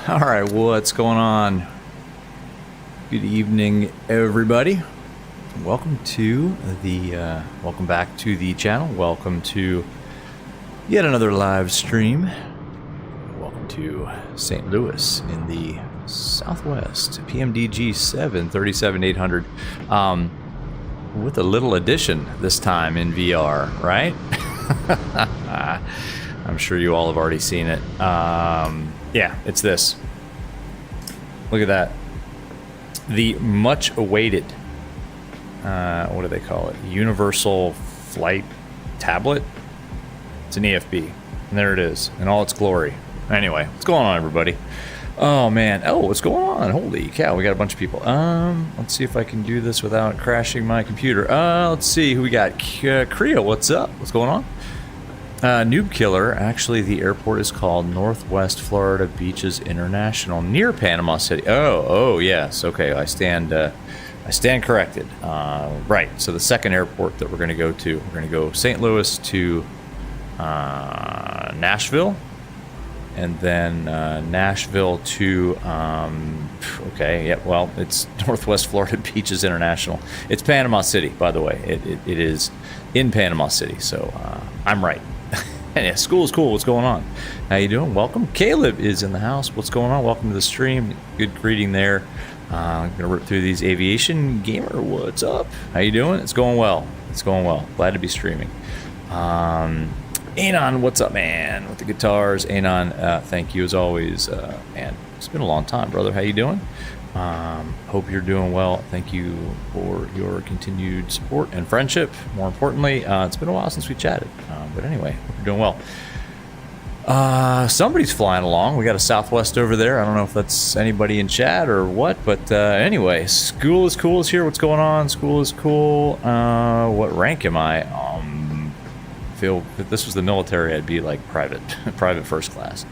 All right, what's going on? Good evening, everybody. Welcome to the welcome back to the channel. Welcome to yet another live stream. Welcome to St. Louis in the Southwest, PMDG 737-800. With a little addition this time in VR, right? I'm sure you all have already seen it. Yeah, it's this. Look at that. The much awaited, what do they call it? Universal Flight Tablet. It's an EFB. And there it is in all its glory. Anyway, what's going on, everybody? Oh, man. Oh, what's going on? Holy cow, we got a bunch of people. Let's see if I can do this without crashing my computer. Let's see who we got. Creo, what's up? What's going on? Noob Killer. Actually, the airport is called Northwest Florida Beaches International, near Panama City. Oh, yes. Okay, I stand corrected. Right. So the second airport that we're going to go to, we're going to go St. Louis to Nashville, and then Nashville to. Okay. Yeah. Well, it's Northwest Florida Beaches International. It's Panama City, by the way. It is in Panama City. So I'm right. Yeah, school is cool. What's going on? How you doing? Welcome. Caleb is in the house. What's going on? Welcome to the stream. Good greeting there. I'm gonna rip through these. Aviation Gamer, what's up? How you doing? It's going well. It's going well. Glad to be streaming. Anon, what's up, man? With the guitars. Anon, thank you as always. Man, it's been a long time, brother. How you doing? Hope you're doing well. Thank you for your continued support and friendship. More importantly, it's been a while since we chatted. But anyway, hope you're doing well. Somebody's flying along. We got a Southwest over there. I don't know if that's anybody in chat or what, but anyway, school is cool is here. What's going on? School is cool. What rank am I? Feel if this was the military, I'd be like private first class.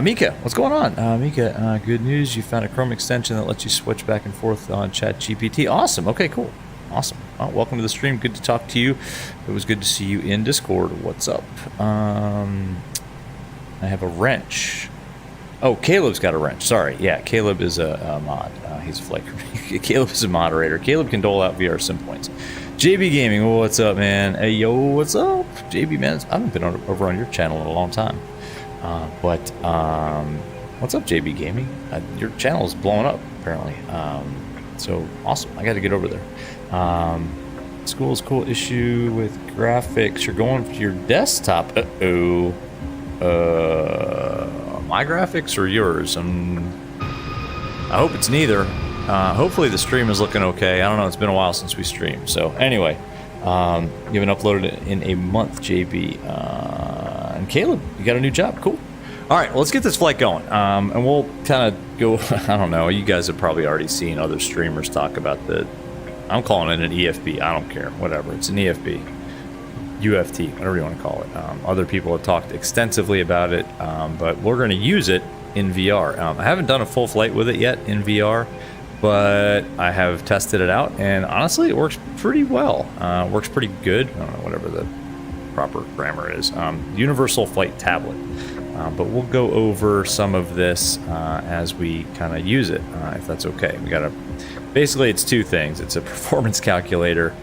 Mika, what's going on? Mika, good news. You found a Chrome extension that lets you switch back and forth on ChatGPT. Awesome. Okay, cool. Awesome. Well, welcome to the stream. Good to talk to you. It was good to see you in Discord. What's up? I have a wrench. Oh, Caleb's got a wrench. Sorry. Yeah, Caleb is a mod. He's a flight crew. Caleb is a moderator. Caleb can dole out VR sim points. JB Gaming, what's up, man? Hey, yo, what's up? JB, man, I haven't been over on your channel in a long time. But what's up, JB Gaming? Your channel is blowing up, apparently. So awesome. I got to get over there. School is cool issue with graphics. You're going to your desktop. Uh-oh. My graphics or yours? I hope it's neither. Hopefully the stream is looking okay. I don't know, it's been a while since we streamed. So anyway, you haven't uploaded it in a month, JB. And Caleb, you got a new job, cool. All right, well, let's get this flight going. And we'll kind of go, I don't know, you guys have probably already seen other streamers talk about I'm calling it an EFB, I don't care, whatever, it's an EFB. UFT, whatever you want to call it. Other people have talked extensively about it, but we're going to use it in VR. I haven't done a full flight with it yet in VR, but I have tested it out, and honestly, it works pretty well. It works pretty good. I don't know, whatever the proper grammar is. Universal Flight Tablet. But we'll go over some of this as we kind of use it, if that's okay. Basically, it's two things. It's a performance calculator.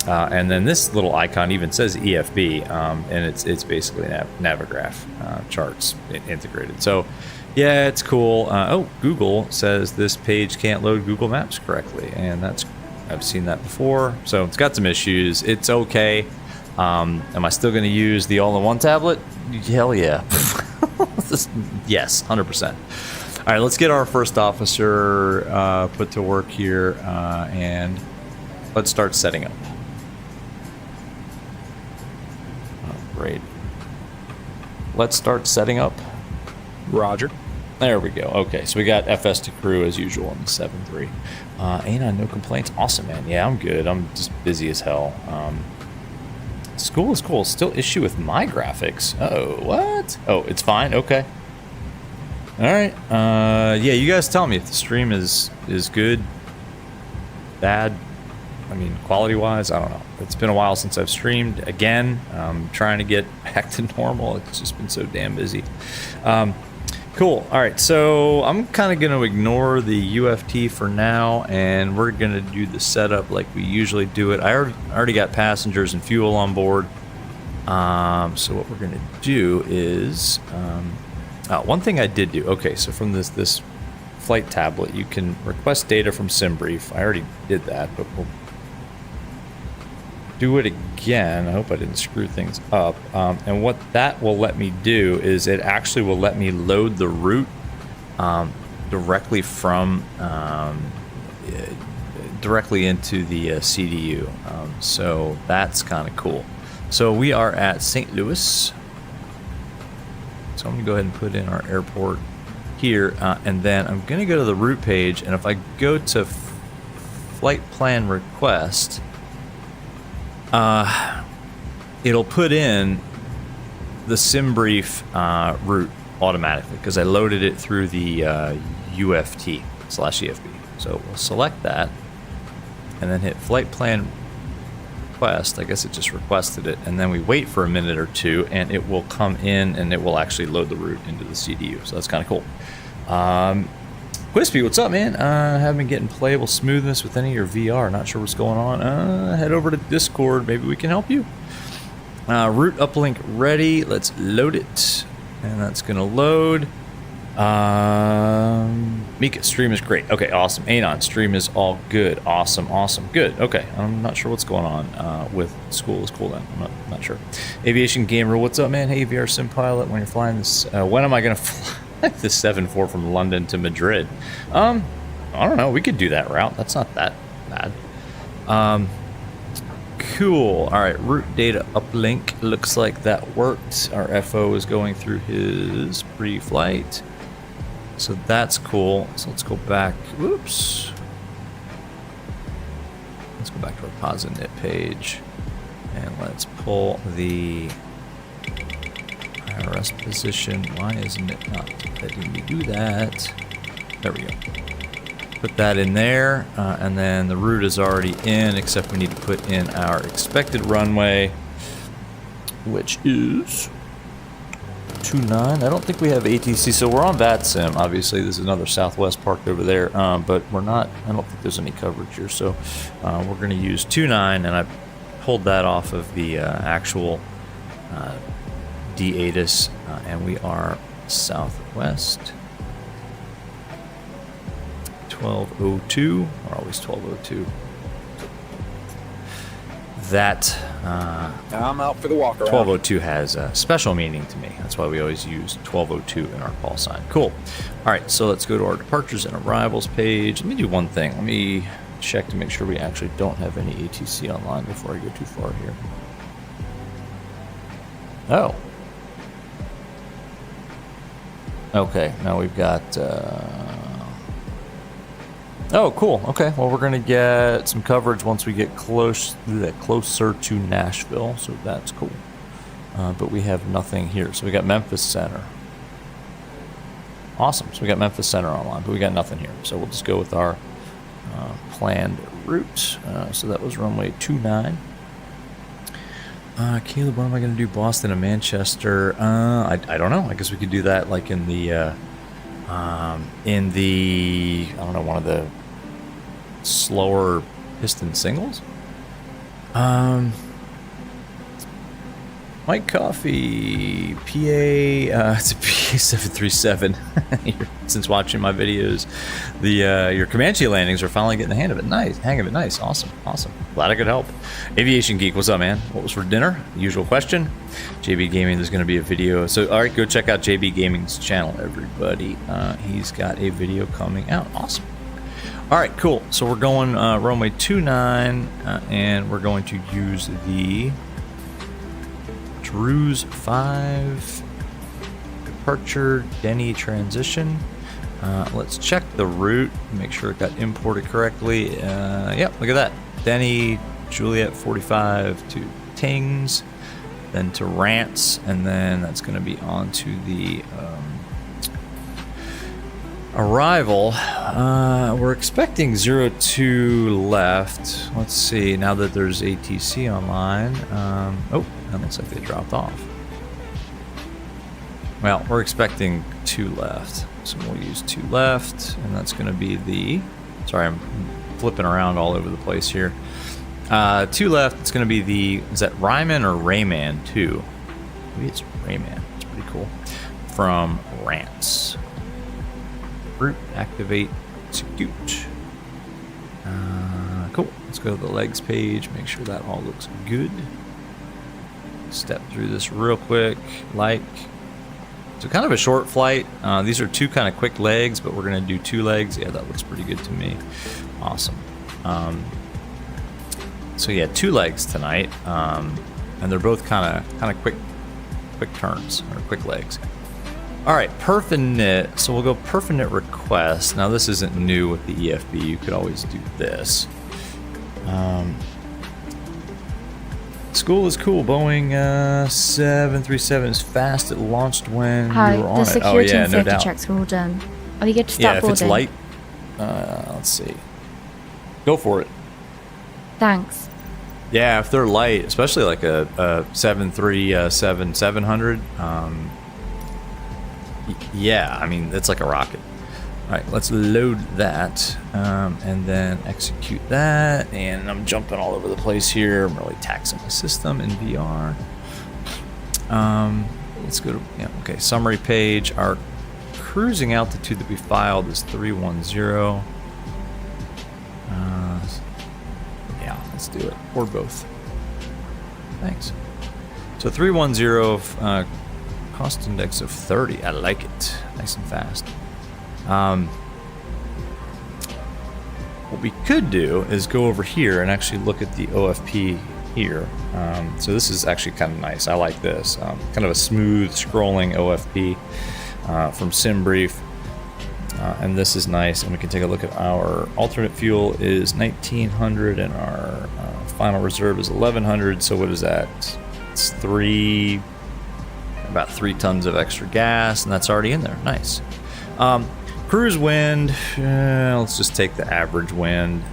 And then this little icon even says EFB, and it's basically Navigraph charts integrated. So, yeah, it's cool. Oh, Google says this page can't load Google Maps correctly, and I've seen that before. So it's got some issues. It's okay. Am I still going to use the all-in-one tablet? Hell yeah. Yes, 100%. All right, let's get our first officer put to work here, and let's start setting up. Great. Let's start setting up. Roger. There we go. Okay, so we got FS to crew as usual in the 7-3. Anon, no complaints. Awesome, man. Yeah, I'm good. I'm just busy as hell. School is cool. Still issue with my graphics. Oh, what? Oh, it's fine. Okay. All right. Yeah, you guys tell me if the stream is good, bad. I mean, quality-wise, I don't know. It's been a while since I've streamed again. I'm trying to get back to normal. It's just been so damn busy. Cool. All right, so I'm kind of going to ignore the UFT for now, and we're going to do the setup like we usually do it. I already got passengers and fuel on board. So what we're going to do is... one thing I did do... Okay, so from this flight tablet, you can request data from SimBrief. I already did that, but we'll do it again. I hope I didn't screw things up. And what that will let me do is it actually will let me load the route directly from directly into the CDU. So that's kind of cool. So we are at St. Louis. So I'm gonna go ahead and put in our airport here, and then I'm gonna go to the route page, and if I go to flight plan request, it'll put in the SimBrief route automatically because I loaded it through the UFT/EFB. So we'll select that and then hit flight plan request. I guess it just requested it, and then we wait for a minute or two, and it will come in and it will actually load the route into the CDU. So that's kind of cool. Quispy, what's up, man? Haven't been getting playable smoothness with any of your VR. Not sure what's going on. Head over to Discord. Maybe we can help you. Route uplink ready. Let's load it. And that's going to load. Mika, stream is great. Okay, awesome. Anon, stream is all good. Awesome. Good. Okay, I'm not sure what's going on with school is cool then. I'm not sure. Aviation Gamer, what's up, man? Hey, VR Sim Pilot, when you're flying this... when am I going to fly the 7-4 from London to Madrid? I don't know. We could do that route. That's not that bad. Cool. All right, route data uplink. Looks like that worked. Our FO is going through his pre-flight. So that's cool. So let's go back. Whoops. Let's go back to our POSINIT page. And let's pull the IRS position. Why isn't it not letting me do that? There we go. Put that in there, and then the route is already in, except we need to put in our expected runway, which is 29. I don't think we have ATC, so we're on VATSIM. Obviously, there's another Southwest parked over there, but we're not. I don't think there's any coverage here, so we're going to use 29, and I pulled that off of the actual D-ATIS, and we are Southwest 1202. We're always 1202. that I'm out for the walk around. 1202 has a special meaning to me. That's why we always use 1202 in our call sign. Cool. All right, so let's go to our departures and arrivals page. Let me do one thing. Let me check to make sure we actually don't have any ATC online before I go too far here. Oh. Okay, now we've got... Oh, cool. Okay, well, we're going to get some coverage once we get closer to Nashville, so that's cool. But we have nothing here. So we got Memphis Center. Awesome. So we got Memphis Center online, but we got nothing here. So we'll just go with our planned route. So that was runway 29. Caleb, what am I going to do? Boston and Manchester? I don't know. I guess we could do that like in the, I don't know, one of the slower piston singles. Mike Coffee, PA, it's a PA 737. Since watching my videos, your Comanche landings are finally getting the hang of it. Nice, awesome. Glad I could help. Aviation Geek, what's up, man? What was for dinner? The usual question. JB Gaming, there's going to be a video. So, all right, go check out JB Gaming's channel, everybody. He's got a video coming out. Awesome. All right, cool. So we're going runway 29, and we're going to use the Cruise 5 departure Denny transition. Let's check the route, make sure it got imported correctly. Yep, look at that. Denny, Juliet 45 to Tings, then to Rants, and then that's going to be on to the arrival. We're expecting 02 left. Let's see, now that there's ATC online. Oh, that looks like they dropped off. Well, we're expecting 2 left. So we'll use 2 left, and that's going to be the... Sorry, I'm flipping around all over the place here. 2 left, it's going to be the... Is that Ryman or Rayman 2? Maybe it's Rayman. It's pretty cool. From Rants. Route, activate, execute. Cool. Let's go to the legs page, make sure that all looks good. Step through this real quick. So kind of a short flight. These are 2 kind of quick legs, but we're going to do 2 legs. Yeah, that looks pretty good to me. Awesome. So yeah, 2 legs tonight, and they're both kind of quick turns or quick legs. All right, perf and knit. So we'll go perf and knit request. Now this isn't new with the EFB. You could always do this. School is cool. Boeing 737 is fast. It launched when you were on it. The security and no safety doubt. checks are all done. Are we good to start boarding? If it's light, let's see. Go for it. Thanks. Yeah, if they're light, especially like a 737-700, yeah, I mean, it's like a rocket. All right, let's load that and then execute that. And I'm jumping all over the place here. I'm really taxing my system in VR. Let's go to, okay, summary page. Our cruising altitude that we filed is 310. Yeah, let's do it. Or both. Thanks. So 310, cost index of 30. I like it. Nice and fast. What we could do is go over here and actually look at the OFP here. So this is actually kind of nice. I like this. Kind of a smooth scrolling OFP from SimBrief. And this is nice. And we can take a look at our alternate fuel is 1900 and our final reserve is 1100. So what is that? It's about 3 tons of extra gas, and that's already in there. Nice. Cruise wind, let's just take the average wind.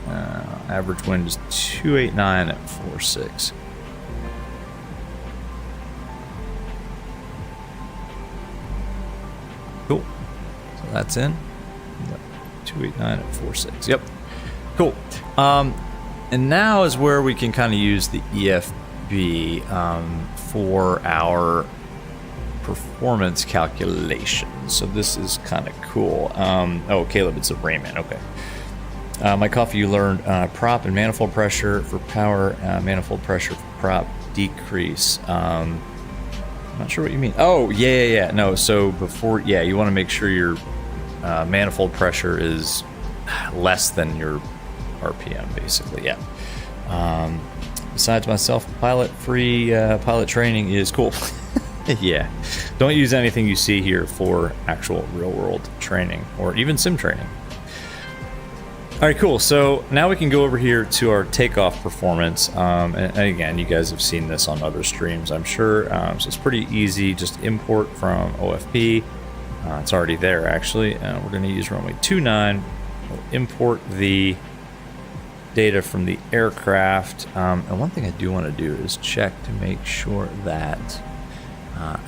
Average wind is 289 at 46. Cool. So that's in. 289 at 46. Yep. Cool. And now is where we can kind of use the EFB for our performance calculations. So this is kind of cool. Oh, Caleb, it's a Rayman. Okay. My coffee, you learned prop and manifold pressure for power, manifold pressure for prop decrease. I'm not sure what you mean. Oh, yeah. No, so before, yeah, you want to make sure your manifold pressure is less than your RPM, basically, yeah. Besides myself, pilot-free pilot training is cool. Yeah. Don't use anything you see here for actual real-world training or even sim training. All right, cool. So now we can go over here to our takeoff performance. And again, you guys have seen this on other streams, I'm sure. So it's pretty easy. Just import from OFP. It's already there, actually. We're going to use runway 29. We'll import the data from the aircraft. And one thing I do want to do is check to make sure that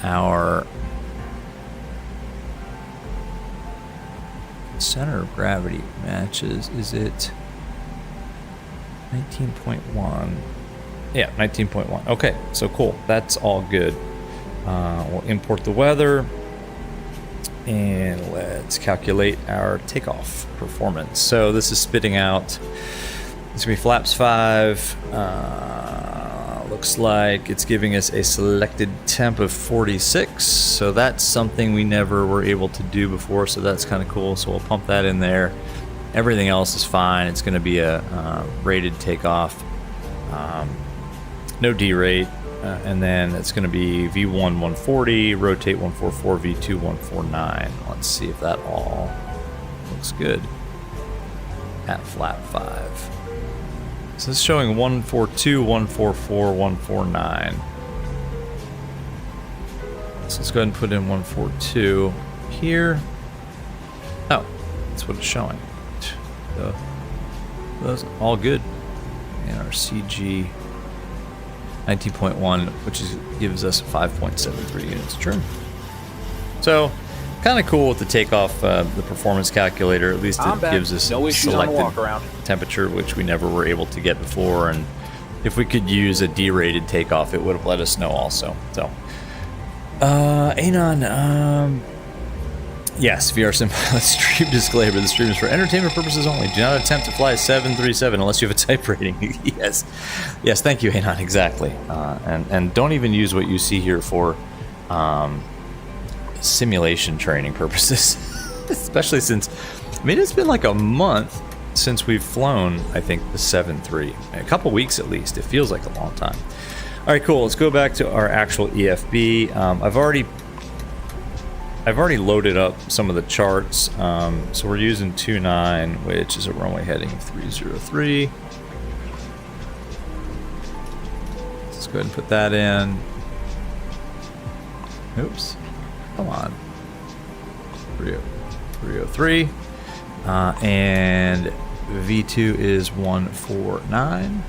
our center of gravity matches. Is it 19.1? Yeah, 19.1. Okay, so cool. That's all good. We'll import the weather and let's calculate our takeoff performance. So this is spitting out, it's gonna be flaps 5. Looks like it's giving us a selected temp of 46, so that's something we never were able to do before, so that's kind of cool. So we'll pump that in there. Everything else is fine. It's going to be a rated takeoff, no D-rate, and then it's going to be V1 140, rotate 144, V2 149. Let's see if that all looks good at flap 5. So it's showing 142, 144, 149. So let's go ahead and put in 142 here. Oh, that's what it's showing. So those all good. And our CG 19.1, which gives us 5.73 units of trim. So kind of cool with the takeoff, the performance calculator. At least it gives us selected temperature, which we never were able to get before. And if we could use a D-rated takeoff, it would have let us know also. So, Anon, yes, VR Sim Pilot stream disclaimer. The stream is for entertainment purposes only. Do not attempt to fly a 737 unless you have a type rating. Yes, thank you, Anon. Exactly. And don't even use what you see here for simulation training purposes. Especially since, I mean, it's been like a month since we've flown, I think, the 7.3. A couple weeks at least. It feels like a long time. All right, cool. Let's go back to our actual EFB. I've already loaded up some of the charts. So we're using 29, which is a runway heading of 303. Let's go ahead and put that in. Oops. Come on. 303. And V2 is 149.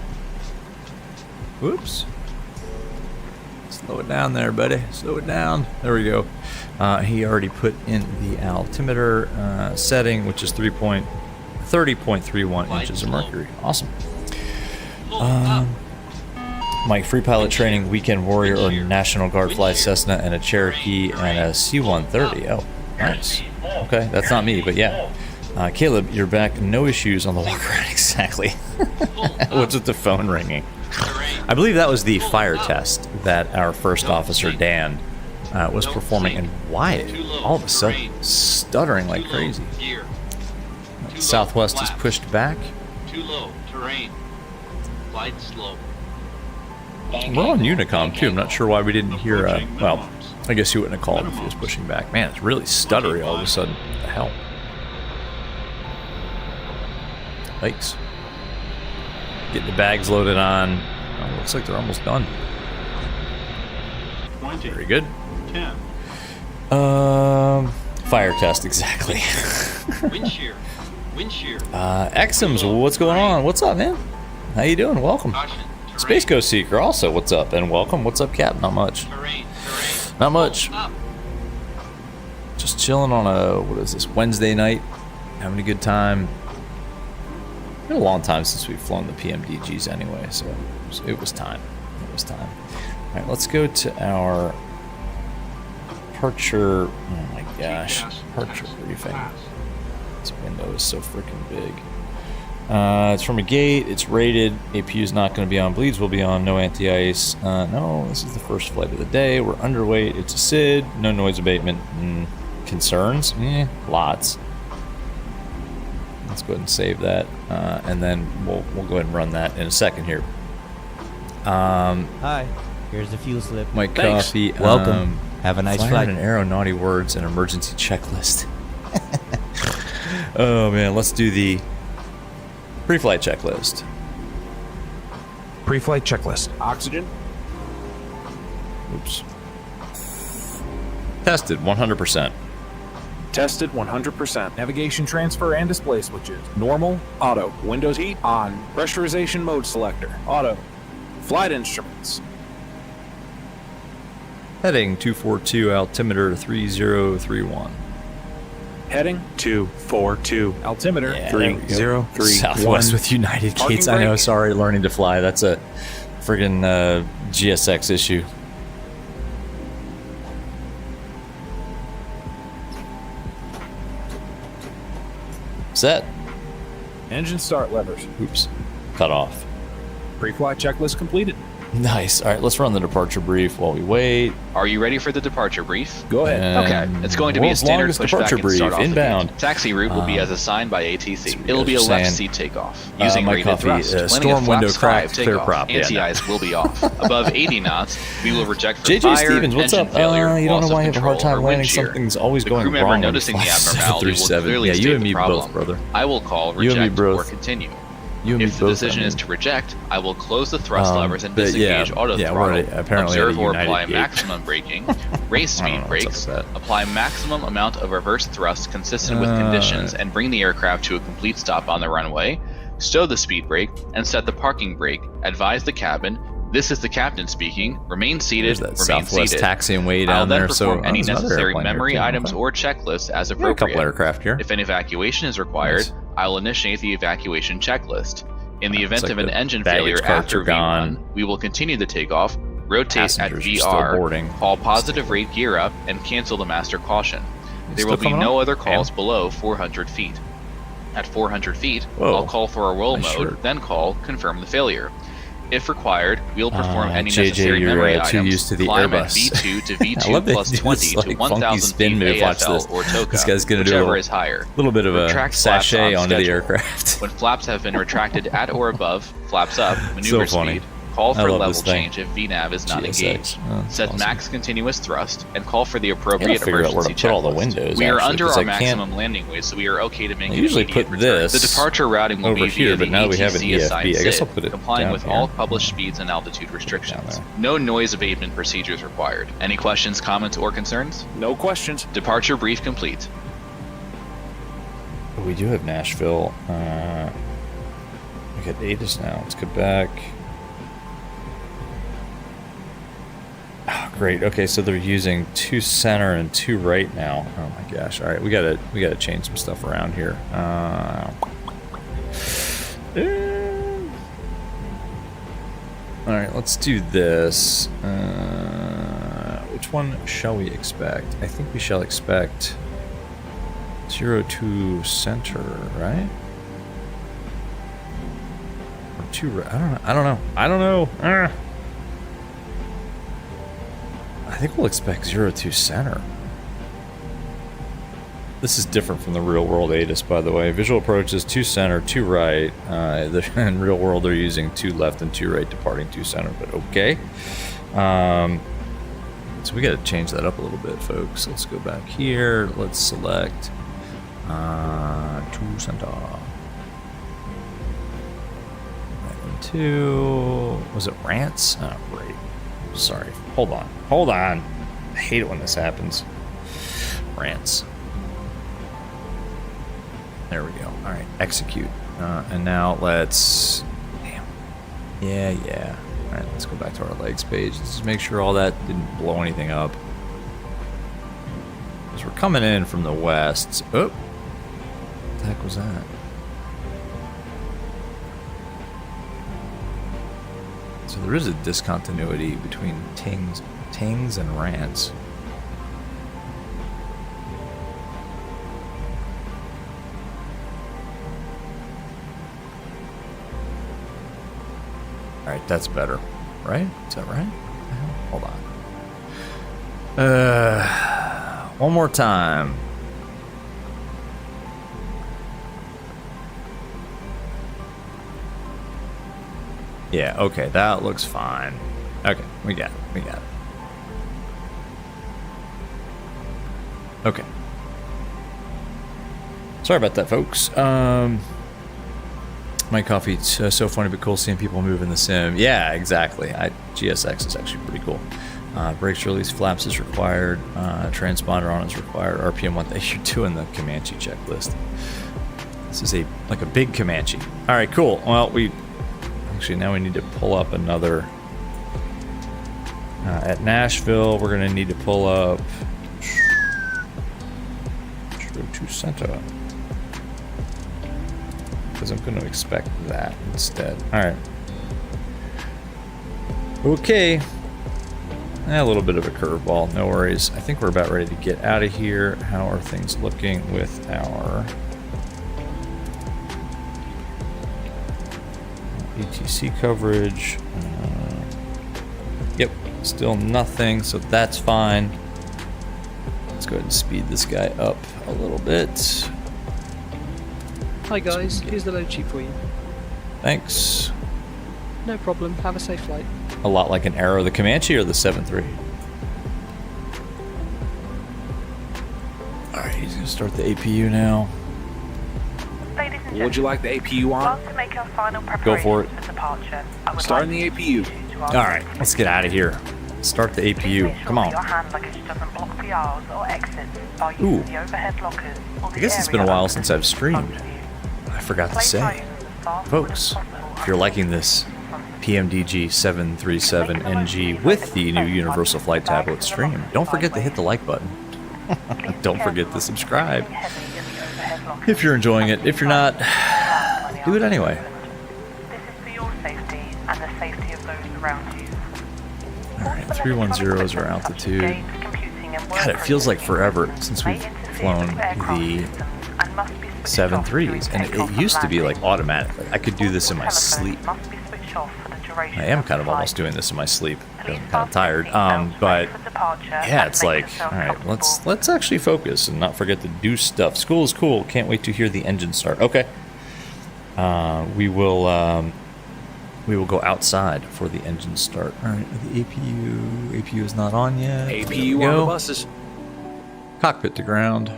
Whoops. Slow it down there, buddy. Slow it down. There we go. He already put in the altimeter setting, which is 30.31 inches of mercury. Awesome. My free pilot training, Weekend Warrior or National Guard fly Cessna and a Cherokee and a C-130. Oh, nice. Okay, that's not me, but yeah. Caleb, you're back. No issues on the walk around. Exactly. What's with the phone ringing? I believe that was the fire test that our first officer, Dan, was performing. And Wyatt, all of a sudden, stuttering like crazy. Southwest is pushed back. Too low. Terrain. Flight slow. We're on Unicom, too. I'm not sure why we didn't hear, well, I guess you wouldn't have called if he was pushing back. Man, it's really stuttery all of a sudden. What the hell? Yikes. Get the bags loaded on. Oh, looks like they're almost done. 20. Very good. 10. Fire test, exactly. Wind shear. Wind shear. Exums, what's going on? What's up, man? How you doing? Welcome. Caution. Space Ghost Seeker, also, what's up? And welcome. What's up, Cap? Not much. Terrain. Not much. Up. Just chilling on a, what is this, Wednesday night? Having a good time. Been a long time since we've flown the PMDGs anyway, so it was time. It was time. All right, let's go to our departure. Oh my gosh, departure briefing. This window is so freaking big. It's from a gate. It's rated. APU is not going to be on. Bleeds will be on. No anti-ice. No, this is the first flight of the day. We're underweight. It's a SID. No noise abatement. Concerns? Lots. Let's go ahead and save that, and then we'll go ahead and run that in a second here. Hi. Here's the fuel slip. Mike Thanks. Coffee. Welcome. Have a nice flight. flight. An arrow, naughty words, and emergency checklist. Oh man, let's do the pre-flight checklist. Pre-flight checklist. Oxygen. Oops. Tested 100%. Tested 100%. Navigation transfer and display switches. Normal. Auto. Windows heat. On. Pressurization mode selector. Auto. Flight instruments. Heading 242, altimeter 3031. Heading 242. Altimeter Yeah, there we go. 3031. Southwest with United Parking Gates. I know, brake. sorry, learning to fly. That's a friggin' GSX issue. Set. Engine start levers. Oops. Cut off. Pre-flight checklist completed. Nice. All right, let's run the departure brief while we wait. Are you ready for the departure brief? Go ahead. And It's going to be a world's standard longest pushback departure and brief, start off the inbound. gate. Taxi route will be as assigned by ATC. what you It'll guys be a are left saying. seat takeoff. Using my rated coffee, thrust. Landing storm at window flaps crack, 5 clear takeoff. prop. Yeah, no. Anti-ice will be off. Above 80 knots, we will reject for JJ fire, Stevens, what's engine up? failure, You don't know loss why I of have a hard control, time or landing. wind shear. Something's always The going crew member wrong. noticing the abnormality will 737. clearly Yeah, you state and the me problem. both, brother. I will call You and me reject or both. continue. You and me If the both, decision I is mean. to reject, I will close the thrust levers and but disengage yeah, auto yeah, we're throttle, already- apparently at a observe or United apply gate. maximum braking, raise I don't speed know what's brakes, up with that. apply maximum amount of reverse thrust consistent with conditions, and bring the aircraft to a complete stop on the runway, stow the speed brake, and set the parking brake. Advise the cabin. This is the captain speaking. Remain seated. There's that Remain Southwest seated. taxiing way I'll down then there. So perform any there's another necessary airplane here, memory too, items okay. or checklists as Yeah, a couple appropriate. aircraft here. If an evacuation is required, Nice. I will initiate the evacuation checklist. In the It's event like of an the engine baggage failure carts after are gone. V1, we will continue the takeoff, rotate at Passengers are still VR, boarding. call positive rate gear up, and cancel the master caution. There Still will be coming no on? other calls below 400 feet. At 400 feet, Whoa. I'll call for a roll Nice mode, shirt. then call confirm the failure. If required, we'll perform any JJ, necessary you're, memory too items. used to the Climb at Airbus. V2 to I V2 love that plus he do 20 this, to like, funky 1,000 spin feet move. Watch AFL this. or TOCA, This guy's gonna do a whichever little- is higher. little bit of a Retract flaps sachet on onto the schedule. aircraft. When flaps have been retracted at or above, flaps up, maneuver So funny. speed, call I for love level this thing. change if VNAV is not GSX. engaged. Oh, that's Set awesome. max continuous thrust and call for the I gotta appropriate figure out where emergency to put all the checklist. windows, We are actually, under 'cause our I can't- maximum landing weight, so we are okay to make I an usually immediate put return. this The departure routing will over be here, via but the now we have an ATC assigned EFB. I guess SID, I'll put it complying down with here. all published speeds and altitude restrictions. there. No noise abatement procedures required. Any questions, comments, or concerns? No questions. Departure brief complete. We do have Nashville. We got ATIS now. Let's get back. Oh, great. Okay, so they're using 2 center and 2 right now. Oh my gosh. All right, we gotta change some stuff around here. All right, let's do this. Which one shall we expect? I think we shall expect 02 center, right? Or 2 right? I don't know. I think we'll expect 02 center. This is different from the real world ATIS, by the way. Visual approach is 2 center, 2 right. In real world, they're using 2 left and 2 right, departing 2 center, but okay. So we got to change that up a little bit, folks. Let's go back here. Let's select 2 center. And 2. Was it Rants? Oh, great. Sorry. Hold on. I hate it when this happens. Rants. There we go. All right, execute. And now let's. Damn. Yeah. All right, let's go back to our legs page. Let's just make sure all that didn't blow anything up. Because we're coming in from the west. Oh, what the heck was that? So there is a discontinuity between tings and rants. Alright, that's better. Right? Is that right? Hold on. One more time. Yeah, okay, that looks fine. Okay, we got it. Okay. Sorry about that, folks. My coffee, it's so funny but cool seeing people move in the sim. Yeah, exactly. GSX is actually pretty cool. Brakes release, flaps is required. Transponder on is required. RPM 1. You're doing the Comanche checklist. This is like a big Comanche. All right, cool. Well, actually now we need to pull up another. At Nashville, we're gonna need to pull up. To center. Because I'm going to expect that instead. Alright. Okay. A little bit of a curveball. No worries. I think we're about ready to get out of here. How are things looking with our ATC coverage? Yep. Still nothing, so that's fine. Let's go ahead and speed this guy up a little bit. Hi guys, here's the load sheet for you. Thanks. No problem, have a safe flight. A lot like an Arrow, the Comanche or the 7.3? Alright, he's gonna start the APU now. Would you like the APU on? Go for it. Starting the APU. Alright, let's get out of here. Start the APU. Come on. Ooh. I guess it's been a while since I've streamed. I forgot to say. Folks, if you're liking this PMDG 737NG with the new Universal Flight Tablet stream, don't forget to hit the like button. Don't forget to subscribe. If you're enjoying it. If you're not, do it anyway. Alright, 310 is our altitude. God, it feels like forever since we've flown the 7.3s, and it used to be like automatic. Like I could do this in my sleep. I am kind of almost doing this in my sleep because I'm kind of tired. But yeah, it's like, all right, let's actually focus and not forget to do stuff. School is cool. Can't wait to hear the engine start. Okay. We will go outside for the engine start. All right, the APU is not on yet. APU on the buses. Cockpit to ground.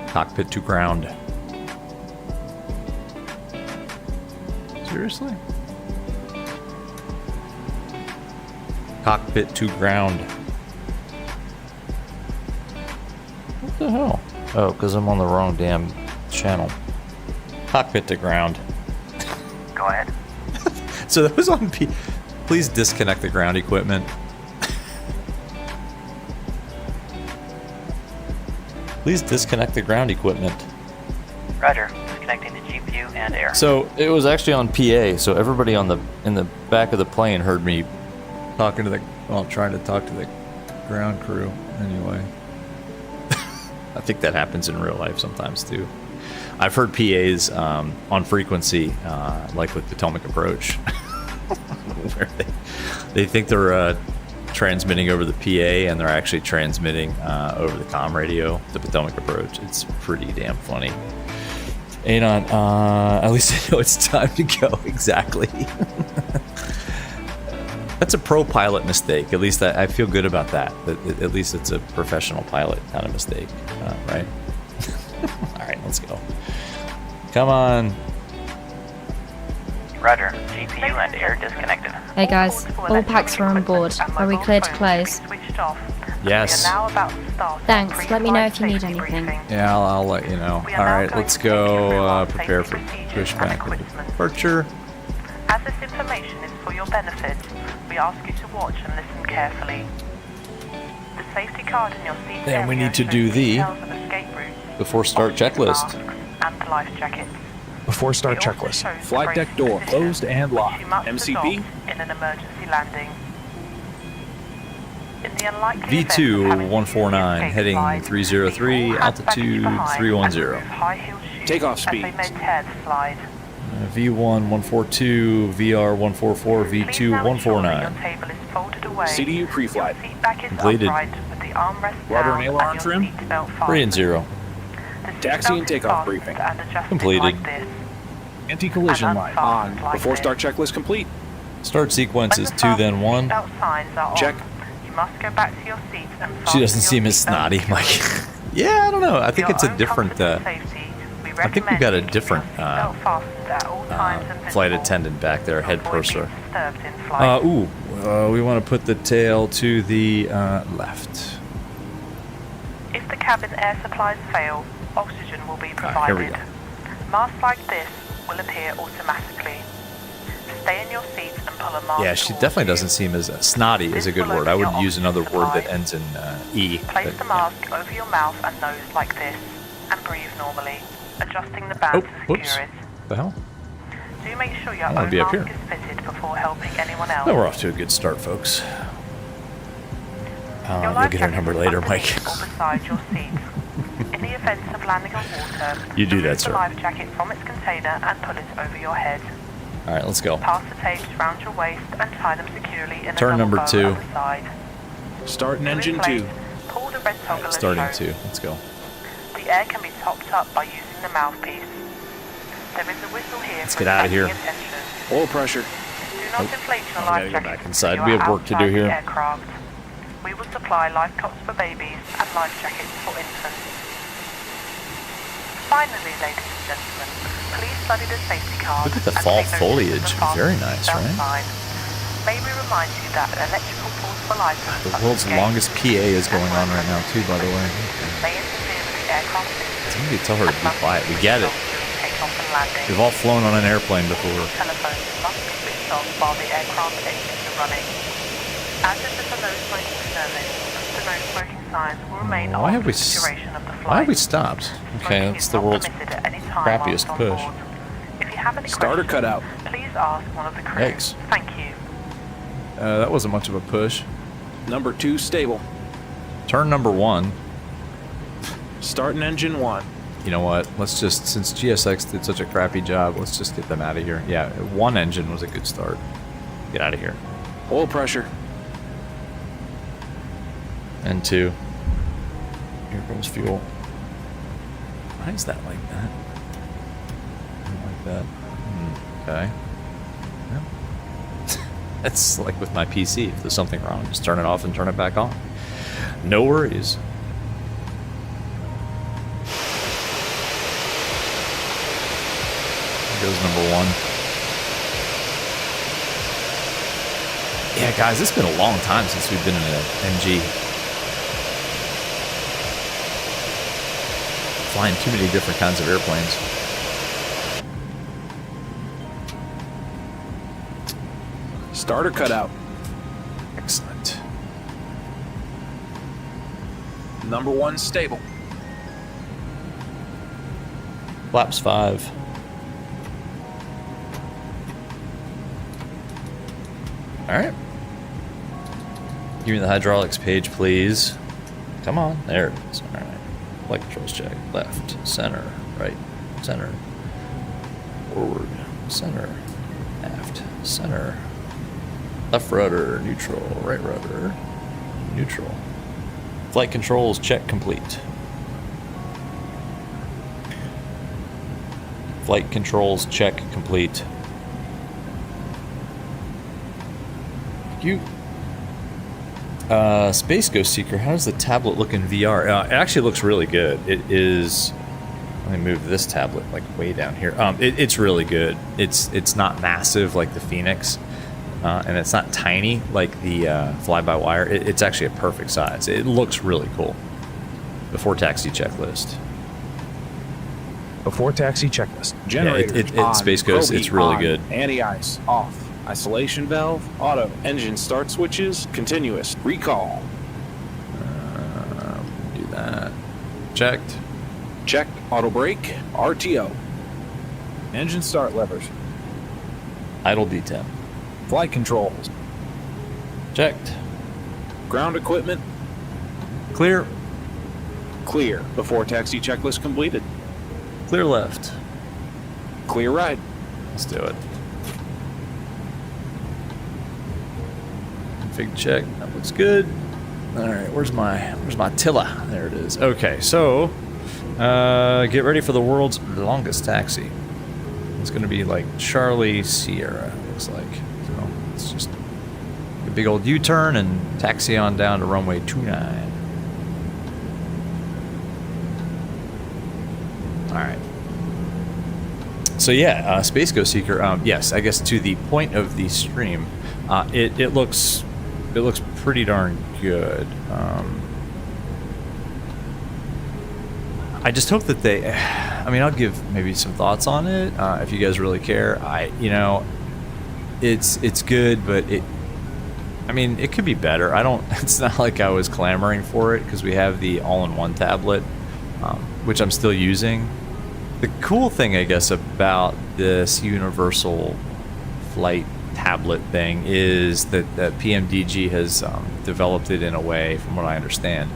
Cockpit to ground. Seriously? Cockpit to ground. What the hell? Oh, because I'm on the wrong damn channel. Cockpit to ground. Go ahead. So that was on P. Please disconnect the ground equipment. Please disconnect the ground equipment. Roger. Disconnecting the GPU and air. So it was actually on PA. So everybody in the back of the plane heard me trying to talk to the ground crew. Anyway, I think that happens in real life sometimes too. I've heard PAs on frequency, like with Potomac Approach, where they think they're transmitting over the PA and they're actually transmitting over the comm radio, the Potomac Approach. It's pretty damn funny. Anon, at least I know it's time to go. Exactly. That's a pro pilot mistake. At least I feel good about that. At least it's a professional pilot kind of mistake, right? All right, let's go. Come on. Roger. GPU and air disconnected. Hey guys, all packs are on board. Are we clear to close? Yes. Thanks, let me know if you need anything. Yeah, I'll let you know. Alright, let's go prepare for pushback and departure. As this information is for your benefit, we ask you to watch and listen carefully. The safety card in your seat Then we need to do the before start checklist. And life jackets. Before start checklist. Flight deck door closed and locked. MCP? In an emergency landing. V2 149 heading 303, altitude 310. Takeoff speed. V1 142, VR 144, Please V2 now ensure that 149. your table is folded away. CDU pre-flight. Your seat back is Completed. upright with the armrest Rudder down and aileron your trim. seatbelt 3 and fastened. 0. The Taxi seatbelt and is takeoff fastened briefing. and adjusted Completed. like this. Anti-collision And light on. unfastened like Before this. start checklist complete. Start sequence When is the 2 then 1. seatbelt signs are Check. on, you must go back to your seat and She fasten doesn't your seem as seatbelt snotty. securely. Like, yeah, I don't know. I For think your it's a own different. comfort and safety, we I think we recommend got a you keep different your seatbelt fastened at all times and flight visible attendant back there, to head avoid being purser. disturbed in flight. We want to put the tail to the left. If the cabin air supplies fail, oxygen will be Here provided. we go. Masks like this will appear automatically. Stay in your seat and pull a mask. Yeah, she towards definitely you. doesn't seem as snotty is a good word. I would use another word that ends in E. Place but, the yeah. mask over your mouth and nose like this, and breathe normally, adjusting the band to whoops. secure it. What the hell? Do make sure your I wanna own be up mask here. is fitted before helping anyone else. Oh, we're off to a good start, folks. Your You'll life get her jacket number is later, Mike. underneath or beside your seat. In the event of landing on water, You do that, remove sir. the life jacket from its container and pull it over your head. All right, let's go. Pass the tapes round your waist and tie them securely in a Turn double number bow 2. at the side. Start in To engine inflate, 2. pull the red toggle as Starting shown. 2. Let's go. The air can be topped up by using the mouthpiece. There is a whistle here Let's for get outta here. attracting attention. Oil pressure. Do not inflate your we life gotta go jacket back until inside. you We are have work to do outside the here. aircraft. We will supply life cots for babies and life jackets for infants. Finally, ladies and gentlemen, please study the safety card. Look at the and fall take notice of foliage. the fasten Very nice, seatbelt right? sign. May we remind you that an electrical pulse for license The such world's as gates, longest PA is going on right now, too, by the way. may interfere with the aircraft system. Somebody tell her to and be must quiet. We be get it. switched off during takeoff and landing. We've all flown on an airplane before. Telephones must be switched off while the aircraft engines are running. As this is a no smoking service, the no smoking signs will remain Why on have for we the duration of the flight. Why have we stopped? Okay, Smoking that's is the not world's permitted at any time crappiest whilst on push. board. If you have any Starter questions, cutout. please ask one of the crew. Yikes. Thank you. That wasn't much of a push. Number 2 stable. Turn number 1. Start in engine 1. You know what? Let's just, since GSX did such a crappy job, let's just get them out of here. Yeah, 1 engine was a good start. Get out of here. Oil pressure. And 2. Here comes fuel. Why is that like that? Like that. Okay. Yeah. That's like with my PC. If there's something wrong, just turn it off and turn it back on. No worries. There goes number 1. Yeah, guys, it's been a long time since we've been in an NG. Flying too many different kinds of airplanes. Starter cutout. Excellent. Number 1 stable. Flaps 5. Alright. Give me the hydraulics page, please. Come on. There it is. Alright. Flight controls check. Left, center, right, center, forward, center, aft, center, left rudder, neutral, right rudder, neutral. Flight controls check complete. Flight controls check complete. You Space Ghost Seeker, how does the tablet look in VR? It actually looks really good. It is. Let me move this tablet like way down here. It's really good. It's not massive like the Phoenix, and it's not tiny like the fly-by-wire. It's actually a perfect size. It looks really cool. Before taxi checklist. Before taxi checklist. Generator it Space Ghost. It's really good. Anti-ice off. Isolation valve auto. Engine start switches continuous. Recall. Do that. Checked. Checked. Auto brake. RTO. Engine start levers. Idle D10. Flight controls. Checked. Ground equipment. Clear. Clear. Before taxi checklist completed. Clear left. Clear right. Let's do it. Config check. That looks good. All right, where's my Tilla? There it is. Okay, so get ready for the world's longest taxi. It's going to be like Charlie Sierra, looks like. So it's just a big old U-turn and taxi on down to runway 29. All right. So yeah, Space Ghost Seeker. Yes, I guess to the point of the stream, it looks pretty darn good. I just hope that they. I mean, I'll give maybe some thoughts on it if you guys really care. It's good, but I mean, it could be better. It's not like I was clamoring for it because we have the all-in-one tablet, which I'm still using. The cool thing, I guess, about this universal flight tablet thing is that PMDG has developed it in a way, from what I understand,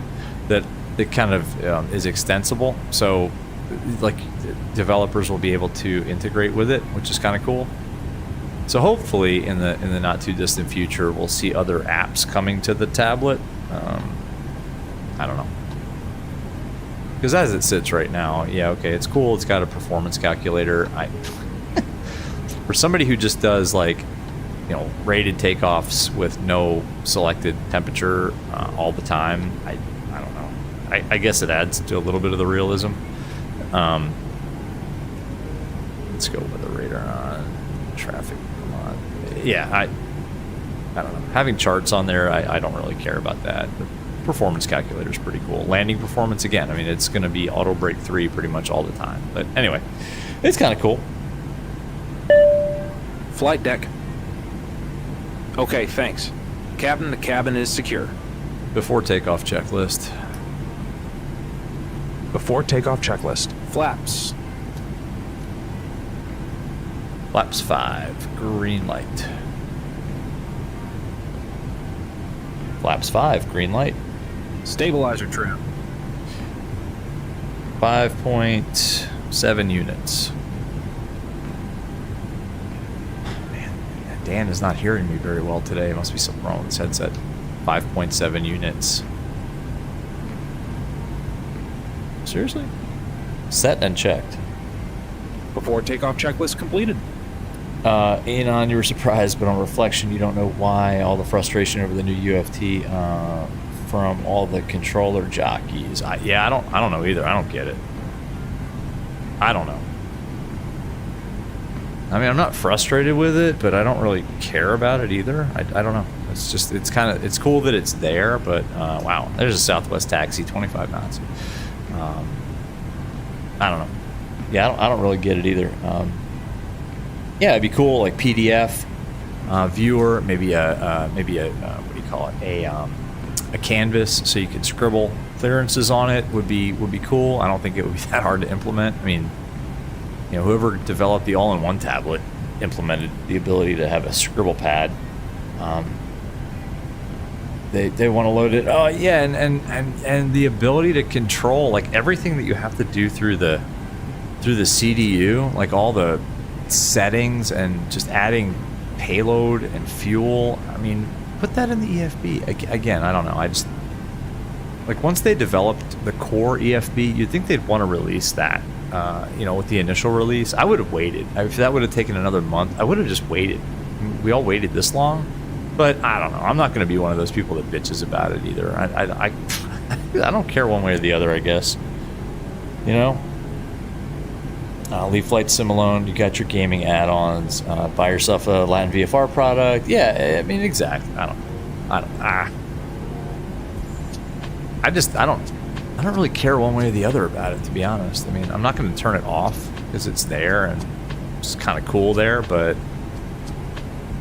that it kind of is extensible. So, like, developers will be able to integrate with it, which is kind of cool. So hopefully, in the not too distant future, we'll see other apps coming to the tablet. I don't know. Because as it sits right now, yeah, okay, it's cool. It's got a performance calculator. For somebody who just does, like, rated takeoffs with no selected temperature all the time, I don't know. I guess it adds to a little bit of the realism. Let's go with the radar on traffic. Come on. Yeah, I don't know. Having charts on there, I don't really care about that. The performance calculator is pretty cool. Landing performance, again, I mean, it's going to be auto brake 3 pretty much all the time. But anyway, it's kind of cool. Flight deck. Okay, thanks. Captain, the cabin is secure. Before takeoff checklist. Before takeoff checklist. Flaps. Flaps 5, green light. Flaps 5, green light. Stabilizer trim. 5.7 units. Dan is not hearing me very well today. Must be something wrong with his headset. 5.7 units. Seriously? Set and checked. Before takeoff checklist completed. Anon, you were surprised, but on reflection, you don't know why all the frustration over the new UFT from all the controller jockeys. I don't know either. I don't get it. I don't know. I mean, I'm not frustrated with it, but I don't really care about it either. I don't know. It's just, it's cool that it's there, but wow, there's a Southwest taxi, 25 knots. I don't know. Yeah, I don't really get it either. Yeah, it'd be cool, like PDF viewer, maybe a what do you call it? A canvas, so you could scribble clearances on it would be cool. I don't think it would be that hard to implement. I mean, whoever developed the all-in-one tablet implemented the ability to have a scribble pad. They want to load it. Oh yeah, and the ability to control like everything that you have to do through the CDU, like all the settings and just adding payload and fuel. I mean, put that in the EFB. Again, I don't know. I just like once they developed the core EFB, you'd think they'd want to release that. With the initial release, I would have waited. If that would have taken another month, I would have just waited. We all waited this long, but I don't know. I'm not going to be one of those people that bitches about it either. I don't care one way or the other, I guess. Leave Flight Sim alone. You got your gaming add-ons. Buy yourself a Latin VFR product. Yeah, I mean, exactly. I don't really care one way or the other about it, to be honest. I mean, I'm not going to turn it off because it's there and it's kind of cool there, but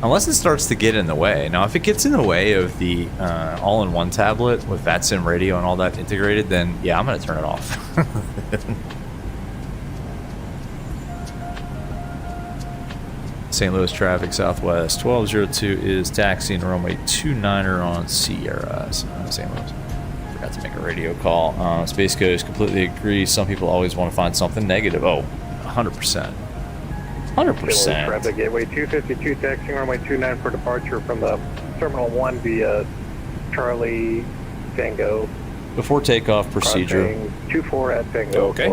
unless it starts to get in the way. Now, if it gets in the way of the all-in-one tablet with VATSIM radio and all that integrated, then yeah, I'm going to turn it off. St. Louis traffic, Southwest 1202 is taxiing runway 29er on Sierra, St. Louis. Forgot to make a radio call. Space Coast, completely agree. Some people always want to find something negative. Oh, 100%. 100%. Traffic Gateway 252, taxiing runway 29 for departure from the Terminal 1 via Charlie Tango. Before takeoff procedure. 24 at Tango. Okay.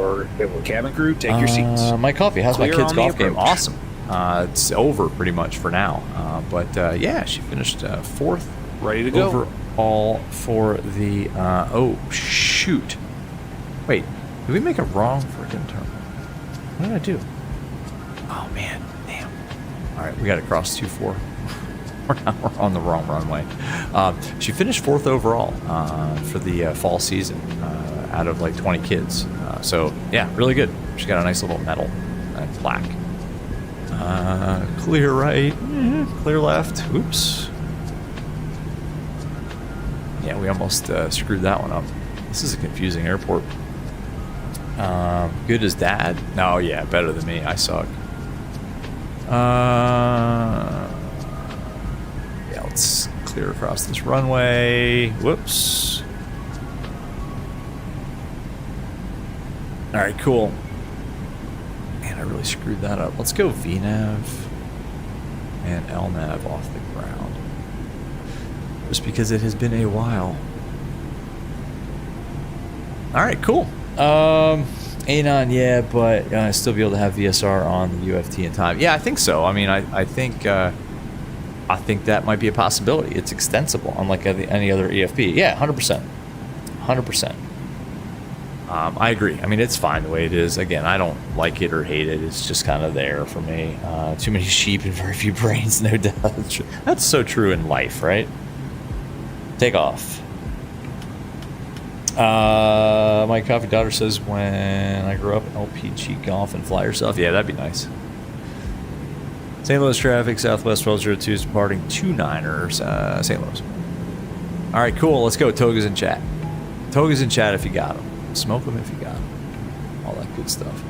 Cabin crew, take your seats. My coffee. How's my Clear kid's on the golf game? approach. Awesome. It's over pretty much for now. But yeah, she finished 4th Ready to go. overall for the. Oh, shoot. Wait, did we make a wrong freaking turn? What did I do? Oh, man. Damn. All right, we got to cross 2-4. We're on the wrong runway. She finished 4th overall for the fall season out of like 20 kids. So, yeah, really good. She got a nice little medal and plaque. Clear right, clear left. Oops. Yeah, we almost screwed that one up. This is a confusing airport. Good as dad? No, yeah, better than me. I suck. Yeah, let's clear across this runway. Whoops. All right, cool. Man, I really screwed that up. Let's go VNAV and LNAV off the ground. Just because it has been a while. All right, cool. Anon, yeah, but still be able to have VSR on the UFT in time. Yeah, I think so. I mean, I think that might be a possibility. It's extensible, unlike any other EFP. Yeah, 100%. 100%. I agree. I mean, it's fine the way it is. Again, I don't like it or hate it. It's just kind of there for me. Too many sheep and very few brains, no doubt. That's so true in life, right? Take off. My coffee daughter says when I grew up, LPG golf and fly yourself. Yeah, that'd be nice. St. Louis traffic, Southwest 1202 is departing 29ers, St. Louis. All right, cool. Let's go. Toga's in chat. Toga's in chat if you got them. Smoke them if you got them. All that good stuff.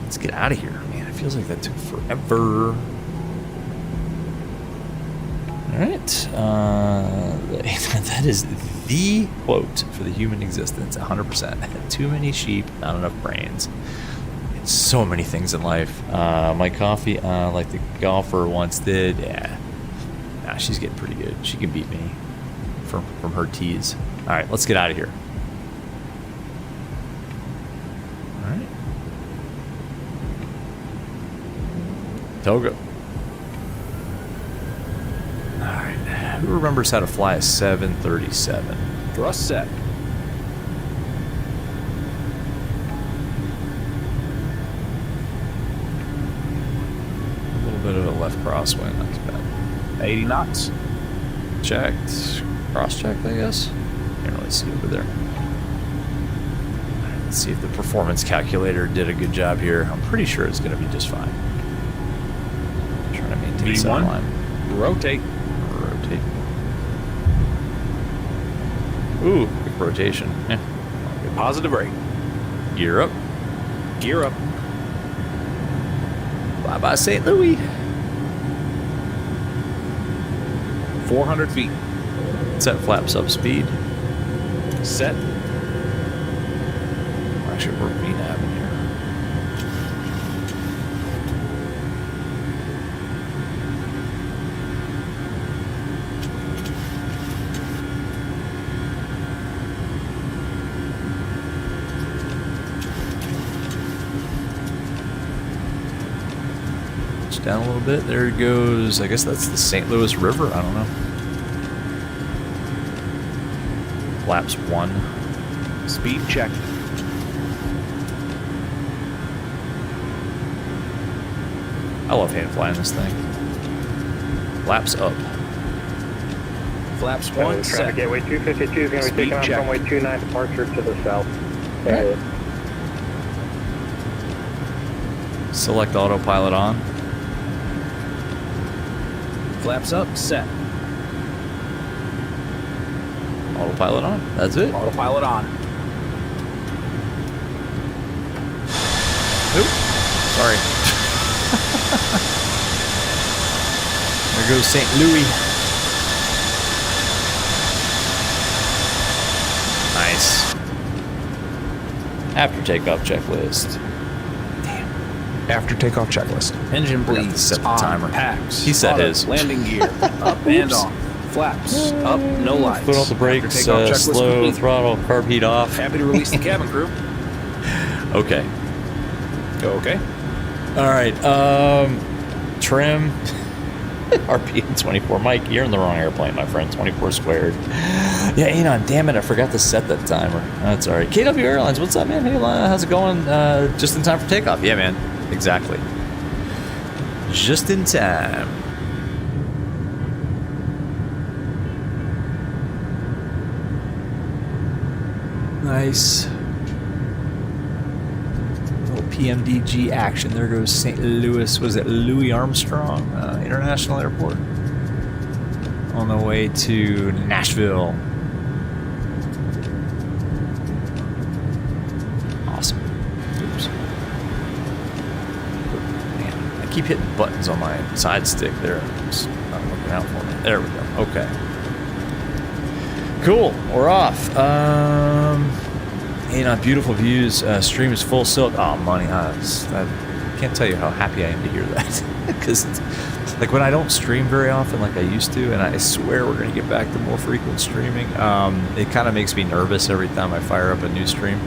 Let's get out of here. Man, it feels like that took forever. All right. That is the quote for the human existence, 100%. Too many sheep, not enough brains. So many things in life. My coffee, like the golfer once did. Yeah. Nah, she's getting pretty good. She can beat me from her tees. All right, let's get out of here. All right. Togo. All right. Who remembers how to fly a 737? Thrust set. A little bit of a left crosswind, not too bad. 80 knots. Checked. Cross-checked, I guess. Can't really see over there. Let's see if the performance calculator did a good job here. I'm pretty sure it's going to be just fine. Trying to maintain center line. Rotate. Rotate. Ooh, quick rotation. Yeah. Positive rate. Gear up. Gear up. Bye-bye, St. Louis. 400 feet. Set flaps up speed. Set. Actually, we're VNAVing here. Pitch down a little bit. There it goes. I guess that's the St. Louis River. I don't know. Flaps 1. Speed check. I love hand flying this thing. Flaps up. Flaps 1 Traffic set. Gateway 252 is going to be taking off runway 29 departure to the south. Right. Select autopilot on. Flaps up, set. Autopilot on. That's it. Autopilot on. Oop. Sorry. There goes St. Louis. Nice. After takeoff checklist. Damn. After takeoff checklist. Engine Forgot to bleeds set the on. timer. Packs. He set auto, his. Landing gear. Up and off. Flaps. Up. No lights. Put off the After brakes, takeoff checklist slow complete. throttle, carb heat off. Happy to release the cabin crew. Okay. Okay. All right. Trim. RPM 24. Mike, you're in the wrong airplane, my friend. 24 squared. Yeah, Anon, damn it. I forgot to set that timer. That's all right. KW Airlines, what's up, man? Hey, how's it going? Just in time for takeoff. Yeah, man. Exactly. Just in time. Nice. Little PMDG action. There goes St. Louis. Was it Louis Armstrong International Airport? On the way to Nashville. Awesome. Oops. Man, I keep hitting buttons on my side stick there. It's not working out for me. There we go. Okay. Cool. We're off. Beautiful views. Stream is full silk. Oh, money. I can't tell you how happy I am to hear that. Because, like, when I don't stream very often like I used to, and I swear we're going to get back to more frequent streaming, it kind of makes me nervous every time I fire up a new stream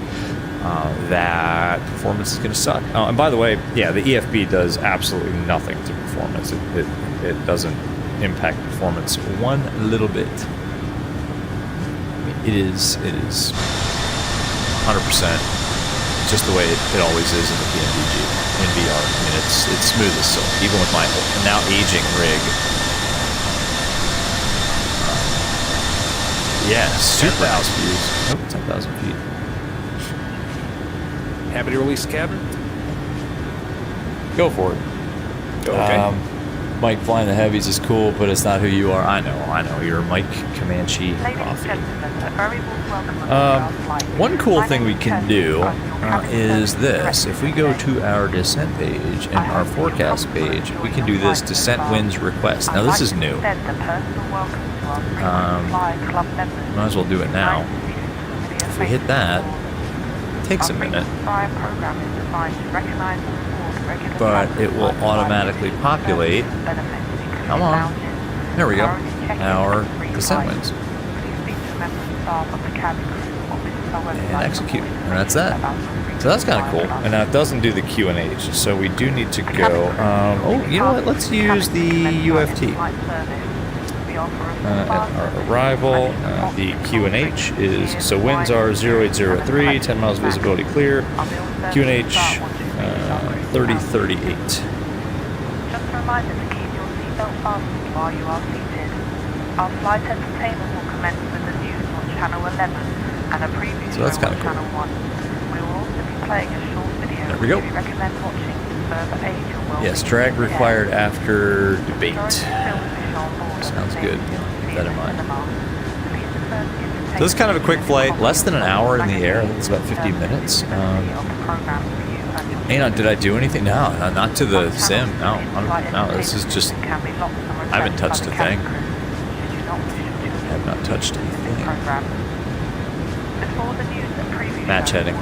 that performance is going to suck. And by the way, yeah, the EFB does absolutely nothing to performance. It doesn't impact performance one little bit. It is 100% just the way it always is in the PMDG, in VR. I mean, it's smooth as silk, even with my now aging rig. Yeah, super house views. Nope, 10,000 feet. Happy to release the cabin. Go for it. Okay. Mike flying the heavies is cool, but it's not who you are. I know. You're Mike Comanche Coffee. One cool thing we can do is this. If we go to our descent page and our forecast page, we can do this descent winds request. Now this is new. Might as well do it now. If we hit that, it takes a minute, but it will automatically populate. Come on. There we go. Our descent winds. And execute. And that's that. So that's kind of cool. And now it doesn't do the Q&H, so we do need to go. Oh, you know what? Let's use the UFT. At our arrival, the Q&H is, so winds are 0803, 10 miles visibility clear. Q&H 3038. Just a reminder to keep your seatbelt fastened while you are seated. Our flight entertainment will commence with the news on Channel 11 and a preview So that's show on kinda cool. Channel 1. We will also be playing a short video There we go. which we recommend watching to further aid your well-being. Yes, drag required after debate. Sounds Sounds good. Keep that in mind. So this is kind of a quick flight, less than an hour in the air. I think it's about 50 minutes. Anon, did I do anything? No, not to the sim. No, this is just, I haven't touched a thing. I have not touched anything. Match heading.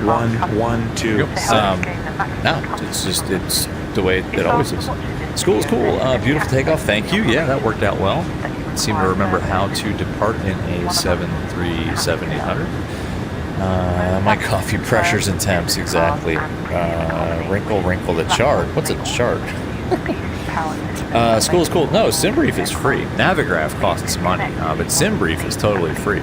1, 2. No, it's the way it always is. School is cool. Beautiful takeoff. Thank you. Yeah, that worked out well. I seem to remember how to depart in a 737-800. My coffee pressures and temps, exactly. Wrinkle the chart. What's a chart? School is cool. No, SimBrief is free. Navigraph costs money, but SimBrief is totally free.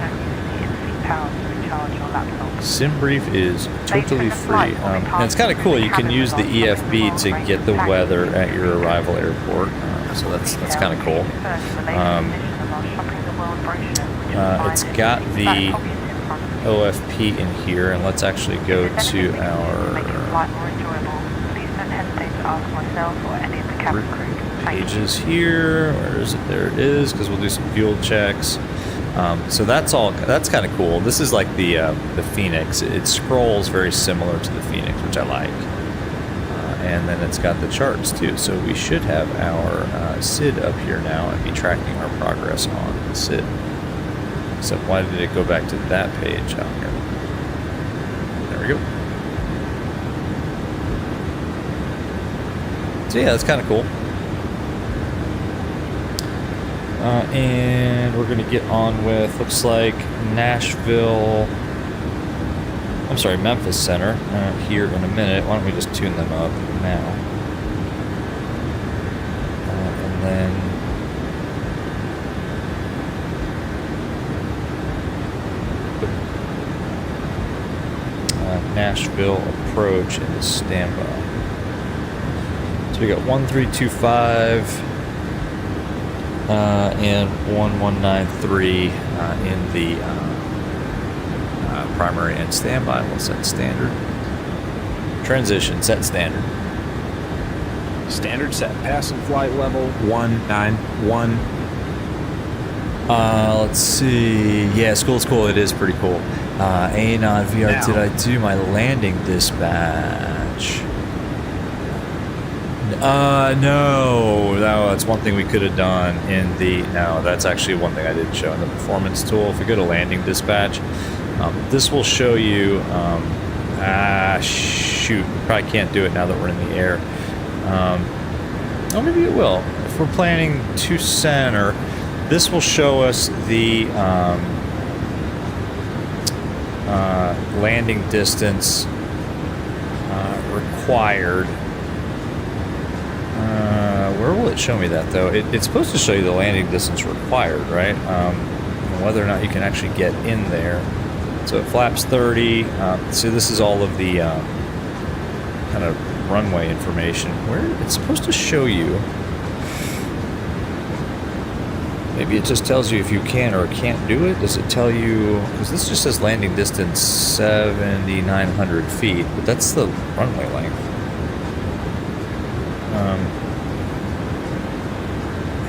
SimBrief is totally free. And it's kind of cool. You can use the EFB to get the weather at your arrival airport. So that's kind of cool. It's got the OFP in here, and let's actually go to our pages here. Where is it? There it is, because we'll do some fuel checks. So that's kind of cool. This is like the Phoenix. It scrolls very similar to the Phoenix, which I like. And then it's got the charts too. So we should have our SID up here now and be tracking our progress on the SID. So why did it go back to that page out here? There we go. So yeah, that's kind of cool. And we're going to get on with, looks like Nashville, I'm sorry, Memphis Center here in a minute. Why don't we just tune them up now? And then Nashville approach into standby. So we got 1325 and 1193 in the primary and standby. We'll set standard. Transition, set standard. Standard set. Passing flight level 191. Let's see. Yeah, school's cool. It is pretty cool. A9 VR, Now. did I do my landing dispatch? No. That's one thing we could have done in the... No, that's actually one thing I didn't show in the performance tool. If we go to landing dispatch, this will show you... shoot. Probably can't do it now that we're in the air. Oh, maybe it will. If we're planning to center, this will show us the... landing distance required. Where will it show me that though? It's supposed to show you the landing distance required, right? And whether or not you can actually get in there. So it flaps 30. So this is all of the kind of runway information. Where it's supposed to show you. Maybe it just tells you if you can or can't do it. Does it tell you? Because this just says landing distance 7,900 feet, but that's the runway length.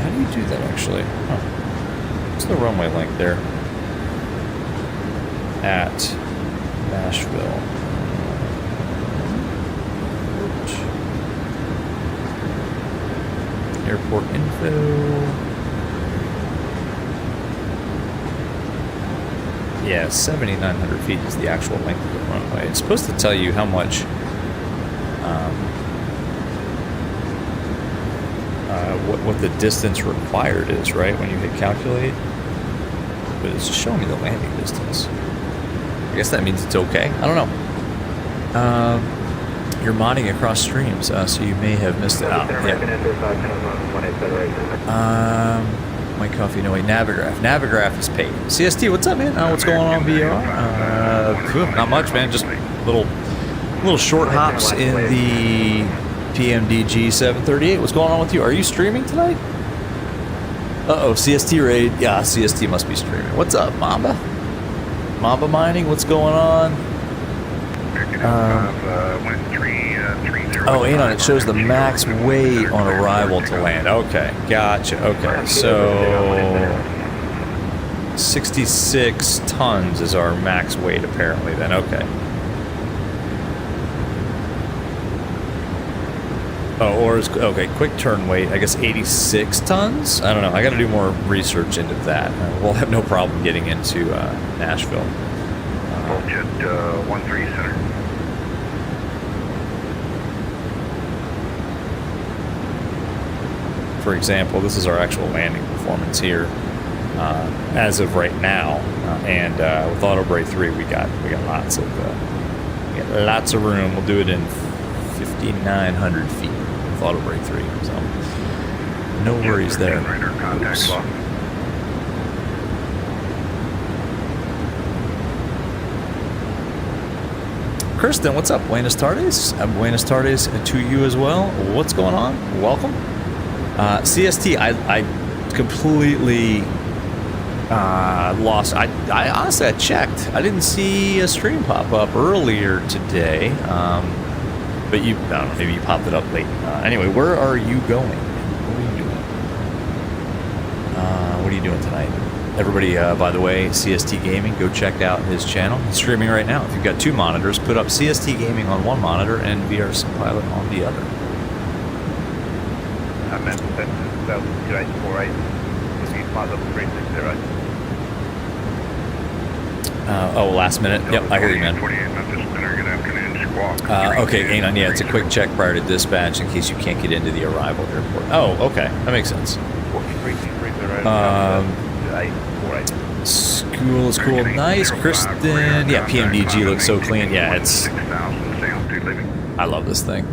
How do you do that actually? Huh. What's the runway length there? At Nashville. Airport info. Yeah, 7,900 feet is the actual length of the runway. It's supposed to tell you how much, what the distance required is, right? When you hit calculate, but it's just showing me the landing distance. I guess that means it's okay. I don't know. You're modding across streams, so you may have missed it out. Yeah. White coffee, no way. Navigraph. Navigraph is paid. CST, what's up, man? What's going on, VR? Not much, man. Just little short hops in the PMDG 738. What's going on with you? Are you streaming tonight? Uh-oh, CST raid. Yeah, CST must be streaming. What's up, Mamba? Mamba mining, what's going on? Oh, Anon, it shows the max weight on arrival to land. Okay, gotcha. Okay, so 66 tons is our max weight apparently then. Okay. Oh, or is, okay, quick turn weight, I guess 86 tons? I don't know. I got to do more research into that. We'll have no problem getting into Nashville. Jet 13 center. For example, this is our actual landing performance here as of right now, and with Auto Brake 3, we got lots of room. We'll do it in 5,900 feet with Auto Brake 3, so no worries there. Oops. Kristen, what's up? Buenas tardes. Buenas tardes to you as well. What's going on? Welcome. CST, I completely lost. I honestly, I checked. I didn't see a stream pop up earlier today. But I don't know, maybe you popped it up late. Anyway, where are you going? What are you doing? What are you doing tonight? Everybody, by the way, CST Gaming, go check out his channel. He's streaming right now. If you've got two monitors, put up CST Gaming on one monitor and VR Pilot on the other. I meant that 2848. If you pass up 360. Oh, last minute. Yep, I hear you, man. 48 Memphis Center, good afternoon. Okay, Anon, yeah, it's a quick check prior to dispatch in case you can't get into the arrival airport. Oh, okay, that makes sense. School is cool. Nice, Kristen. Yeah, PMDG looks so clean. Yeah, it's... I love this thing.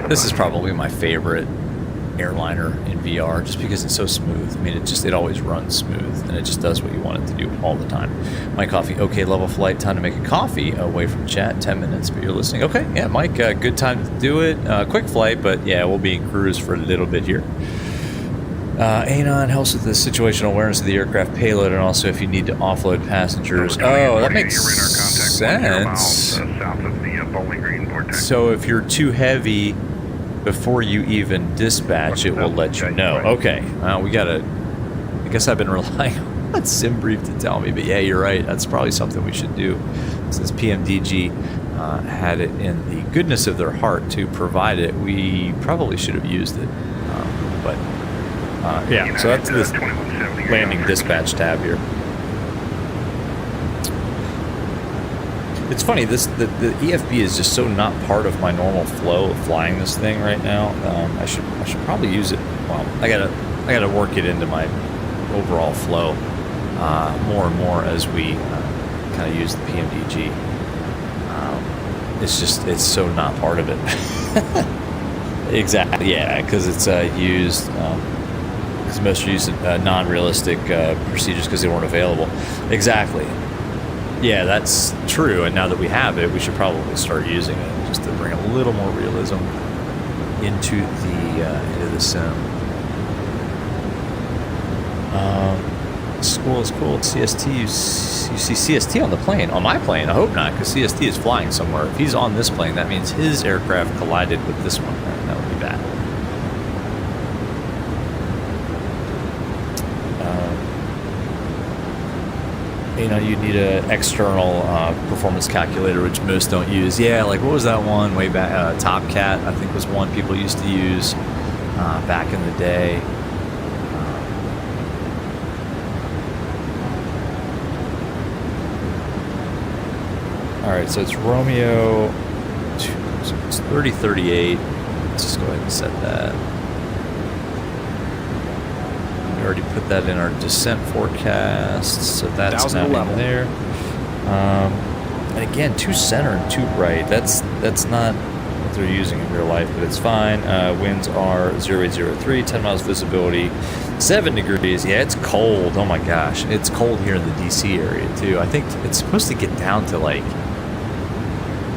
This is probably my favorite airliner in VR, just because it's so smooth. I mean, it always runs smooth, and it just does what you want it to do all the time. My coffee, okay, level flight, time to make a coffee, away from chat, 10 minutes, but you're listening. Okay, yeah, Mike, good time to do it. Quick flight, but yeah, we'll be in cruise for a little bit here. Anon helps with the situational awareness of the aircraft payload, and also if you need to offload passengers. Oh, that makes sense. So if you're too heavy before you even dispatch, it will let you know. Okay, we gotta... I guess I've been relying on SimBrief to tell me, but yeah, you're right. That's probably something we should do, since PMDG had it in the goodness of their heart to provide it. We probably should have used it, but... yeah, so that's this landing dispatch tab here. It's funny, the EFB is just so not part of my normal flow of flying this thing right now. I should probably use it. Well, I gotta work it into my overall flow more and more as we kind of use the PMDG. It's so not part of it. Exactly, yeah, because it's used. Because most are using non-realistic procedures because they weren't available. Exactly. Yeah, that's true. And now that we have it, we should probably start using it just to bring a little more realism into the sim. School is cool. It's CST. You see CST on the plane. On my plane, I hope not, because CST is flying somewhere. If he's on this plane, that means his aircraft collided with this one. That would be bad. You know, you need an external performance calculator, which most don't use. Yeah, like what was that one way back? Top Cat, I think, was one people used to use back in the day. All right, so it's Romeo. So it's 3038. Let's just go ahead and set that. We already put that in our descent forecast, so that's now in there. And again, 2 center and 2 right. That's not what they're using in real life, but it's fine. Winds are 0803, 10 miles visibility, 7 degrees. Yeah, it's cold. Oh my gosh, it's cold here in the DC area too. I think it's supposed to get down to like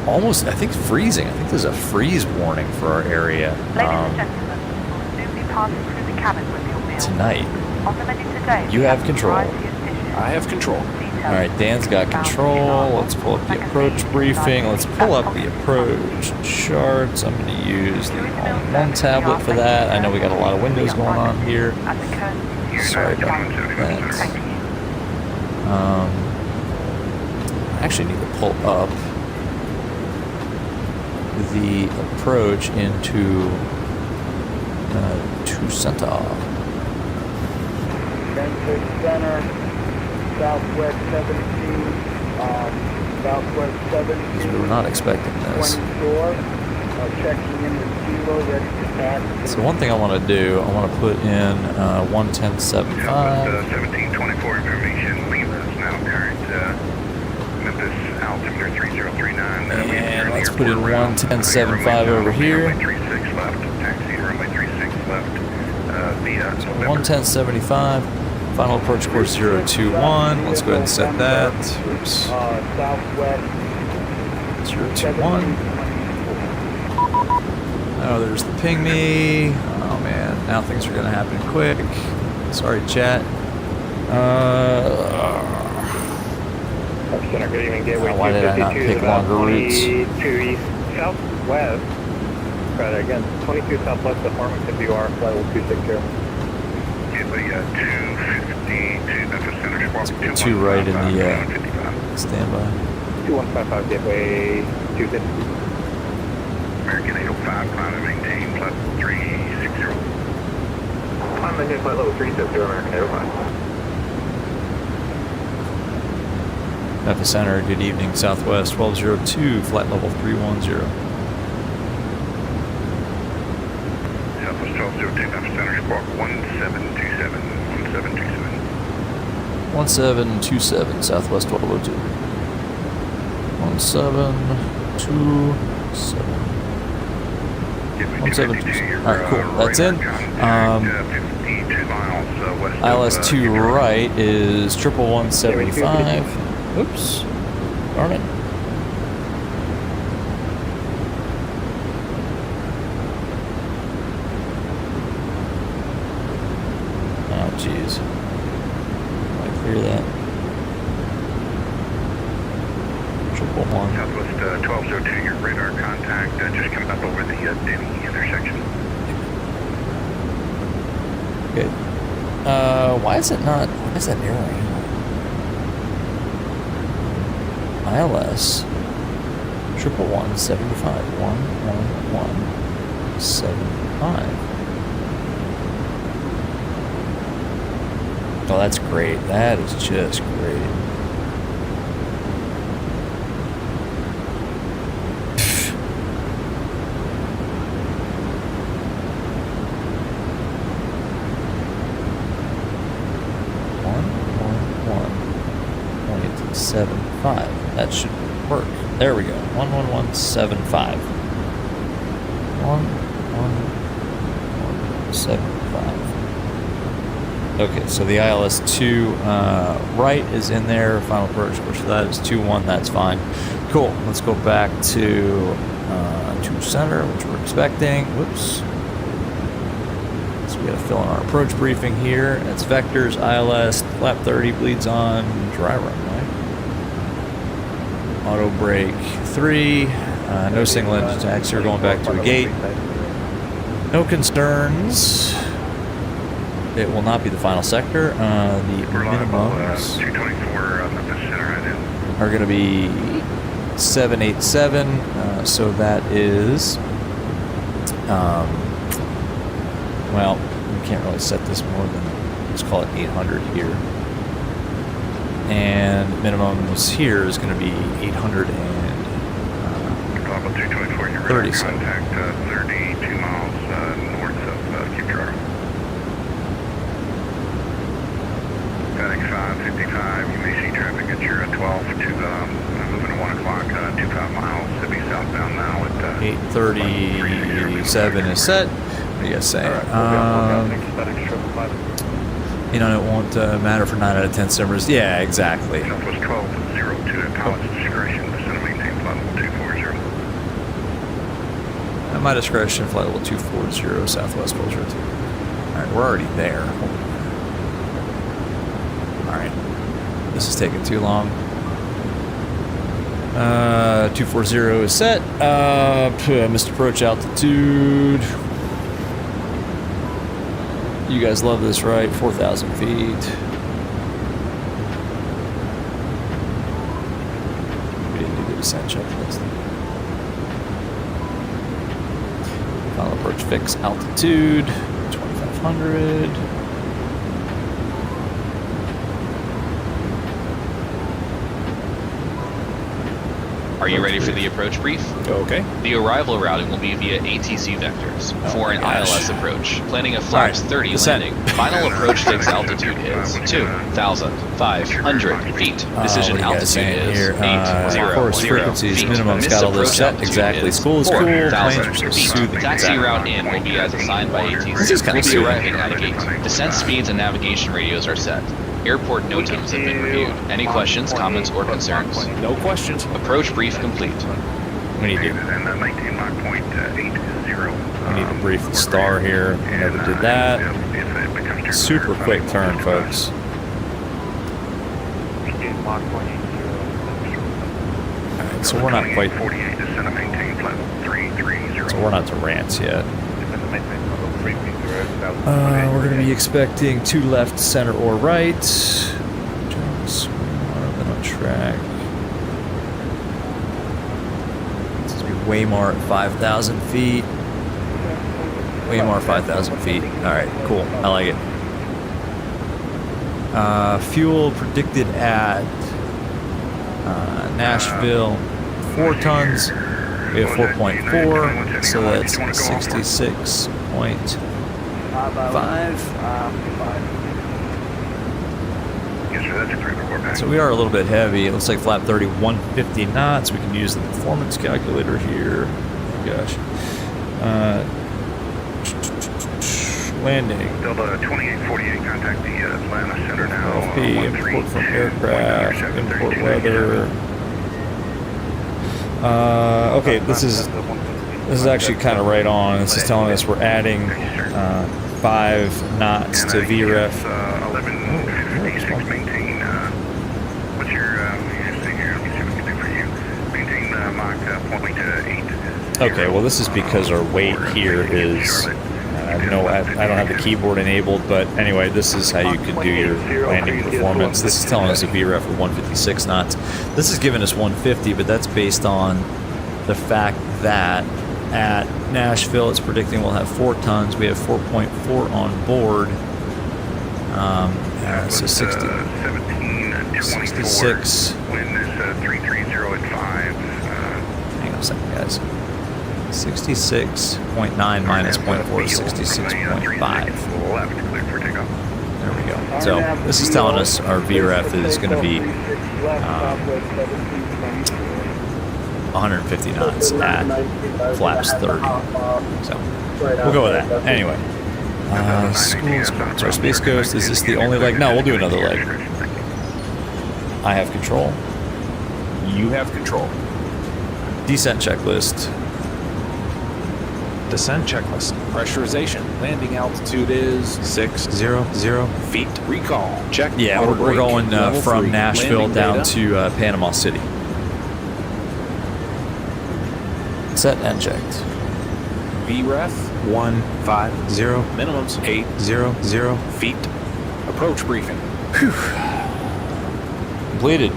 almost, I think, freezing. I think there's a freeze warning for our area. Ladies and gentlemen, we'll soon be passing through the cabin with your meal. Tonight. On the menu today, You have control. I have control. All right, Dan's got control. Let's pull up the approach briefing. Let's pull up the approach charts. I'm going to use the all-in-one tablet for that. I know we got a lot of windows going on here. Sorry about that. I actually need to pull up the approach into to center. Center, southwest 17, southwest 17. Because we were not expecting this. 24, checking in with Kilo, ready to pass. So one thing I want to do, I want to put in 110.75. 1724 information, Lima is now current Memphis altimeter 3039. And let's put in 110.75 over here. 36 left, taxi runway 36 left. Via 110.75. Final approach course 021. Let's go ahead and set that. Oops. Southwest 021. Oh, there's the ping me. Oh man, now things are gonna happen quick. Sorry, chat. Center, good evening, Gateway Why did I not pick longer routes? 22 east southwest. Right, again, 22 southwest of Farmington, BR, flight 260. Gateway 252, Memphis Center, Let's put 2 right in the standby. 2155, Gateway 250. American 805, climb and maintain, flight 360. Climb and maintain, flight level 360, American 805. Memphis Center, good evening. Southwest 1202, flight level 310. Southwest 1202, Memphis Center, squawk 1727, 1727. 1727, Southwest 1202. 1727. 1727. Alright, cool. That's in. 52 miles west ILS of, 2 right is 11175. Oops. Darn it. Oh, jeez. I clear that. 111. Southwest 1202, your radar contact just coming up over the Denny intersection. Good. Why is it not? Why is that erroring? ILS 11175 11175. Oh, that's great. That is just great. That should work. There we go. 11175. 11175. Okay, so the ILS 2 right is in there. Final approach course for that is 21. That's fine. Cool. Let's go back to 2 center, which we're expecting. Whoops. So we got to fill in our approach briefing here. That's vectors, ILS, flap 30 bleeds on, dry runway. Auto brake 3, no single engine taxi, you're going back to a gate. No concerns. It will not be the final sector. The minimums are going to be 787, so that is, well, we can't really set this more than, let's call it 800 here. And minimums here is going to be 837. Contact 32 miles north of Cape Girardeau. FedEx 555, you may see traffic at your 12 to moving to 1 o'clock, 25 miles to be southbound now at 837 is set. What do you guys say? You know, it won't matter for 9 out of 10 simmers. Yeah, exactly. Southwest 1202 at pilot's discretion, descend and maintain flight level 240. At my discretion, flight level 240, Southwest 1202. Alright, we're already there. Alright. This is taking too long. 240 is set. Missed approach altitude. You guys love this, right? 4,000 feet. We didn't do the descent checklist. Final approach fix altitude 2,500. Are you ready for the approach brief? Okay. The arrival routing will be via ATC vectors for an ILS approach. Planning a flaps 30 descent. landing. Final approach fix altitude is 2,500 feet. Decision altitude is 800 course frequencies, feet. minimum's Missed got all this approach set. altitude Exactly. is School is cool. 4,000 Planes are feet. soothing. Taxi route in will be as assigned by ATC. This is kinda We'll be soothing. arriving at a gate. Descent speeds and navigation radios are set. Airport no times have been reviewed. Any questions, comments, or concerns? No questions. Approach brief complete. We need to brief the star here. We never did that. Super quick turn, folks. Alright, so we're not quite. So we're not to Rants yet. We're going to be expecting 2 left, center, or right. Just then on track. This is Waymar at 5,000 feet. Waymar 5,000 feet. Alright, cool. I like it. Fuel predicted at Nashville, 4 tons. We have 4.4, so that's 66.5. So we are a little bit heavy. It looks like flap 30, 150 knots. We can use the performance calculator here. Oh gosh. Landing. Delta 2848, contact the Atlanta Center now. LP, import from aircraft, import weather. Okay, this is actually kind of right on. This is telling us we're adding 5 knots to VREF. 1156, maintain, what's your thing here? Let me see what we can do for you. Maintain Mach 0.8. Okay, well this is because our weight here is, I don't have the keyboard enabled, but anyway, this is how you can do your landing performance. This is telling us a VREF of 156 knots. This is giving us 150, but that's based on the fact that at Nashville, it's predicting we'll have 4 tons. We have 4.4 on board. So 60, 66. Wind is 330 at 5. Hang on a second, guys. 66.9 minus 0.4 is 66.5. Left, clear for takeoff. There we go. So this is telling us our VREF is going to be 150 knots at flaps 30. So we'll go with that. Anyway, school sports. Our Space Coast, is this the only leg? No, we'll do another leg. I have control. You have control. Descent checklist. Descent checklist. Pressurization. Landing altitude is 600 feet. Recall. Check. Yeah, power we're brake. going Level from 3. Nashville Landing down data. to Panama City. Set and checked. VREF 150 minimums 800 feet. Approach briefing. Completed.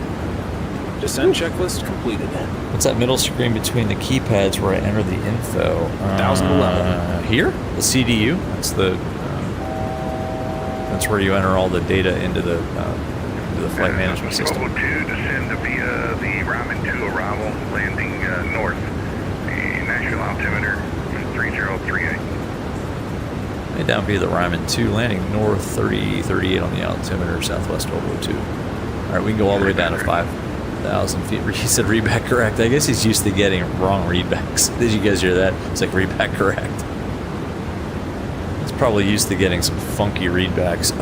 Descent checklist completed. What's that middle screen between the keypads where I enter the info? 1011. Here, the CDU. That's where you enter all the data into the flight management system. Code 2, descend via the Ryman 2 arrival, landing north. Nashville altimeter 3038. Head down via the Ryman 2, landing north 3038 on the altimeter, southwest 1202. All right, we can go all the way down to 5,000 feet. He said readback correct. I guess he's used to getting wrong readbacks. Did you guys hear that? It's like readback correct. He's probably used to getting some funky readbacks.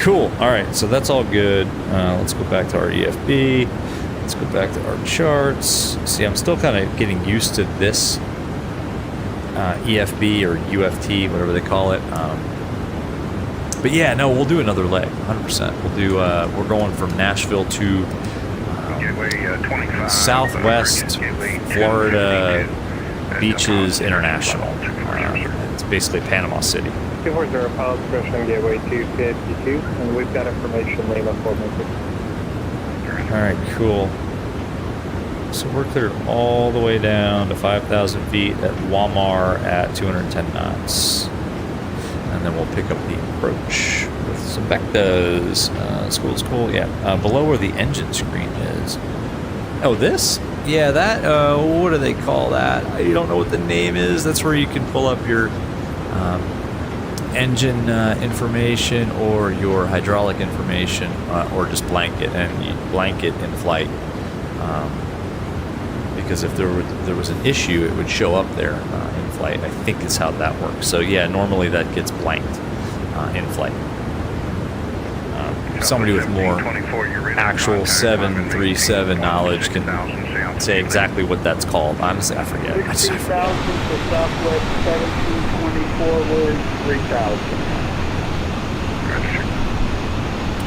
Cool. All right, so that's all good. Let's go back to our EFB. Let's go back to our charts. See, I'm still kind of getting used to this EFB or UFT, whatever they call it. But yeah, no, we'll do another leg, 100%. We'll do. We're going from Nashville to Southwest Florida Beaches International. It's basically Panama City. 240 pilots, approaching gateway 252, and we've got information laid on 416. All right, cool. So we're cleared all the way down to 5,000 feet at Walmart at 210 knots. And then we'll pick up the approach with some vectors. School, yeah. Below where the engine screen is. Oh, this? Yeah, that, what do they call that? I don't know what the name is. That's where you can pull up your engine information or your hydraulic information, or just blanket, and you blanket in flight. Because if there was an issue, it would show up there in flight. I think is how that works. So yeah, normally that gets blanked in flight. Somebody with more actual 737 knowledge can say exactly what that's called. Honestly, I forget. I forget.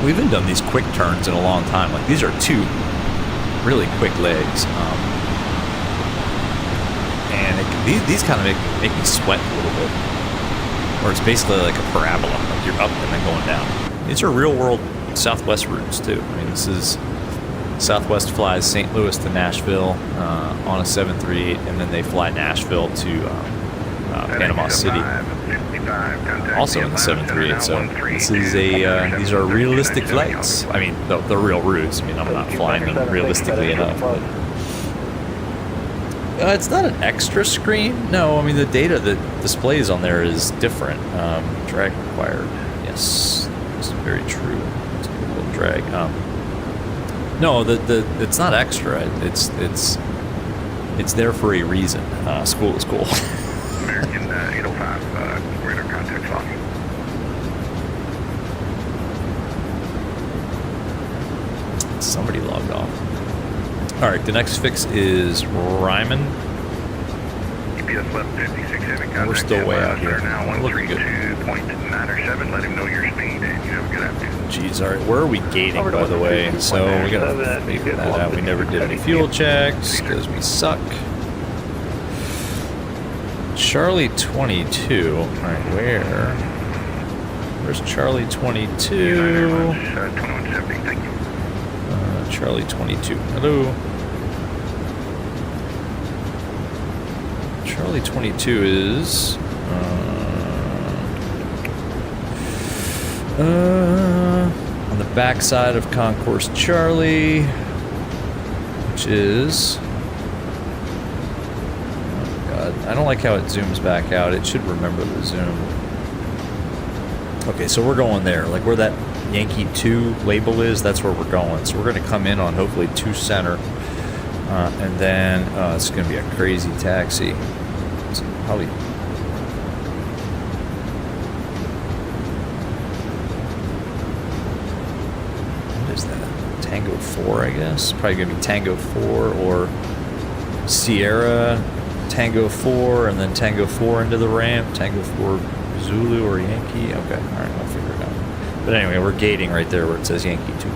We haven't done these quick turns in a long time. Like, these are 2 really quick legs. And these kind of make me sweat a little bit. Or it's basically like a parabola. Like you're up and then going down. These are real world Southwest routes too. I mean, this is Southwest flies St. Louis to Nashville on a 738, and then they fly Nashville to Panama City also in the 738. So this is these are realistic flights. I mean, the real routes. I mean, I'm not flying them realistically enough. But, it's not an extra screen. No, I mean the data that displays on there is different. Drag required. Yes, it's very true. It's a little drag. No, it's not extra. It's there for a reason. School is cool. American 805, radar contact logging. Somebody logged off. All right, the next fix is Ryman. GPS left 56 heavy contact. We're still way out here. Now We're looking good. 132.907. Let him know your speed and you have a good afternoon. Jeez, all right. Where are we gating, by the way? So we gotta figure that out. We never did any fuel checks because we suck. Charlie 22. All right, where's Charlie 22? 2170. Thank you. Charlie 22. Hello. Charlie 22 is on the backside of Concourse Charlie, which is, oh god, I don't like how it zooms back out. It should remember the zoom. Okay, so we're going there, like where that Yankee 2 label is, that's where we're going. So we're going to come in on hopefully 2 center, and then it's going to be a crazy taxi. It's probably what is that? Tango 4, I guess. Probably going to be Tango 4 or Sierra Tango 4, and then Tango 4 into the ramp. Tango 4 Zulu or Yankee. Okay, all right, I'll figure it out. But anyway, we're gating right there where it says Yankee 2.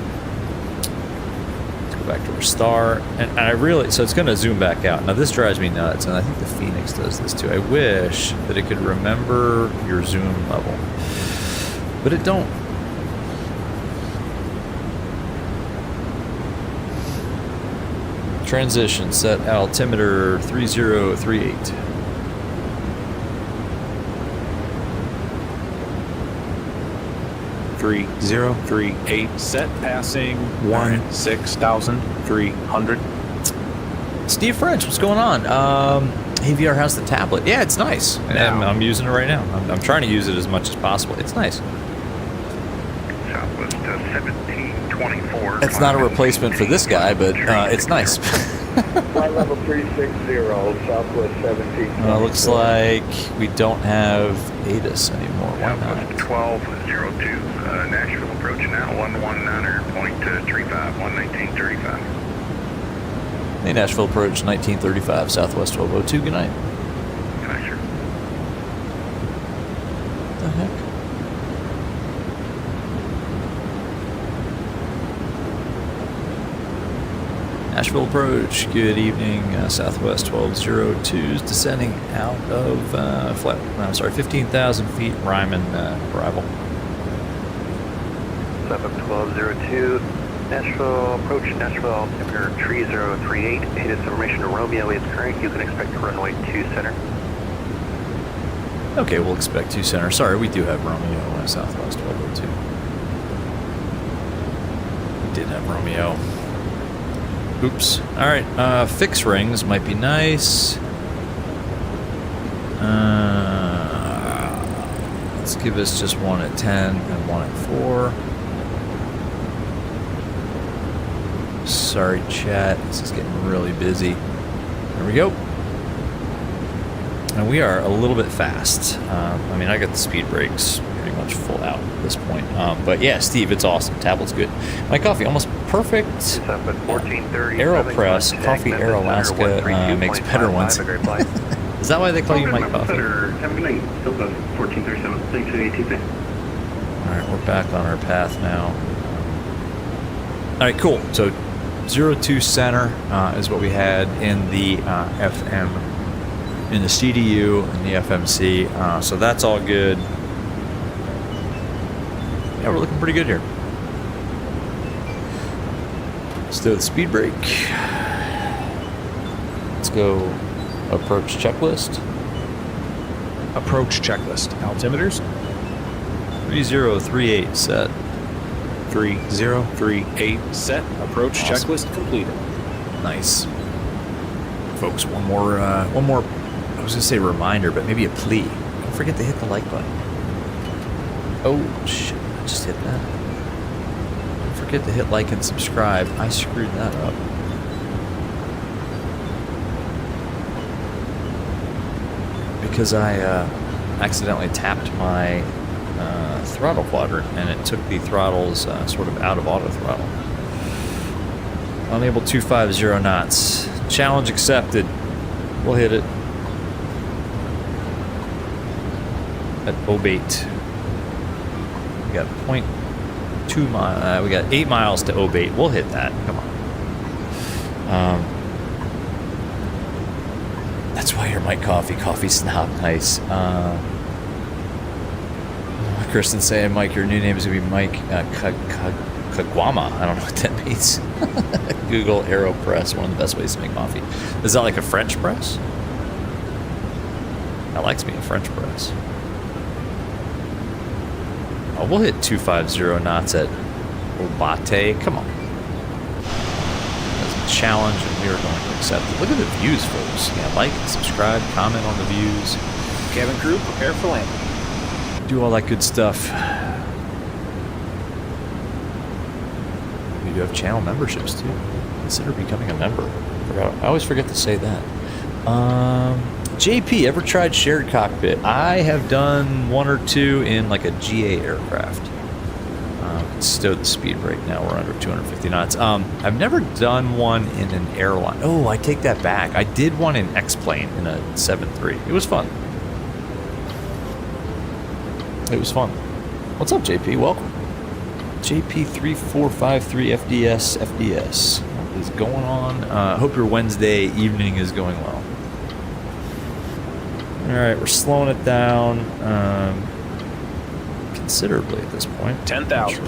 Let's go back to our star. And I really, so it's going to zoom back out. Now this drives me nuts, and I think the Phoenix does this too. I wish that it could remember your zoom level. But it don't. Transition, set altimeter 3038. 3038. Set passing 16,300. Steve French, what's going on? AVR has the tablet. Yeah, it's nice. And I'm using it right now. I'm trying to use it as much as possible. It's nice. Southwest 1724. It's not a replacement for this guy, but it's nice. Flight level 360, Southwest 17. Looks like we don't have ATIS anymore. Why not? 1202. Nashville approach now 119.35, 119.35. Hey, Nashville approach 1935, Southwest 1202. Good night. Good night, sir. What the heck? Nashville approach. Good evening. Southwest 1202 is descending out of 15,000 feet. Ryman arrival. 1202. Nashville approach. Nashville altimeter 3038. ATIS information to Romeo is current. You can expect runway 2 center. Okay, we'll expect 2 center. Sorry, we do have Romeo Southwest 1202. We did have Romeo. Oops. Alright, fix rings might be nice. Let's give us just one at 10 and one at 4. Sorry, chat. This is getting really busy. There we go. And we are a little bit fast. I mean, I got the speed brakes pretty much full out at this point. But yeah, Steve, it's awesome. Tablet's good. My coffee, almost perfect. AeroPress, Coffee Air Alaska makes better ones. Is that why they call you Mike Coffee? Have a good night. Still 1437. Thanks for the ATC. Alright, we're back on our path now. Alright, cool. So 02 center is what we had in the FM, in the CDU and the FMC. So that's all good. Yeah, we're looking pretty good here. Let's do the speed brake. Let's go approach checklist. approach checklist. Altimeters 3038 set. 3038 set. Approach Awesome. checklist completed. Nice. Folks, one more, I was gonna say reminder, but maybe a plea. Don't forget to hit the like button. Oh, shit, I just hit that. Don't forget to hit like and subscribe. I screwed that up. Because I accidentally tapped my throttle quadrant and it took the throttles sort of out of auto throttle. Unable 250 knots. Challenge accepted. We'll hit it. At Obate. We got 0.2 mile. We got 8 miles to Obate. We'll hit that. Come on. That's why you're Mike Coffee Snob. Nice. Kristen saying, Mike, your new name is going to be Mike Kagwama. I don't know what that means. Google AeroPress, one of the best ways to make coffee. Is that like a French press? I like to be a French press. Oh, we'll hit 250 knots at Obate. Come on. That's a challenge, and we are going to accept it. Look at the views, folks. Yeah, like, subscribe, comment on the views. Cabin crew, prepare for landing. Do all that good stuff. We do have channel memberships too. Consider becoming a member. I always forget to say that. JP, ever tried shared cockpit? I have done one or two in like a GA aircraft. Stowed the speed brake now. We're under 250 knots. I've never done one in an airline. Oh, I take that back. I did one in X-Plane in a 7.3. It was fun. It was fun. What's up, JP? Welcome. JP3453 FDS. What is going on? Hope your Wednesday evening is going well. Alright, we're slowing it down considerably at this point. 10,000.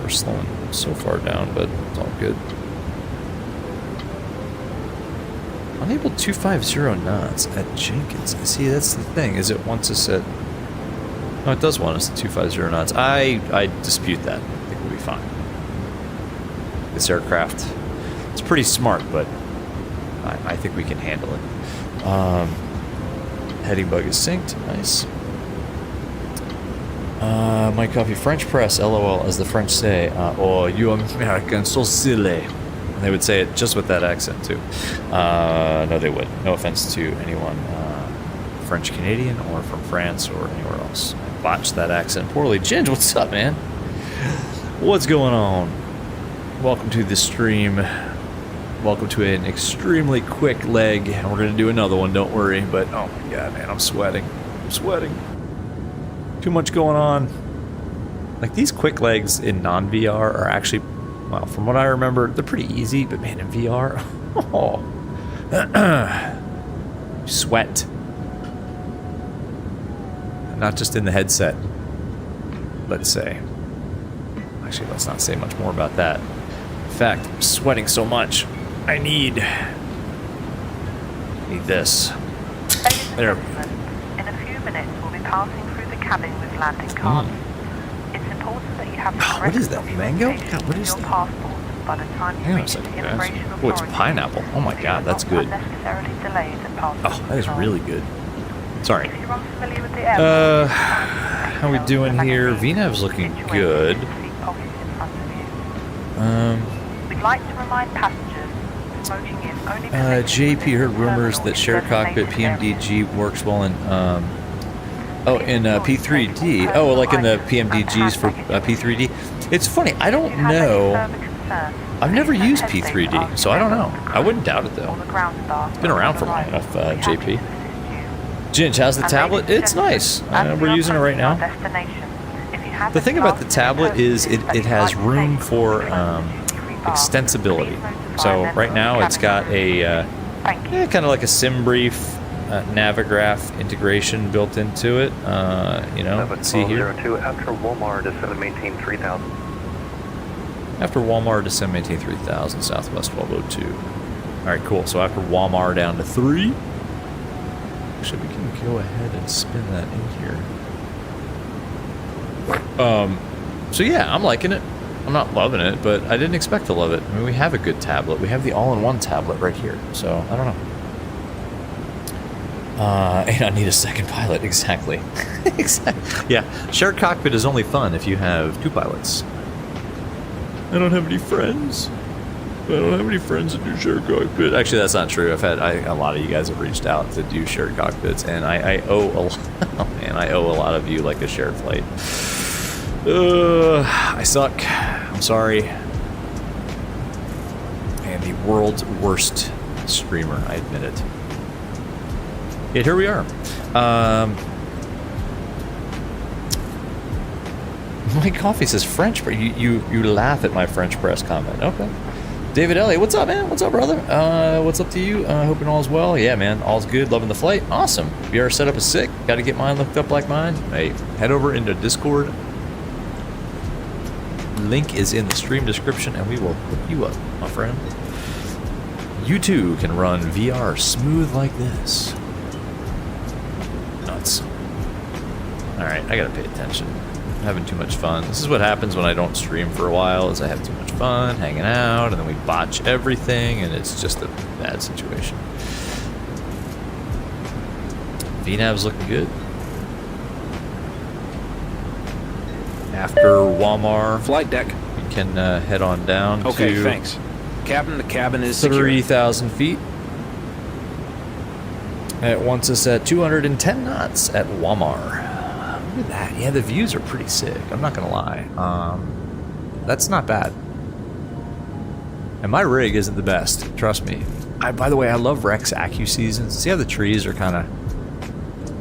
We're slowing so far down, but it's all good. Unable 250 knots at Jenkins. See, that's the thing. Is it wants us at... No, it does want us at 250 knots. I dispute that. I think we'll be fine. This aircraft, it's pretty smart, but I think we can handle it. Heading bug is synced. Nice. Mike Coffee, French press, LOL, as the French say. Oh, you American, so silly. And they would say it just with that accent, too. No, they would. No offense to anyone French Canadian or from France or anywhere else. I botched that accent poorly. Ginge, what's up, man? What's going on? Welcome to the stream. Welcome to an extremely quick leg. And we're going to do another one, don't worry. But, oh my god, man, I'm sweating. I'm sweating. Too much going on. Like, these quick legs in non-VR are actually, well, from what I remember, they're pretty easy. But, man, in VR, oh. Sweat. Not just in the headset, let's say. Actually, let's not say much more about that. In fact, I'm sweating so much. I need this. There. In a few minutes, we'll be passing through the cabin with landing cards. It's important that you have the correct What is that, mango? God, what is your that? passport by the time you reach the immigration Oh, it's authorities. pineapple. Oh my god, that's good. Unnecessarily delayed at passing Oh, that is really good. Sorry. If you're unfamiliar with the airport, How we doing here? VNAV's looking good. We'd like to remind passengers smoking is only JP heard rumors that shared cockpit PMDG works well in P3D. Oh, like in the PMDGs for P3D. It's funny, I don't know. I've never used P3D, so I don't know. I wouldn't doubt it though. It's been around for long enough, JP. Ginge, how's the tablet? It's nice. We're using it right now. The thing about the tablet is it has room for extensibility. So right now it's got a kind of like a SimBrief Navigraph integration built into it. You know, let's see here. After Walmart, descend and maintain 3,000. After Walmart, descend, maintain 3,000, Southwest 1202. All right, cool. So after Walmart down to 3. Actually, we can go ahead and spin that in here. So yeah, I'm liking it. I'm not loving it, but I didn't expect to love it. I mean, we have a good tablet. We have the all-in-one tablet right here, so I don't know. And I need a second pilot, exactly. Exactly. Yeah, shared cockpit is only fun if you have 2 pilots. I don't have any friends. I don't have any friends that do shared cockpit. Actually, that's not true. I've had a lot of you guys have reached out to do shared cockpits, and I owe a lot. Oh man, I owe a lot of you like a shared flight. I suck. I'm sorry. I am the world's worst streamer. I admit it. Yet here we are. My coffee says French, but you laugh at my French press comment. Okay. David Elliott, what's up, man? What's up, brother? What's up to you? Hoping all's well. Yeah, man, all's good. Loving the flight. Awesome. VR setup is sick. Got to get mine looked up like mine. Hey, head over into Discord. Link is in the stream description, and we will hook you up, my friend. You too can run VR smooth like this. Nuts. All right, I gotta pay attention. I'm having too much fun. This is what happens when I don't stream for a while, is I have too much fun hanging out, and then we botch everything, and it's just a bad situation. VNAV's looking good. After Walmart Flight deck. we can head on down Okay, to thanks. Captain, the cabin is secure. 3,000 feet. It wants us at 210 knots at Walmart. Look at that. Yeah, the views are pretty sick. I'm not going to lie. That's not bad. And my rig isn't the best. Trust me. By the way, I love Rex Acu seasons. See how the trees are kind of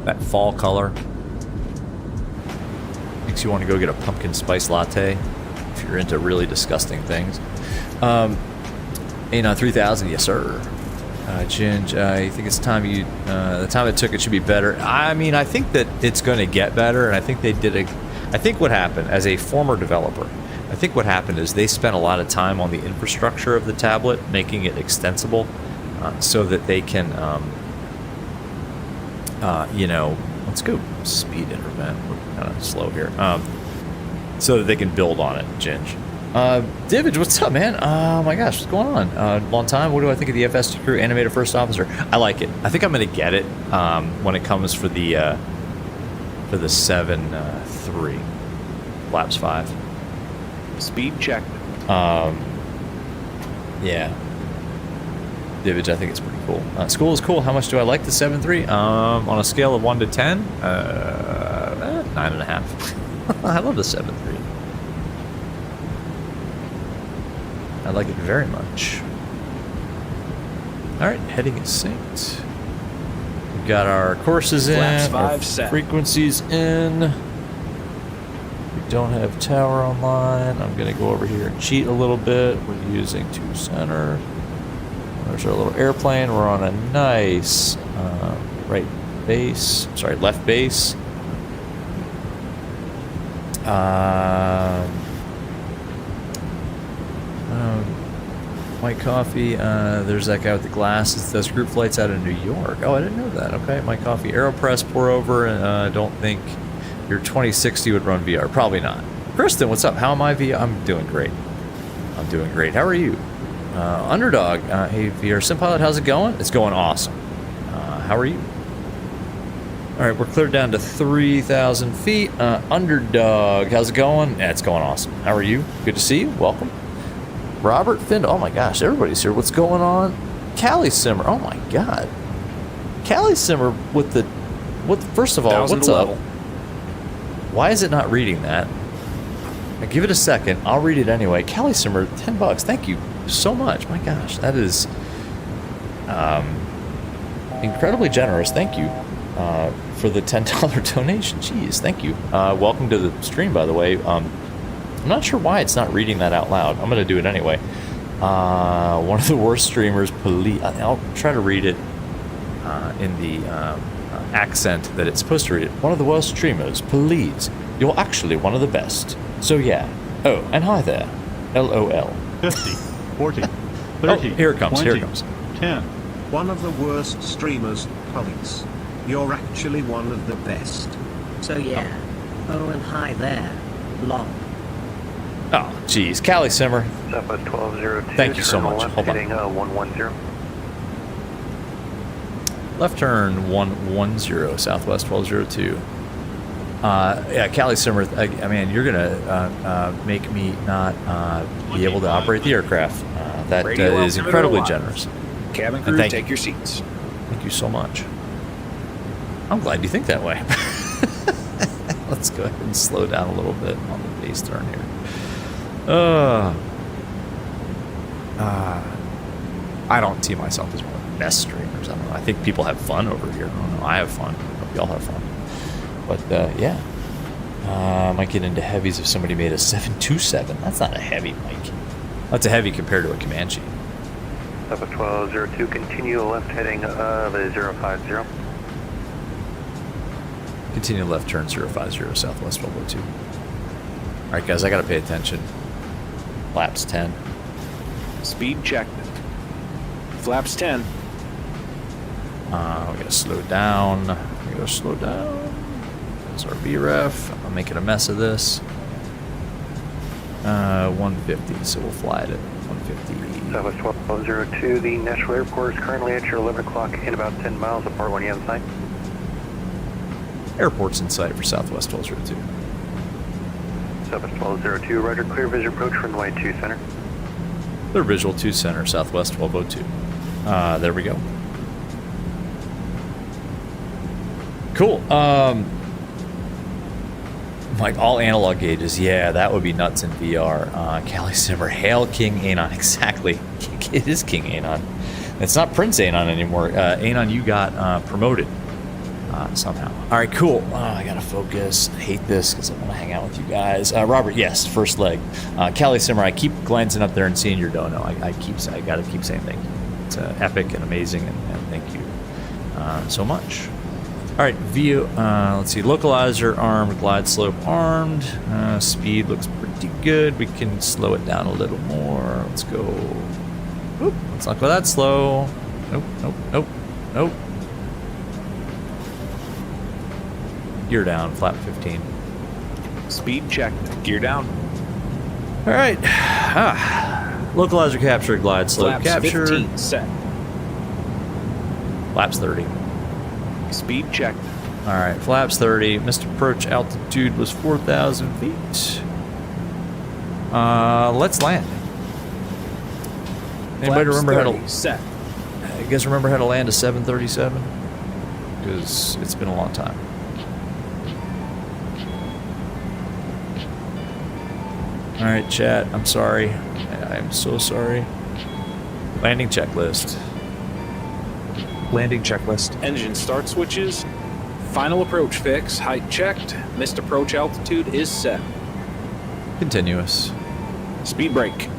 that fall color? Makes you want to go get a pumpkin spice latte if you're into really disgusting things. A 3000, yes sir. Ginge, I think it's time you. The time it took, it should be better. I mean, I think that it's going to get better, and I think they did I think what happened, as a former developer, I think what happened is they spent a lot of time on the infrastructure of the tablet, making it extensible, so that they can, let's go speed intervent. We're kind of slow here. So that they can build on it, Ginge. Divage, what's up, man? Oh my gosh, what's going on? Long time. What do I think of the FST crew animated first officer? I like it. I think I'm going to get it when it comes for the 7-3 Flaps 5. Speed check. Yeah. Divage, I think it's pretty cool. School is cool. How much do I like the 7-3? On a scale of 1 to 10, 9.5. I love the 7-3. I like it very much. Alright, heading is synced. We've got our courses in, our frequencies in. We don't have tower online. I'm going to go over here and cheat a little bit. We're using 2 center. There's our little airplane. We're on a nice left base. White coffee. There's that guy with the glasses that does group flights out of New York. Oh, I didn't know that. Okay, my coffee. Aeropress, pour over. I don't think your 2060 would run VR. Probably not. Kristen, what's up? How am I VR? I'm doing great. I'm doing great. How are you? Underdog. Hey, VR SimPilot, how's it going? It's going awesome. How are you? All right, we're cleared down to 3,000 feet. Underdog, how's it going? Yeah, it's going awesome. How are you? Good to see you. Welcome. Robert Finn. Oh my gosh, everybody's here. What's going on? Callie Simmer. Oh my god. Callie Simmer with the. First of all, what's up? Why is it not reading that? I give it a second. I'll read it anyway. Callie Simmer, $10. Thank you so much. My gosh, that is incredibly generous. Thank you for the $10 donation. Jeez, thank you. Welcome to the stream, by the way. I'm not sure why it's not reading that out loud. I'm going to do it anyway. One of the worst streamers, police. I'll try to read it in the accent that it's supposed to read it. One of the worst streamers, police. You're actually one of the best. So yeah. Oh, and hi there. LOL. 50, 40, 30, oh, here it comes. 20, here it comes. 10. One of the worst streamers, police. You're actually one of the best. So yeah. Oh, and hi there. Long. Oh, geez. Cali Simmer. Southwest 1202. Thank you so turn much. left, Hold on. heading 110. Left turn 110, Southwest 1202. Yeah, Cali Simmer, I mean, you're going to make me not be able to operate the aircraft. That Radio is altimeter incredibly alive. generous. Cabin And crew, thank take you. your seats. Thank you so much. I'm glad you think that way. Let's go ahead and slow down a little bit on the base turn here. I don't see myself as one of the best streamers. I don't know. I think people have fun over here. I don't know. I have fun. I hope y'all have fun. But yeah. I might get into heavies if somebody made a 727. That's not a heavy, Mike. That's a heavy compared to a Comanche. Southwest 1202, continue left heading the 050. Continue left turn 050, Southwest 1202. All right, guys, I got to pay attention. Flaps 10. Speed checked. Flaps 10. We got to slow down. We got to slow down. That's our BREF. I'm making a mess of this. 150, so we'll fly it at 150. Southwest 1202, the Nashville Airport is currently at your 11 o'clock in about 10 miles apart when you have sight. Airport's in sight for Southwest 1202. Southwest 1202, roger, clear visual approach runway 2 center. Clear visual 2 center, Southwest 1202. There we go. Cool. Like all analog gauges, yeah, that would be nuts in VR. Cali Simmer, hail King Anon. Exactly. It is King Anon. It's not Prince Anon anymore. Anon, you got promoted somehow. All right, cool. I gotta focus. I hate this because I want to hang out with you guys. Robert, yes, first leg. Cali Simmer, I keep glancing up there and seeing your dono. I gotta keep saying thank you. It's epic and amazing, and thank you so much. All right, view. Let's see. Localizer armed, glide slope armed. Speed looks pretty good. We can slow it down a little more. Let's go. Oop, let's not go that slow. Nope, nope, nope, nope. Gear down, flap 15. Speed checked. Gear down. All right. Localizer captured, glide slope Flaps captured. 15 set. Flaps 30. Speed checked. All right, flaps 30. Missed approach altitude was 4,000 feet. Let's land. Anybody Flaps remember 30 how to set? You guys remember how to land a 737? Because it's been a long time. All right, chat. I'm sorry. I'm so sorry. Landing checklist. Landing checklist. Engine start switches. Final approach fix. Height checked. Missed approach altitude is set. Continuous. Speed brake.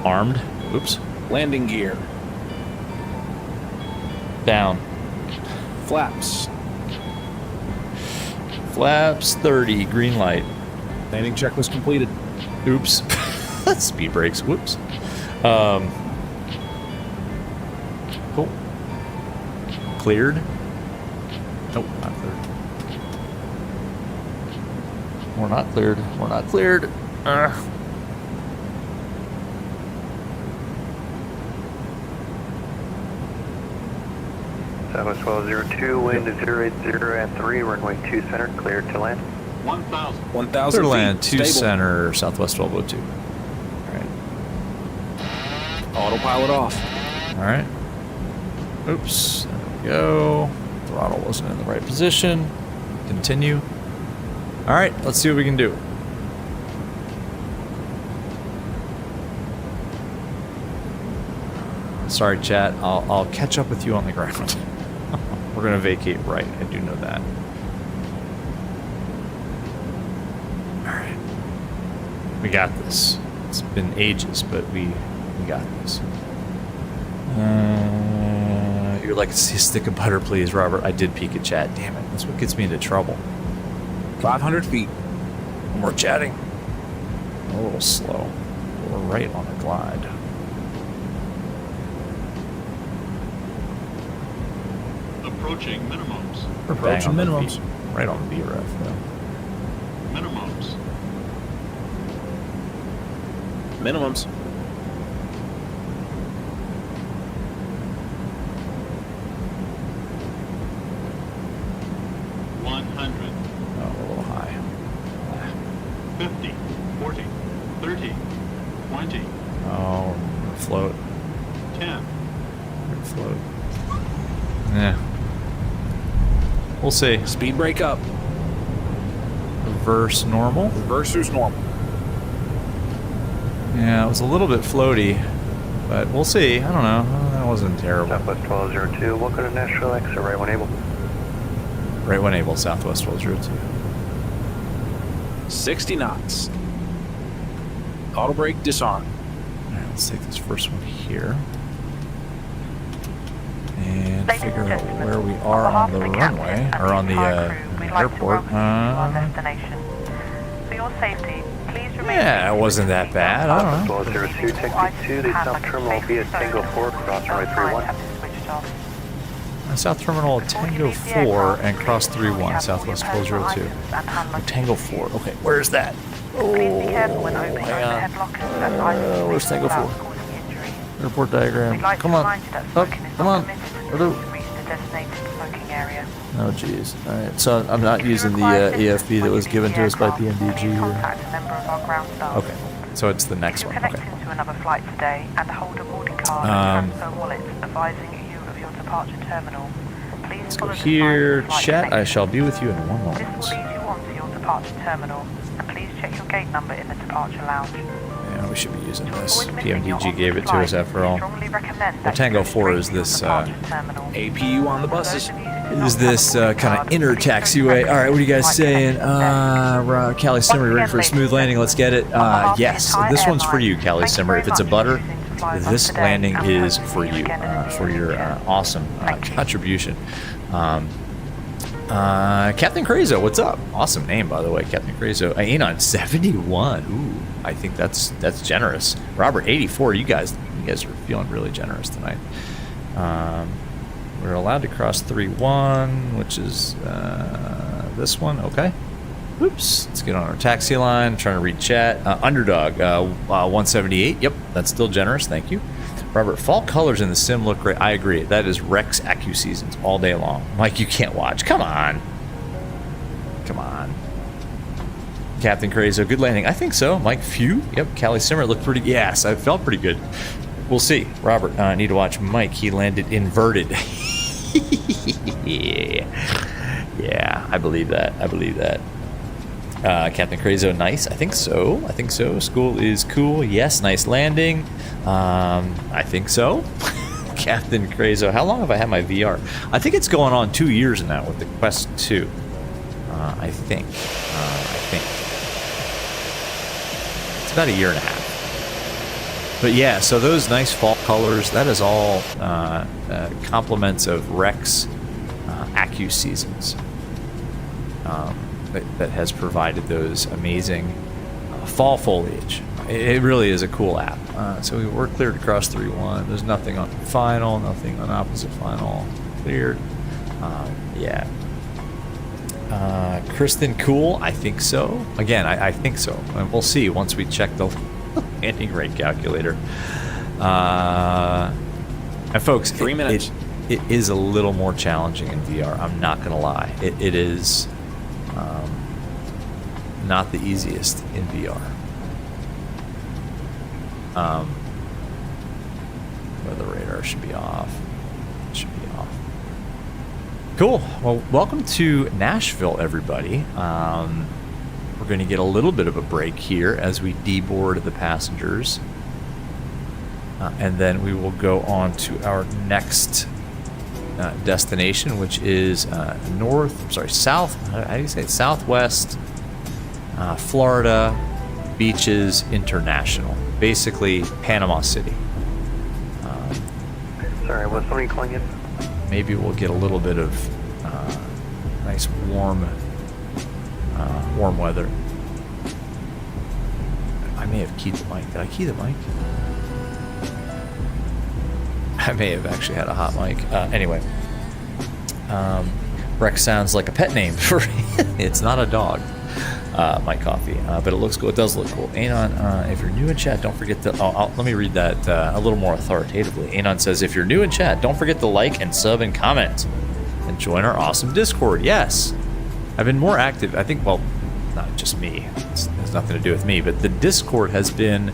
Armed. Oops. Landing gear. Down. Flaps. Flaps 30. Green light. Landing checklist completed. Oops. Speed brakes. Whoops. Cool. Cleared. Nope, not cleared. We're not cleared. We're not cleared. Southwest 1202, wind 080 at 3, runway 2 center, cleared to land. 1,000 Clear feet. land 2 Stable. center, Southwest 1202. All right. Autopilot off. All right. Oops. There we go. Throttle wasn't in the right position. Continue. All right. Let's see what we can do. Sorry, chat. I'll catch up with you on the ground. We're gonna vacate right. I do know that. All right. We got this. It's been ages, but we got this. You're like, see a stick of butter, please, Robert. I did peek at chat. Damn it. That's what gets me into trouble. 500 feet. And we're chatting. A little slow. We're right on the glide. Approaching minimums. We're Approaching bang on the minimums. V- Right on the VRF, though. Minimums. Minimums. Oh, a little high. 50, 40, 30, 20, Oh, float. 10. Float. Yeah. We'll see. Speed brake up. Reverse normal. Reverser's normal. Yeah, it was a little bit floaty, but we'll see. I don't know. That wasn't terrible. Southwest 1202, welcome to Nashville, exit right when able. Right when able, Southwest 1202. 60 knots. Auto brake disarm. All right, let's take this first one here. And Ladies and figure out gentlemen, where we are on on the behalf of runway, captain or on the and entire crew, we'd like to airport. welcome you to our destination. For your safety, please remain Yeah, it wasn't that bad. I don't know. 1202, taxi to the South Terminal via Tango 4, cross runway 31. South Terminal Tango 4 and cross 31, Southwest 1202. Oh, Tango 4. Okay, where's that? Oh, hang on. Where's Tango 4? Airport diagram. Come on. Up. Come on. Hello. Oh, jeez. All right. So I'm not using the EFB that was given to us by PMDG. Okay. So it's the next one. Okay. To another flight today and hold a boarding card and transfer wallet advising you of your departure terminal. Please Let's go here. Chat, I shall be with you in 1 moment. This will lead you on to your departure terminal, and please check your gate number in the departure lounge. Yeah, we should be using this. PMDG gave it to us after all. Well, Tango 4 is this APU on the buses. is this kind of inner taxiway. All right, what are you guys saying? Cali Simmer, you ready for a smooth landing? Let's get it. Yes, this one's for you, Cali Simmer. If it's a butter, this landing is for you, for your awesome contribution. Captain Crazo, what's up? Awesome name, by the way, Captain Crazo. Anon 71. Ooh, I think that's generous. Robert 84. You guys are feeling really generous tonight. We're allowed to cross 3-1, which is this one. Okay. Oops. Let's get on our taxi line. Trying to read chat. Underdog 178. Yep, that's still generous. Thank you. Robert, fall colors in the sim look great. I agree. That is Rex Acu Seasons all day long. Mike, you can't watch. Come on. Come on. Captain Crazo, good landing. I think so. Mike Few. Yep. Cali Simmer looked pretty. Yes, I felt pretty good. We'll see. Robert, I need to watch Mike. He landed inverted. Yeah, I believe that. I believe that. Captain Crazo, nice. I think so. I think so. School is cool. Yes, nice landing. I think so. Captain Crazo, how long have I had my VR? I think it's going on 2 years now with the Quest 2. I think. It's about 1.5 years. But yeah, so those nice fall colors, that is all compliments of Rex Acu Seasons. That has provided those amazing fall foliage. It really is a cool app. So we're cleared to cross 3-1. There's nothing on final, nothing on opposite final. Cleared. Yeah. Kristen, cool. I think so. Again, I think so. And we'll see once we check the landing rate calculator. And folks, 3 minutes. It is a little more challenging in VR. I'm not going to lie. It is not the easiest in VR. Weather radar should be off. Should be off. Cool. Well, welcome to Nashville, everybody. We're going to get a little bit of a break here as we deboard the passengers. And then we will go on to our next destination, which is south, how do you say it? Southwest Florida Beaches International. Basically, Panama City. Sorry, was somebody calling in? Maybe we'll get a little bit of nice warm weather. I may have keyed the mic. Did I key the mic? I may have actually had a hot mic. Anyway, Rex sounds like a pet name for it's not a dog. My coffee, but it looks cool. It does look cool. Anon, if you're new in chat, don't forget to. Let me read that a little more authoritatively. Anon says, if you're new in chat, don't forget to like and sub and comment, and join our awesome Discord. Yes, I've been more active. I think, well, not just me. It has nothing to do with me, but the Discord has been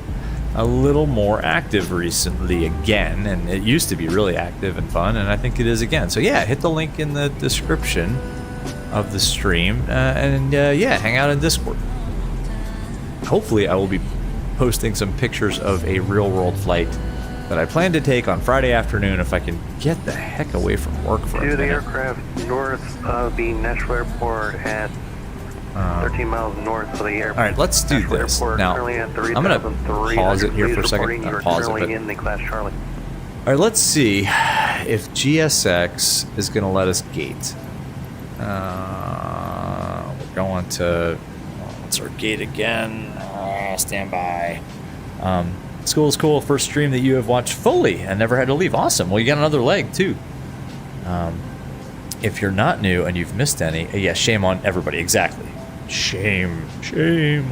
a little more active recently again, and it used to be really active and fun, and I think it is again. So yeah, hit the link in the description of the stream, and yeah, hang out in Discord. Hopefully I will be posting some pictures of a real-world flight that I plan to take on Friday afternoon if I can get the heck away from work for a minute. To the aircraft north of the Nashville Airport at 13 miles north of the airport. All right, let's do this. Now, I'm going to pause it here for a second. Pause it. But... in the class Charlie. All right, let's see if GSX is going to let us gate. We're going to... What's our gate again? Stand by. School is cool. First stream that you have watched fully and never had to leave. Awesome. Well, you got another leg, too. If you're not new and you've missed any, yeah, shame on everybody. Exactly. Shame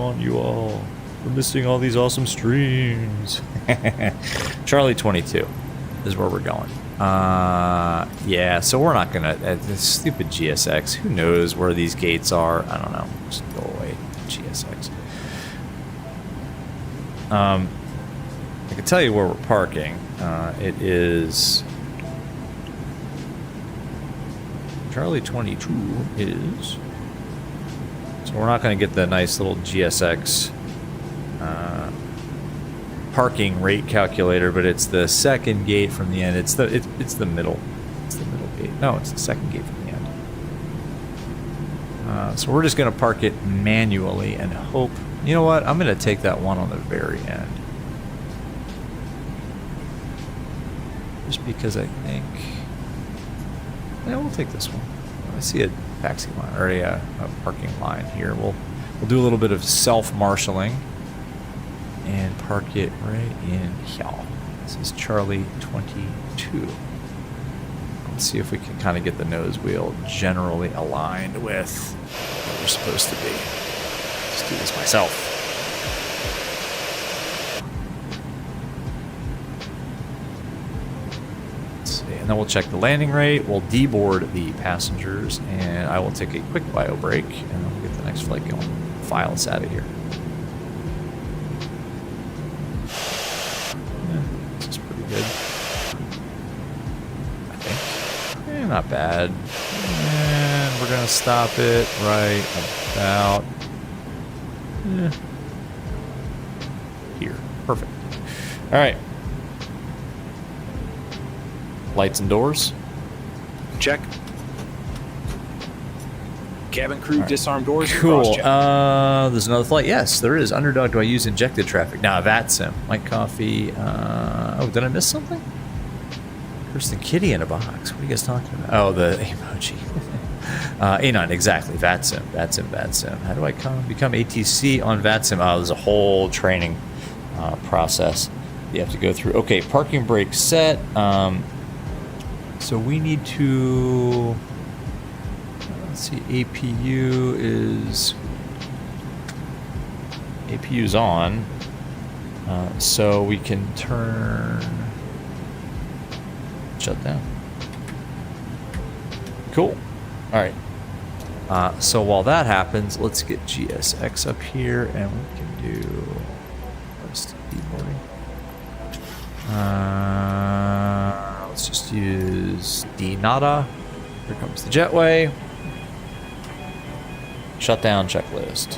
on you all for missing all these awesome streams. Charlie 22 is where we're going. Yeah, so we're not gonna this stupid GSX. Who knows where these gates are? I don't know. Just go away, GSX. I can tell you where we're parking. It is Charlie 22 is. So we're not going to get the nice little GSX parking rate calculator, but it's the second gate from the end. It's the middle. It's the middle gate. No, it's the second gate from the end. So we're just going to park it manually and hope. You know what? I'm going to take that one on the very end, just because I think. Yeah, we'll take this one. I see a taxi line or a parking line here. We'll do a little bit of self-marshaling and park it right in here. This is Charlie 22. Let's see if we can kind of get the nose wheel generally aligned with what we're supposed to be. Let's do this myself. And then we'll check the landing rate, we'll deboard the passengers, and I will take a quick bio break, and then we'll get the next flight going. File us out of here. Yeah, this is pretty good. I think. Not bad. And we're going to stop it right about here. Perfect. All right. Lights and doors. Check. Cabin crew disarm doors. Cool. There's another flight. Yes, there is. Underdog, do I use injected traffic? Now, VATSIM. White coffee. Oh, did I miss something? Kristen Kitty in a box. What are you guys talking about? Oh, the emoji. Anon, exactly. VATSIM. How do I become ATC on VATSIM? Oh, there's a whole training process you have to go through. Okay, parking brake set. So we need to, let's see, APU's on, so we can shut down. Cool. All right. So while that happens, let's get GSX up here, and we can do just deboarding. Let's just use D-Nada. Here comes the jetway. Shutdown checklist.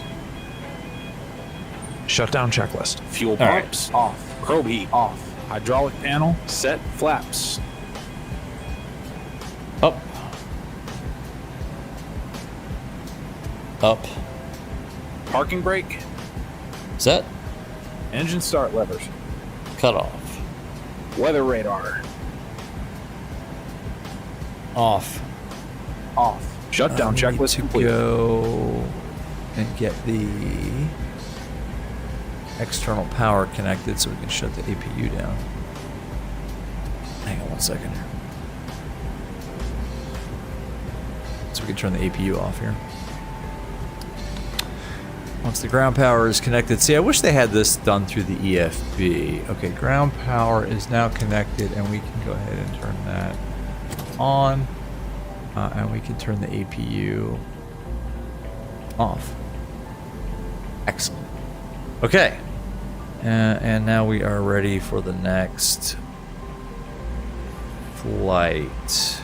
Shutdown checklist. Fuel pumps off. Probe heat off. Hydraulic panel set. Flaps. Up. Up. Parking brake. Set. Engine start levers. Cut off. Weather radar. Off. Shutdown checklist complete. Go and get the external power connected so we can shut the APU down. Hang on 1 second here. So we can turn the APU off here. Once the ground power is connected, see, I wish they had this done through the EFB. Okay, ground power is now connected, and we can go ahead and turn that on, and we can turn the APU off. Excellent. Okay, and now we are ready for the next flight.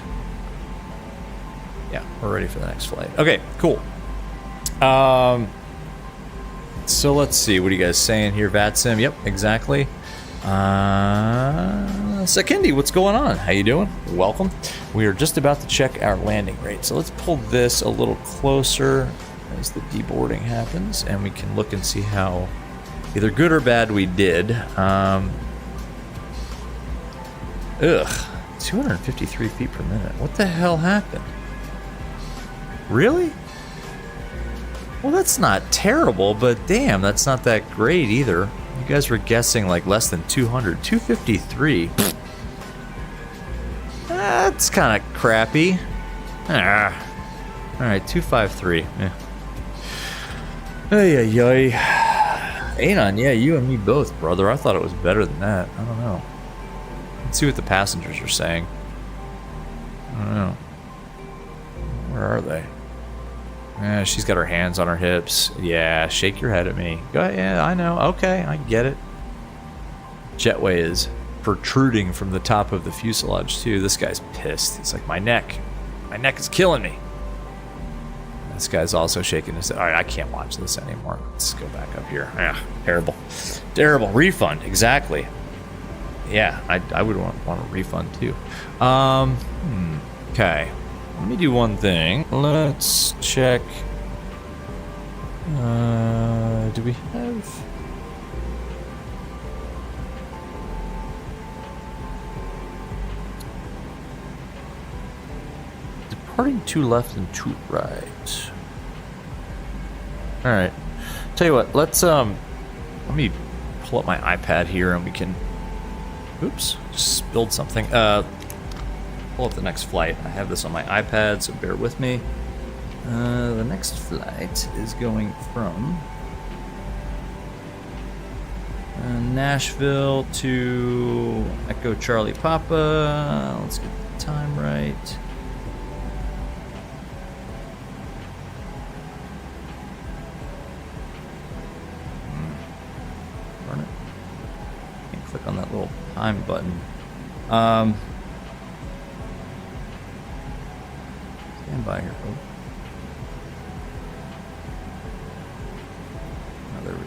Yeah, we're ready for the next flight. Okay, cool. So let's see, what are you guys saying here, VATSIM? Yep, exactly. Sekendi, what's going on? How you doing? Welcome. We are just about to check our landing rate. So let's pull this a little closer as the deboarding happens, and we can look and see how either good or bad we did. 253 feet per minute. What the hell happened? Really? Well, that's not terrible, but damn, that's not that great either. You guys were guessing like less than 200. 253. That's kind of crappy. Alright, 253. Yeah. Ay. Anon, yeah, you and me both, brother. I thought it was better than that. I don't know. Let's see what the passengers are saying. I don't know. Where are they? She's got her hands on her hips. Yeah, shake your head at me. Go ahead. Yeah, I know. Okay, I get it. Jetway is protruding from the top of the fuselage, too. This guy's pissed. He's like, my neck is killing me. This guy's also shaking his head. All right, I can't watch this anymore. Let's go back up here. Terrible. Terrible. Refund, exactly. Yeah, I would want a refund, too. Okay. Let me do one thing. Let's check. Do we have... Departing 2 left and 2 right. Alright. Tell you what, let's let me pull up my iPad here and we can... Oops, just spilled something. Pull up the next flight. I have this on my iPad, so bear with me. The next flight is going from Nashville to Echo Charlie Papa. Let's get the time right. Darn it. Can't click on that little time button. Stand by here, folks. Oh, there we go.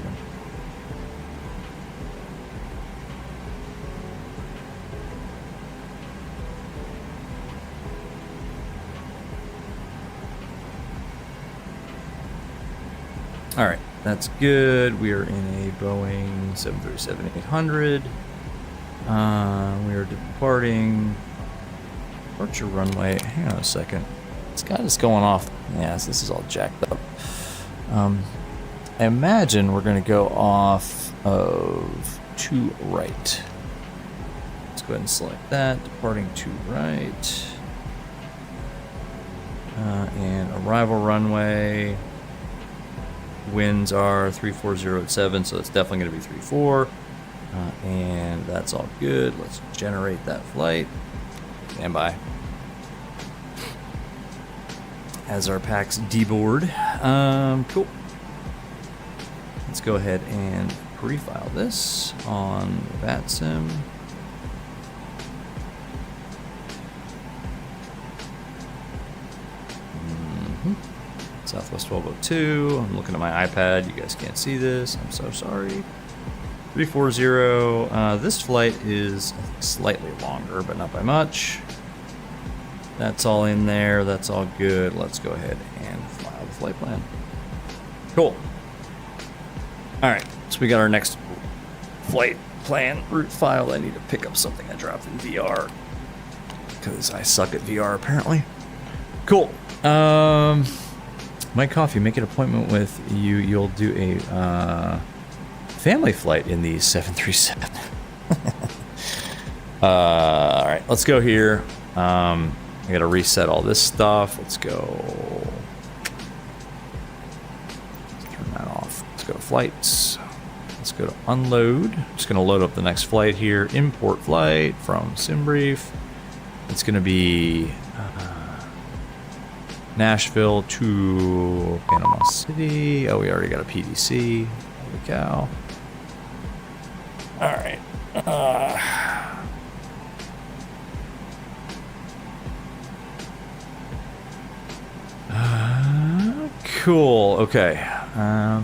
All right, that's good. We are in a Boeing 737-800. We are departing departure runway. Hang on a second. It's got us going off. Yes, this is all jacked up. I imagine we're going to go off of 2 right. Let's go ahead and select that. Departing 2 right. And arrival runway. Winds are 340 at 7, so it's definitely going to be 34. And that's all good. Let's generate that flight. Stand by. As our packs deboard. Cool. Let's go ahead and pre-file this on VATSIM. Southwest 1202. I'm looking at my iPad. You guys can't see this. I'm so sorry. 340. This flight is slightly longer, but not by much. That's all in there. That's all good. Let's go ahead and file the flight plan. Cool. All right. So we got our next flight plan route file. I need to pick up something I dropped in VR because I suck at VR apparently. Cool. Mike Coffee, make an appointment with you. You'll do a family flight in the 737. All right, let's go here. I gotta reset all this stuff. Let's go. Let's turn that off. Let's go to flights. Let's go to unload. Just gonna load up the next flight here. Import flight from SimBrief. It's gonna be Nashville to Panama City. Oh, we already got a PDC. Holy cow. All right. Cool. Okay. All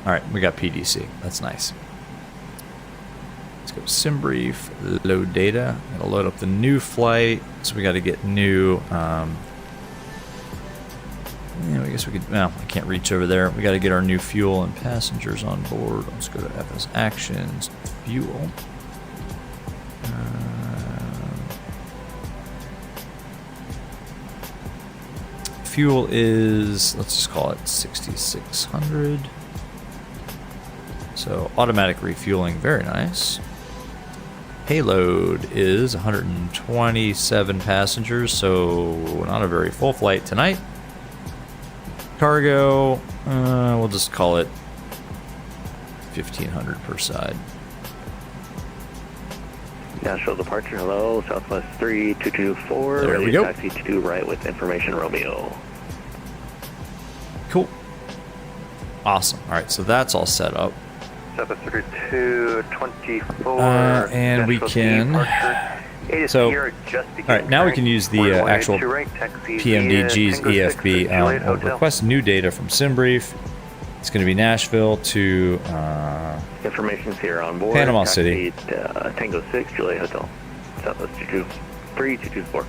right, we got PDC. That's nice. Let's go SimBrief, load data. It'll load up the new flight. So we got to get new. I guess we could. Well, I can't reach over there. We got to get our new fuel and passengers on board. Let's go to FS Actions, fuel. Fuel is, let's just call it 6,600. So automatic refueling, very nice. Payload is 127 passengers, so not a very full flight tonight. Cargo, we'll just call it 1,500 per side. Nashville departure, hello, Southwest 3224. There we go. Taxi to right with information Romeo. Cool. Awesome. All right, so that's all set up. Southwest 3224. And we can. So, all right, now we can use the actual PMDG's EFB. We'll request new data from SimBrief. It's going to be Nashville to Information's here on board. Panama City. Tango 6, Juliet Hotel. Southwest 3224.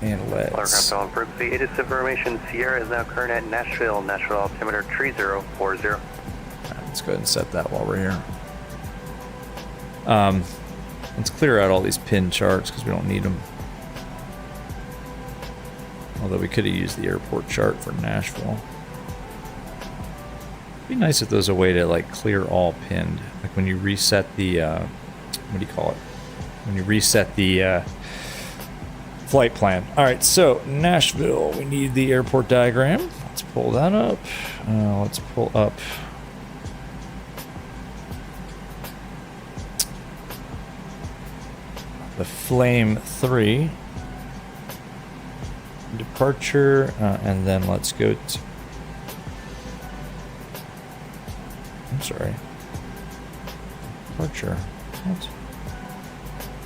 And let's. Aircraft on frequency. It is information. Sierra is now current at Nashville. Nashville altimeter 3040. Right, let's go ahead and set that while we're here. Let's clear out all these pin charts because we don't need them. Although we could have used the airport chart for Nashville. It'd be nice if there was a way to like clear all pinned. Like when you reset the, what do you call it? When you reset the flight plan. All right, so Nashville, we need the airport diagram. Let's pull that up. Let's pull up. The Flame 3 departure, and then let's go to. I'm sorry. Departure. What?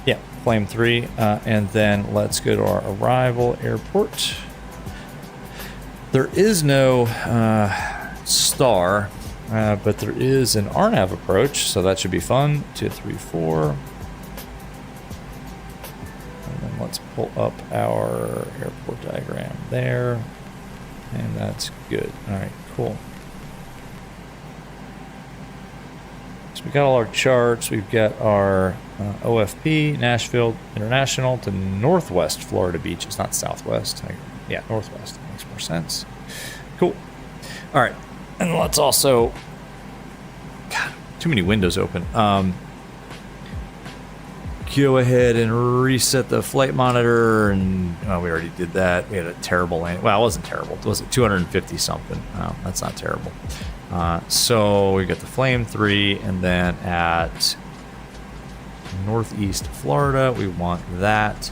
Yeah, Flame 3, and then let's go to our arrival airport. There is no star, but there is an RNAV approach, so that should be fun. 234. Let's pull up our airport diagram there. And that's good. All right, cool. So we got all our charts. We've got our OFP, Nashville International to Northwest Florida Beach. It's not Southwest. Yeah, Northwest. That makes more sense. Cool. All right. And let's also... God, too many windows open. Go ahead and reset the flight monitor, and we already did that. We had a terrible landing. Well, it wasn't terrible. Was it 250 something? That's not terrible. So we got the Flame 3, and then at Northeast Florida, we want that,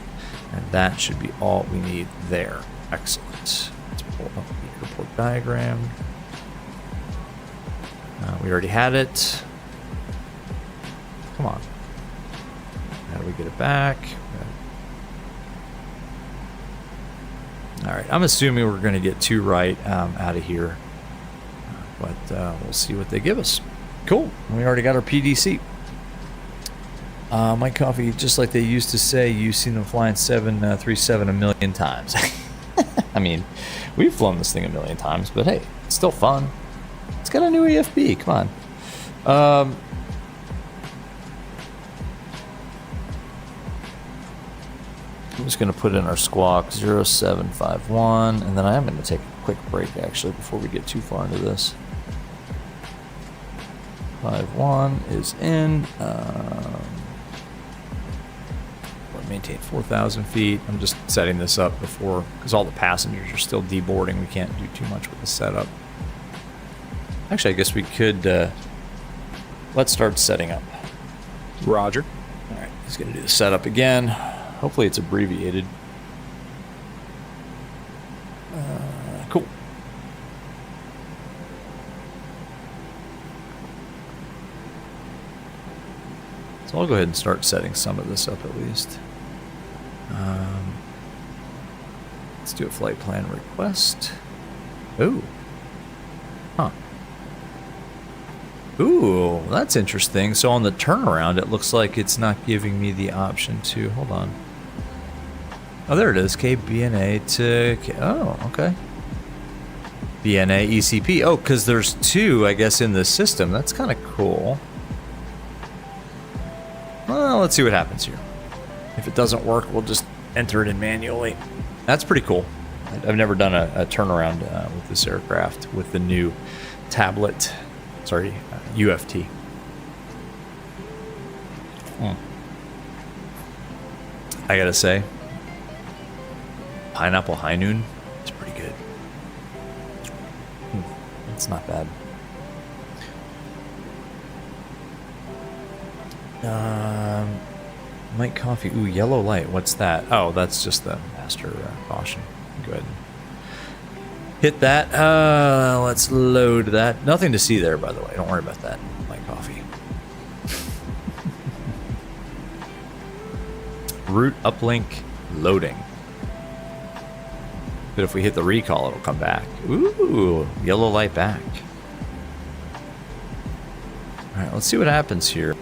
and that should be all we need there. Excellent. Let's pull up the airport diagram. We already had it. Come on. How do we get it back? All right, I'm assuming we're going to get 2 right out of here, but we'll see what they give us. Cool. We already got our PDC. My coffee, just like they used to say, you've seen them flying 737 a million times. I mean, we've flown this thing a million times, but hey, it's still fun. It's got a new EFB. Come on. I'm just going to put in our squawk 0751, and then I am going to take a quick break actually before we get too far into this. 51 is in. maintain 4,000 feet. I'm just setting this up before, because all the passengers are still deboarding. We can't do too much with the setup. Actually, I guess we could, let's start setting up. Roger. All right, he's going to do the setup again. Hopefully it's abbreviated. Cool. So I'll go ahead and start setting some of this up at least. Let's do a flight plan request. Ooh. Huh. Ooh, that's interesting. So on the turnaround, it looks like it's not giving me the option to... Hold on. Oh, there it is. KBNA to... Oh, okay. BNA ECP. Oh, because there's two, I guess, in the system. That's kind of cool. Well, let's see what happens here. If it doesn't work, we'll just enter it in manually. That's pretty cool. I've never done a turnaround with this aircraft with the new tablet. Sorry, UFT. I gotta say, Pineapple High Noon, it's pretty good. It's not bad. Light coffee. Ooh, yellow light. What's that? Oh, that's just the master caution. Go ahead and hit that. Let's load that. Nothing to see there, by the way. Don't worry about that. Light coffee. Route uplink loading. But if we hit the recall, it'll come back. Ooh, yellow light back. All right, let's see what happens here.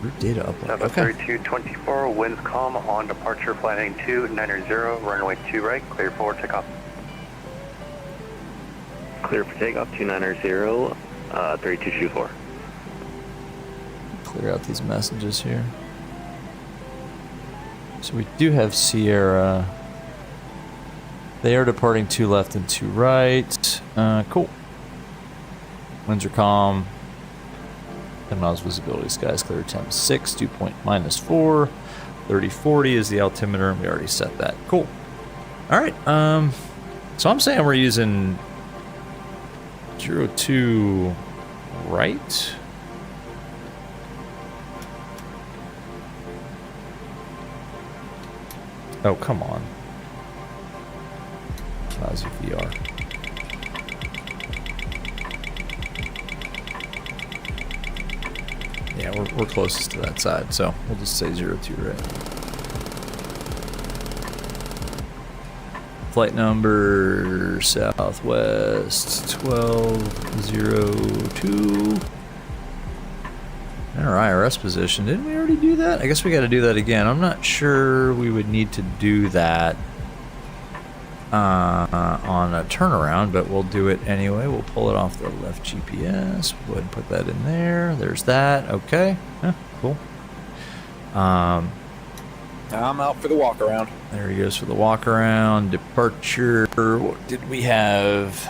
Route data upload. Okay. 3224, winds calm on departure, flight heading 290, runway 2 right, clear for takeoff. Clear for takeoff, 290, 3224. Clear out these messages here. So we do have Sierra. They are departing 2 left and 2 right. Cool. Winds are calm. 10 miles visibility, skies clear, temp 6, dew point -4. 3040 is the altimeter, and we already set that. Cool. All right. So I'm saying we're using 02 right. Oh, come on. Lousy VR. Yeah, we're closest to that side, so we'll just say 02 right. Flight number Southwest 1202. And our IRS position. Didn't we already do that? I guess we got to do that again. I'm not sure we would need to do that on a turnaround, but we'll do it anyway. We'll pull it off the left GPS. We'll go ahead and put that in there. There's that. Okay. Yeah, cool. I'm out for the walk around. There he goes for the walk around. Departure. What did we have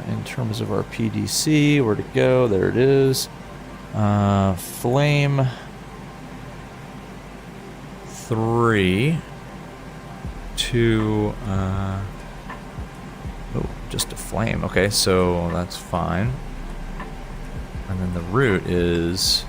in terms of our PDC? Where to go? There it is. Flame 3 to oh, just a flame. Okay, so that's fine. And then the route is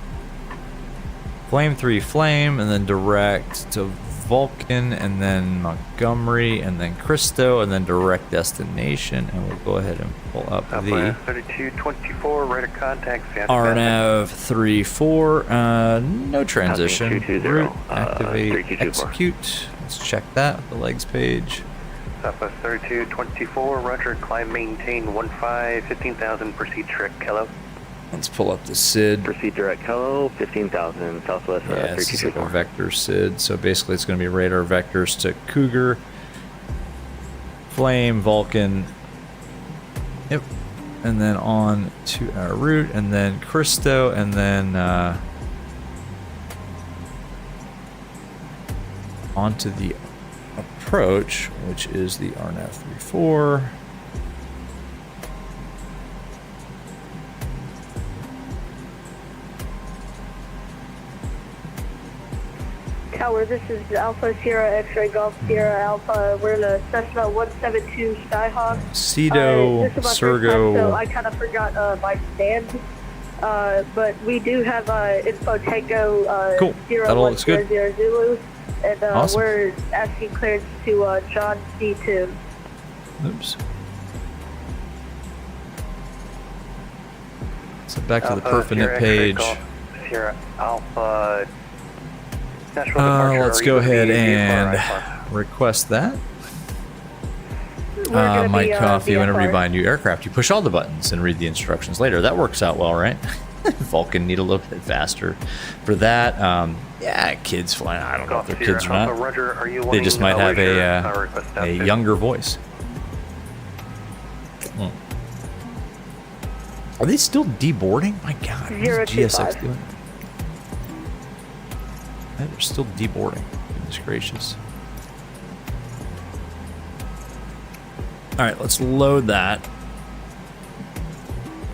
Flame 3 Flame, and then direct to Vulcan, and then Montgomery, and then Cristo, and then direct destination. And we'll go ahead and pull up the 3224, right of contact. RNAV 34. No transition. Route, activate, execute. Let's check that with the legs page. Southwest 3224, roger, climb, maintain 15,000, proceed direct, hello. Let's pull up the SID. Proceed direct, hello, 15,000, Southwest Yeah, this is like a 3224. vector SID, so basically it's going to be radar vectors to Cougar, Flame, Vulcan, yep, and then on to our route, and then Cristo, and then onto the approach, which is the RNAV 34. Tower, this is Alpha Sierra X-Ray Golf Sierra Alpha. We're in a Cessna 172 Skyhawk. Cedo, This is my first Sergo. time, so I kind of forgot my stand. But we do have info Tango Cool. That all looks good. 0100 Zulu, and Awesome. we're asking clearance to John C2. Oops. So back to the Alpha, perfinite Sierra X-ray page. Golf Sierra Alpha. Nashville departure, Let's are go you gonna ahead be and VFR? request that. We're gonna Mike be, Coffee, whenever you VFR. buy a new aircraft, you push all the buttons and read the instructions later. That works out well, right? Vulcan need a little bit faster for that. Yeah, kids flying. I don't know if they're Golf Sierra kids or Alpha, not. Roger, are you They wanting just might have leisure, request a staff younger voice. Hmm. Are they still deboarding? My God, what is 025. GSX doing? Yeah, they're still deboarding. Goodness gracious. All right, let's load that.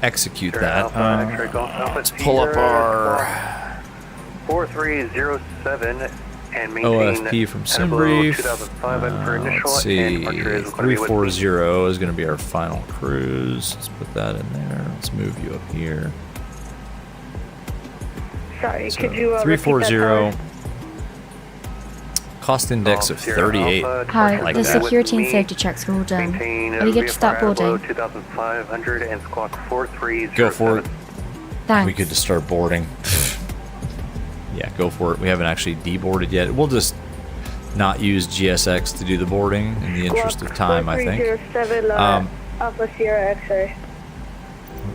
Execute that. Alpha, X-ray Golf Alpha, Let's pull up our 4307 and maintain OFP from SimBrief. 2005 for initial Let's see, and departure is going to be with 340 is going to be our final cruise. Let's put that in there. Let's move you up here. Sorry, So could you 340. Cost index of 38. Hi, I like the that. security and safety checks are all done. Are you good to start boarding? 2500 and squawk 4307. Go for it. Thanks. We good to start boarding. Yeah, go for it. We haven't actually deboarded yet. We'll just not use GSX to do the boarding in the interest of time, I think. 4307 Alpha Sierra X-ray.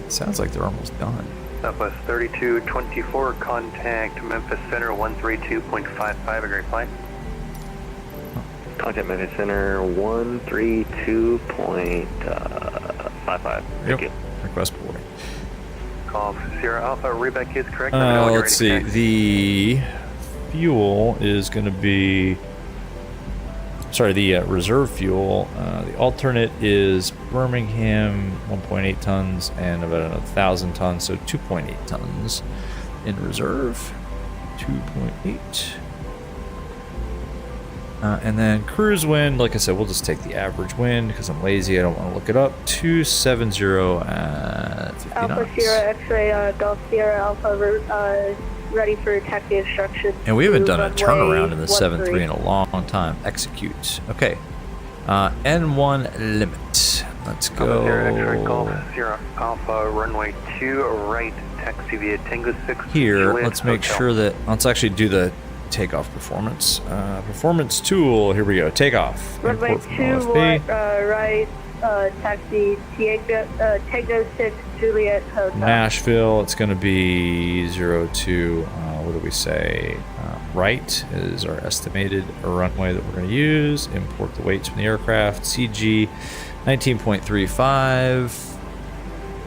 It sounds like they're almost done. Southwest 3224, contact Memphis Center 132.55, a great flight. Contact Memphis Center 132.55. Thank you. Request boarding. Golf Sierra Alpha, readback is correct. Let's see. The fuel is going to be... Sorry, the reserve fuel. The alternate is Birmingham, 1.8 tons, and about 1,000 tons, so 2.8 tons in reserve. 2.8. And then cruise wind, like I said, we'll just take the average wind because I'm lazy. I don't want to look it up. 270 at 50 Alpha knots. Sierra X-ray Golf Sierra Alpha, ready for taxi instructions. And we haven't done a Runway turnaround in the 13. 7.3 in a long time. Execute. Okay. N1 limit. Let's Alpha Sierra X-ray go Golf Sierra Alpha, runway 2 right, taxi via Tango 6. here. Juliet Let's make Hotel. sure that... Let's actually do the takeoff performance. Performance tool. Here we go. Takeoff. Runway Import from 2 OFP. right, taxi Tango 6 Juliet Hotel. Nashville, it's going to be 02, what do we say? Right is our estimated runway that we're going to use. Import the weights from the aircraft. CG 19.35.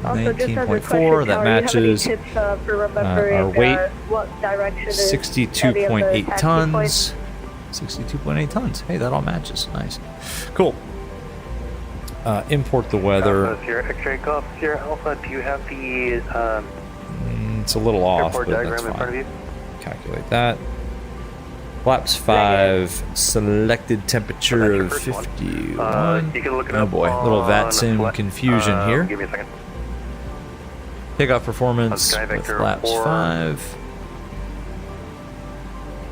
Also, just as a 19.4, question, that Tower, matches do you have any tips for remembering our weight. What direction is 62.8 taxi tons. points? 62.8 tons. Hey, that all matches. Nice. Cool. Import the weather. Alpha Sierra X-ray Golf Sierra Alpha, do you have the It's a little off, airport but diagram that's in front of fine. you? Calculate that. Flaps 5. Selected temperature of That's your first 51. You can look it Oh up boy, little on VAT sim flight- confusion here. Give me a second. Takeoff performance On Sky with Vector flaps 4. 5.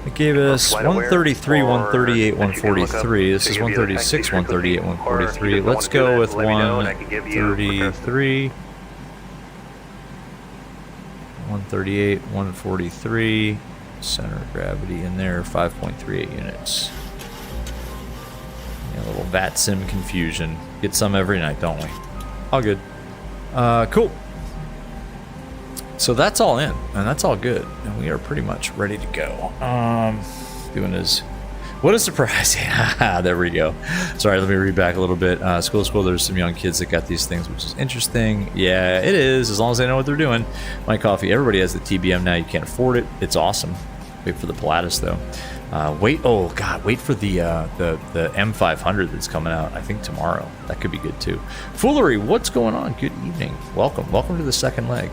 It gave us Flight aware 133, or 138, that you can look up 143. This to is give you the 136, taxi 138, frequency, or if you 143. just Let's want to do go that, with let me know and I can give you 133. 138, 143. Center of gravity in there, 5.38 units. Yeah, a little VAT sim confusion. Get some every night, don't we? All good. Cool. So that's all in, and that's all good, and we are pretty much ready to go. Doing his... What a surprise. There we go. Sorry, let me read back a little bit. School, there's some young kids that got these things, which is interesting. Yeah, it is, as long as they know what they're doing. My coffee, everybody has the TBM now. You can't afford it. It's awesome. Wait for the Pilatus, though. Wait for the M500 that's coming out, I think tomorrow. That could be good too. Foolery, what's going on? Good evening. Welcome to the second leg.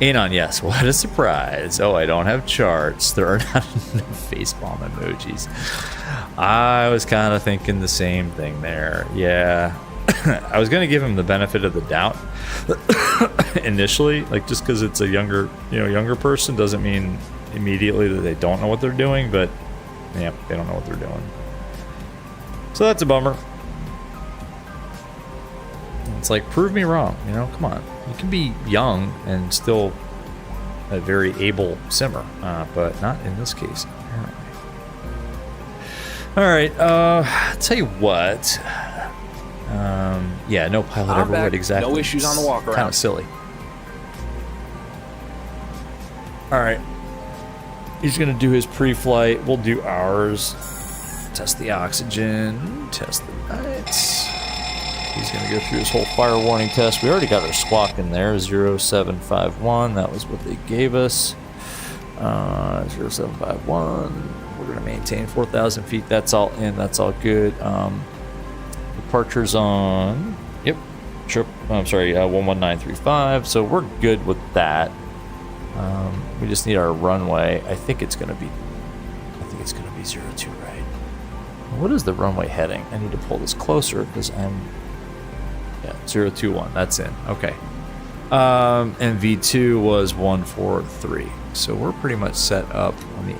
Anon, yes, what a surprise. Oh, I don't have charts. There are not enough facepalm emojis. I was kind of thinking the same thing there. Yeah. I was going to give him the benefit of the doubt initially, like just because it's a younger person doesn't mean immediately that they don't know what they're doing, but yeah, they don't know what they're doing. So that's a bummer. It's like, prove me wrong, come on. You can be young and still a very able simmer, but not in this case, apparently. All right, I'll tell you what. Yeah, no pilot ever would, exactly. No issues on the walk around. Kind of silly. All right. He's going to do his pre-flight. We'll do ours. Test the oxygen. Test the lights. He's going to go through his whole fire warning test. We already got our squawk in there. 0751. That was what they gave us. 0751. We're going to maintain 4,000 feet. That's all in. That's all good. Departures on. Yep. 11935. So we're good with that. We just need our runway. I think it's gonna be 02, right? What is the runway heading? I need to pull this closer because I'm 021. That's in. Okay. And V2 was 143. So we're pretty much set up on the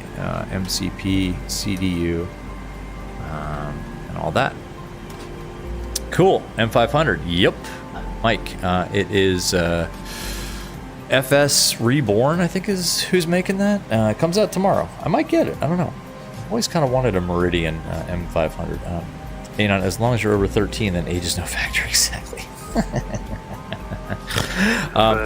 MCP, CDU, and all that. Cool. M500. Yep. Mike. It is. FS Reborn, I think, is who's making that. It comes out tomorrow. I might get it. I don't know. I've always kind of wanted a Meridian M500. As long as you're over 13, then age is no factor. Exactly. All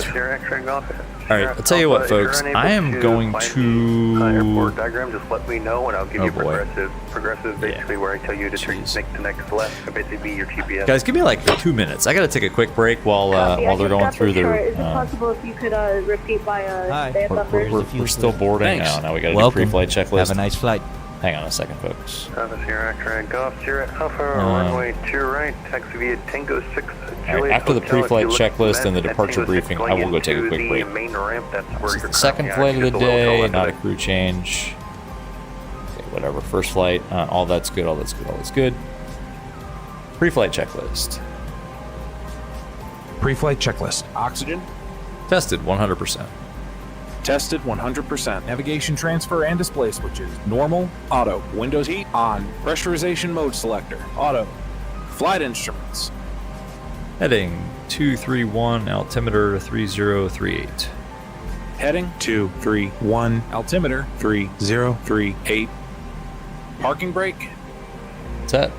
right, I'll tell you what, folks. I am going to. Airport diagram. Just let me know, and I'll give you progressive. Progressive, basically, where I tell you to make the next left. So basically, be your GPS. Guys, give me like 2 minutes. I got to take a quick break while they're going through their. Is it possible if you could repeat my stand numbers? We're still boarding now. Now we got to do pre-flight checklist. Have a nice flight. Hang on a second, folks. Sierra X-ray Golf, Sierra Alpha, runway to your right, taxi via Tango 6. Right, after the pre-flight checklist and the departure briefing, I will go take a quick break. It's the second flight of the day, not a crew change. Okay, whatever. First flight, all that's good, all that's good, all that's good. Pre-flight checklist. Pre-flight checklist. Oxygen. Tested 100%. Tested 100%. Navigation transfer and display switches. Normal, auto. Windows heat on. Pressurization mode selector. Auto. Flight instruments. Heading 231, altimeter 3038. Heading 231, altimeter 3038. Parking brake. Set.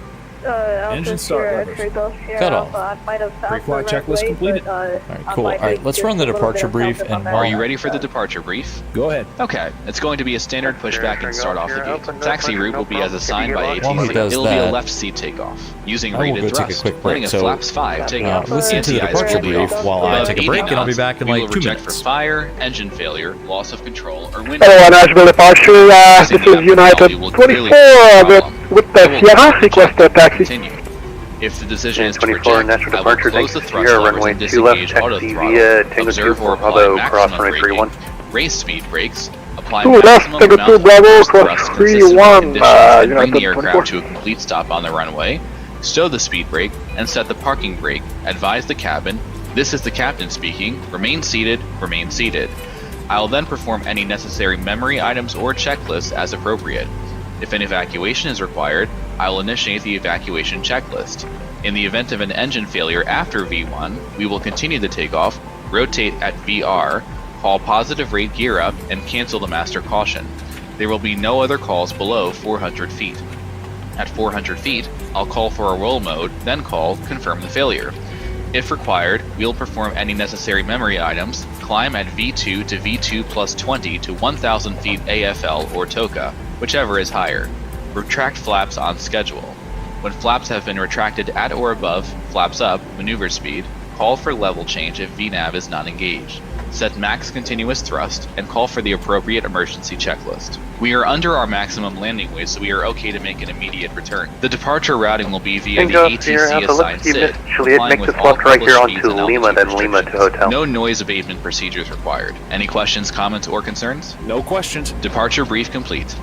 Engine start levers. Cut off. Pre-flight checklist completed. All right, cool. All right, let's run the departure brief. And are you ready for the departure brief? Go ahead. Okay, it's going to be a standard pushback and start off the gate. Taxi route will be as assigned by ATC. It'll be a left seat takeoff. Using rated thrust, landing at flaps 5, taking off. Listen to the departure brief while I take a break, and I'll be back in like 2 minutes. For fire, engine failure, loss of control, or wind. Hello, Nashville departure. This is United 24 with the Sierra. Request a taxi. Continue. If the decision is to 24 reject, National I will departure, close the thanks thrust Sierra, levers runway and 2 left, disengage auto taxi throttle, via Tango observe 2 or for apply Bravo, cross maximum runway 31. braking, raise speed brakes, apply 2 left, maximum Tango amount 2 of Bravo, forced cross thrust consistent with 31, conditions, and bring United the aircraft 24. to a complete stop on the runway, stow the speed brake, and set the parking brake, advise the cabin, this is the captain speaking, remain seated, remain seated. I will then perform any necessary memory items or checklists as appropriate. If an evacuation is required, I will initiate the evacuation checklist. In the event of an engine failure after V1, we will continue the takeoff, rotate at VR, call positive rate gear up, and cancel the master caution. There will be no other calls below 400 feet. At 400 feet, I'll call for a roll mode, then call confirm the failure. If required, we'll perform any necessary memory items, climb at V2 to V2 plus 20 to 1000 feet AFL or TOCA, whichever is higher. Retract flaps on schedule. When flaps have been retracted at or above, flaps up, maneuver speed, call for level change if VNAV is not engaged. set max continuous thrust, and call for the appropriate emergency checklist. We are under our maximum landing weight, so we are okay to make an immediate return. The departure routing will be via the ATC assigned SID, complying with all published speeds and altitude restrictions. No noise abatement procedures required. Any questions, comments, or concerns? No questions. Departure brief complete.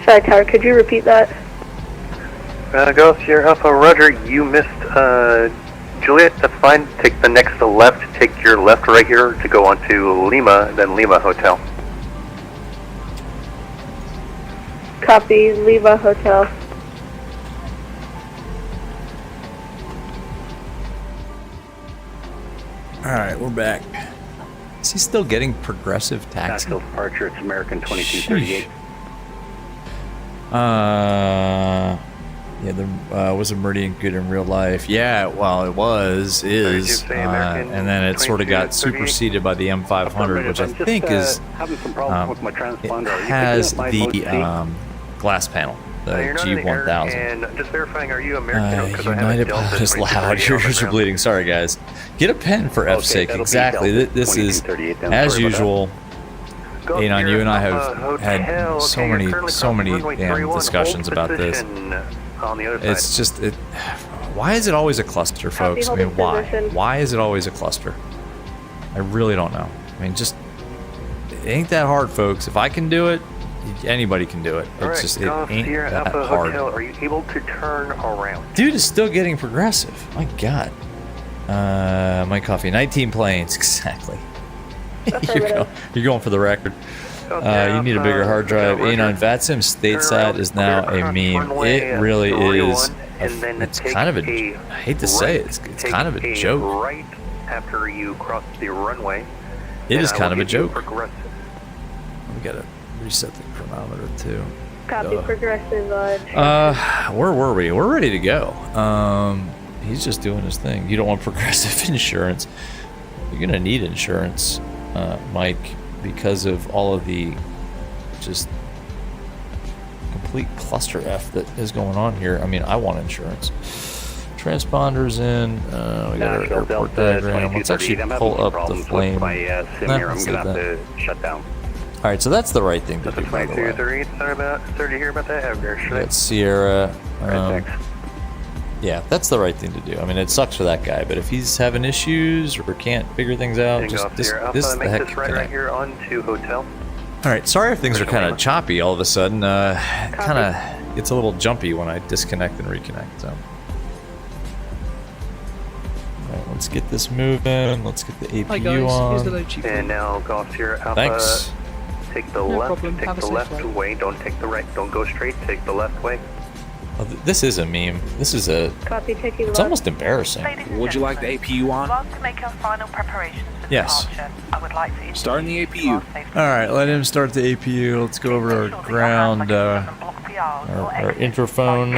Sorry, Tower, could you repeat that? Go Sierra Alpha, Roger, you missed, Juliet, that's fine. Take the next left, take your left right here to go on to Lima, then Lima Hotel. Copy, Lima Hotel. Alright, we're back. Is he still getting progressive taxi? Nashville departure, it's American 2238. Yeah, there was a Meridian good in real life. Yeah, well, it is, and then it sort of got superseded by the M500, which I think is, it has the glass panel, the G1000. And just verifying, are you American? United Pilot is loud. Your ears are bleeding. Sorry, guys. Get a pen for F's sake. Exactly. This is, as usual. Anon, you and I have had so many damn discussions about this. It's just, why is it always a cluster, folks? I mean, why? Why is it always a cluster? I really don't know. I mean, just, it ain't that hard, folks. If I can do it, anybody can do it. It's just, it ain't that hard. Are you able to turn around? Dude is still getting progressive. My God. Mike Coffee, 19 planes, exactly. You're going for the record. You need a bigger hard drive. A9 VATSIM stateside is now a meme. It really is. It's kind of a, I hate to say it, it's kind of a joke. Right after you cross the runway. It is kind of a joke. We gotta reset the chronometer too. Copy, progressive. Where were we? We're ready to go. He's just doing his thing. You don't want progressive insurance. You're gonna need insurance, Mike, because of all of the just complete cluster F that is going on here. I mean, I want insurance. Transponders in. We got our airport diagram. Let's actually pull up the flame. Let's do that. Shut down. All right, so that's the right thing to do. By the way. Sorry to hear about that. That's Sierra. Yeah, that's the right thing to do. I mean, it sucks for that guy, but if he's having issues or can't figure things out, just this the heck right here on to hotel. All right, sorry if things are kind of choppy all of a sudden. Kind of gets a little jumpy when I disconnect and reconnect. So, all right, let's get this moving. Let's get the APU Hi guys, on. here's the load chief. And now go off Sierra Alpha. Thanks. Take the left. Take the left way. Don't take the right. Don't go straight. Take the left way. Oh, this is a meme. This is a. Copy, taking it's almost embarrassing. Would you like the APU on? To make our final preparations for yes. departure, I would like to starting the APU. All right, let him start the APU. Let's go over our ground, our interphone.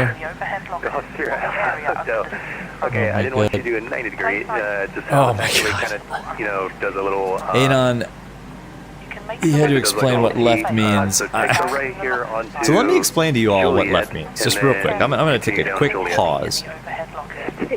Okay, I didn't want you to do a 90 degree. Just how it kind of, does a little. Anon. He had to explain what left means. So let me explain to you all what left means, just real quick. I'm going to take a quick pause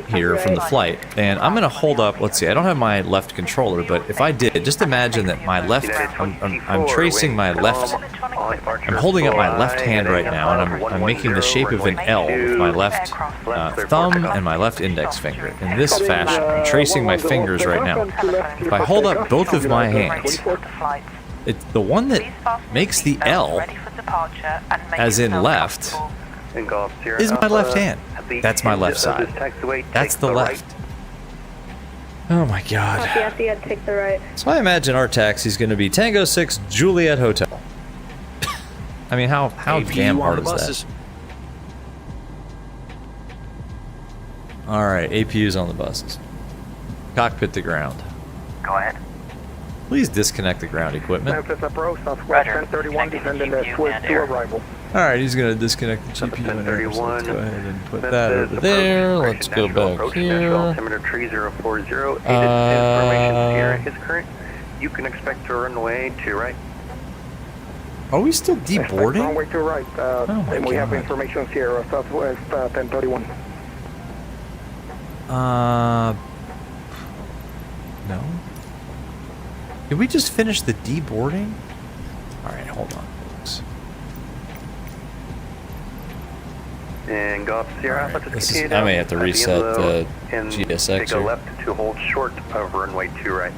here from the flight, and I'm going to hold up, let's see, I don't have my left controller, but if I did, just imagine that my left, I'm tracing my left, I'm holding up my left hand right now, and I'm making the shape of an L with my left thumb and my left index finger. In this fashion, I'm tracing my fingers right now. If I hold up both of my hands, it's the one that makes the L, as in left, is my left hand. That's my left side. That's the left. Oh my God. Take the right. So I imagine our taxi's going to be Tango 6 Juliet Hotel. I mean, how damn hard is that? All right, APU's on the buses. Cockpit to ground. Go ahead. Please disconnect the ground equipment. Memphis Approach, Southwest 1031, descending to Swift to arrival. Alright, he's going to disconnect the GPU and air, so let's go ahead and put that over Memphis there. approach, Let's go Nashville back approach, here. Nashville altimeter 3040. Information Sierra is current. You can expect to run away to right. Are we still deboarding? Runway to right. And we have information Sierra, Southwest 1031. No. Did we just finish the deboarding? Alright, hold on, folks. And go up Sierra Alpha to This is, continue I down may have to at the reset end of the and GSX take a here. left to hold short of runway 2 right.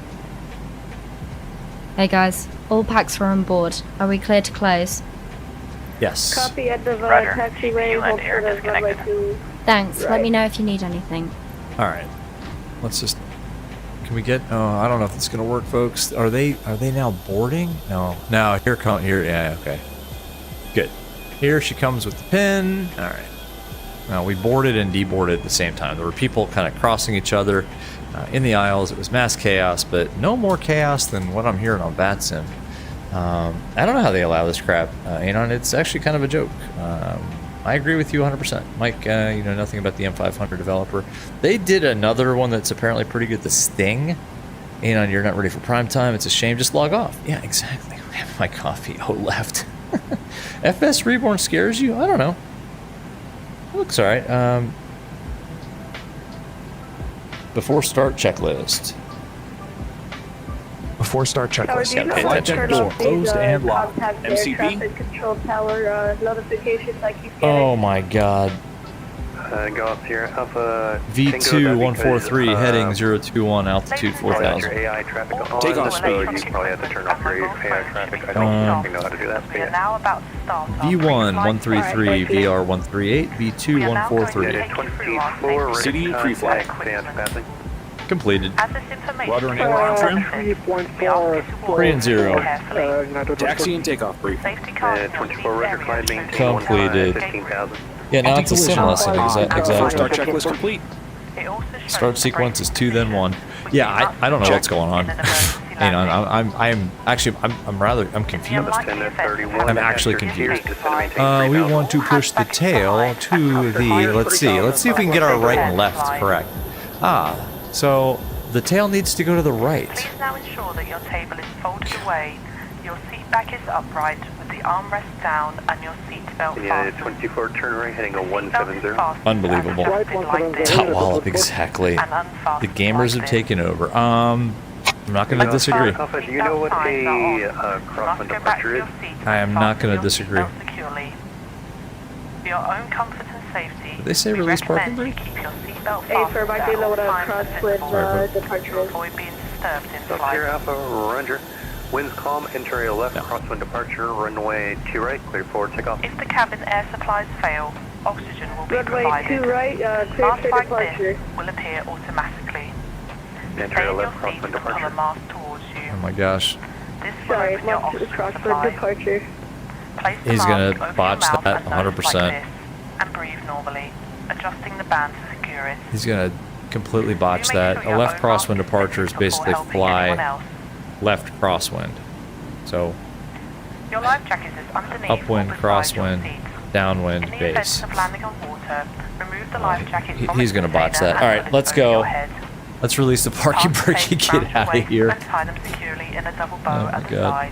Hey guys, all packs are on board. Are we clear to close? Yes. Copy at the Roger. taxiway, GPU and hold air short of runway disconnected. 2. Thanks. Let Right. me know if you need anything. Alright. Let's just... Can we get... Oh, I don't know if it's going to work, folks. Are they now boarding? No. No, here, yeah, okay. Good. Here she comes with the pin. Alright. Now, we boarded and deboarded at the same time. There were people kind of crossing each other in the aisles. It was mass chaos, but no more chaos than what I'm hearing on VATSIM. I don't know how they allow this crap, Anon. It's actually kind of a joke. I agree with you 100%. Mike, you know nothing about the M500 developer. They did another one that's apparently pretty good, the Sting. Anon, you're not ready for prime time. It's a shame. Just log off. Yeah, exactly. I have my coffee. Oh, left. FS Reborn scares you? I don't know. It looks alright. Before start checklist. Before start checklist. Gotta pay Flight attention. deck door closed and locked. MCB. Traffic control tower notifications I keep getting. Oh my god. Go up Sierra Alpha. V2 143 heading 021 altitude Your 4000. AI traffic on. Take off So speed. you probably have to turn off your AI traffic. I don't think know how to do that. But We are yeah. now about to start our V1 pre-flight 133 VR 138 V2 143 Yeah, 24 City ready, pre-flight. Stand passing. completed. As this information Rudder and is aileron trim. processed, we ask you to walk 3 and 0. carefully. Taxi and takeoff brief. Safety cars in your 24 seat Roger area Clyde, should maintain Completed. 15,000. Yeah, now it's a sim lesson. Before start Exactly. checklist complete. It also shows Start the sequence braking is 2 then 1. position, Yeah, which I don't know is what's going on. in an emergency You know, landing. I'm actually I'm confused. I'm actually confused. We want to push the tail to the, let's see if we can get our right and left correct. So the tail needs to go to the right. Please now ensure that your table is folded away, your seat back is upright with the armrest down and your seat belt Yeah, fastened. 24 turn right, heading a 170. Unbelievable. Top wallop, exactly. The gamers have taken over. I'm not going to disagree. Alpha, do you know what a crosswind departure is? I am not going to disagree. For your own comfort and safety, Did they say we release parking recommend brake? you keep your seatbelt A for fastened might be at low all to times crosswind departure. to avoid being disturbed in Up flight. here, Alpha, Roger. Winds calm, enter a left, crosswind departure, runway 2 right, clear forward, takeoff. If the cabin air supplies fail, oxygen will be Runway provided. 2 right, clear Masks for like departure. this will appear automatically. Enter Stay a in your left, seat crosswind and pull a departure. mask towards you. Oh my gosh. This will Sorry, open your left oxygen crosswind supply. departure. Place the He's mask gonna over your botch mouth that and nose 100%. like this, and breathe normally, adjusting the band to secure it. He's going to completely botch Do make that. sure A your left own crosswind mask is departure is fitted before basically helping anyone fly else. left crosswind. So Your life jacket is underneath upwind, or beside crosswind, your seat. downwind, In the event base. of landing on water, remove the life jacket from He's its going to botch container that. and All right, put it let's over your go. head. Let's release the parking Fasten brake and tapes get round your out of waist here. And tie them securely in a double bow Oh my at the God. side.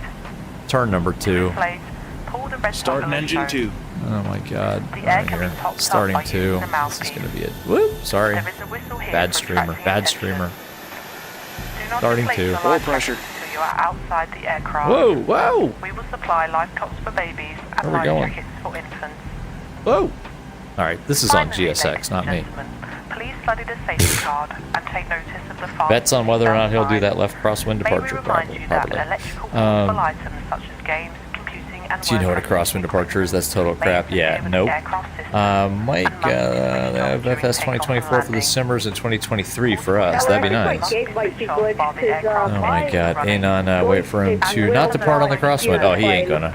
Turn number 2. Plate, pull the red Start an toggle engine shown. 2. Oh my god. The air Right can be here. topped up Starting by 2. using the This is mouthpiece. going to be it. Whoop! Sorry. There is a whistle here Bad for streamer. attracting Bad attention. streamer. Do not Starting inflate 2. the Full life pressure. jacket until you are outside the aircraft. Whoa! Whoa! We will supply life cots for babies and Where are we life going? jackets for infants. Whoa! Alright, this is on Finally, GSX, ladies not and me. gentlemen, please study the safety card and take notice of the fast Bets on whether or not he'll do sign. that left crosswind May departure. we remind you that Probably. electrical portable items such as games, computing, and Do you know what a work crosswind departure is? That's total crap. Yeah, nope. Mike, FS 2024 for the Simmers and 2023 for us. That'd be nice. Oh my god. Anon, wait for him to not depart on the crosswind. Oh, he ain't gonna.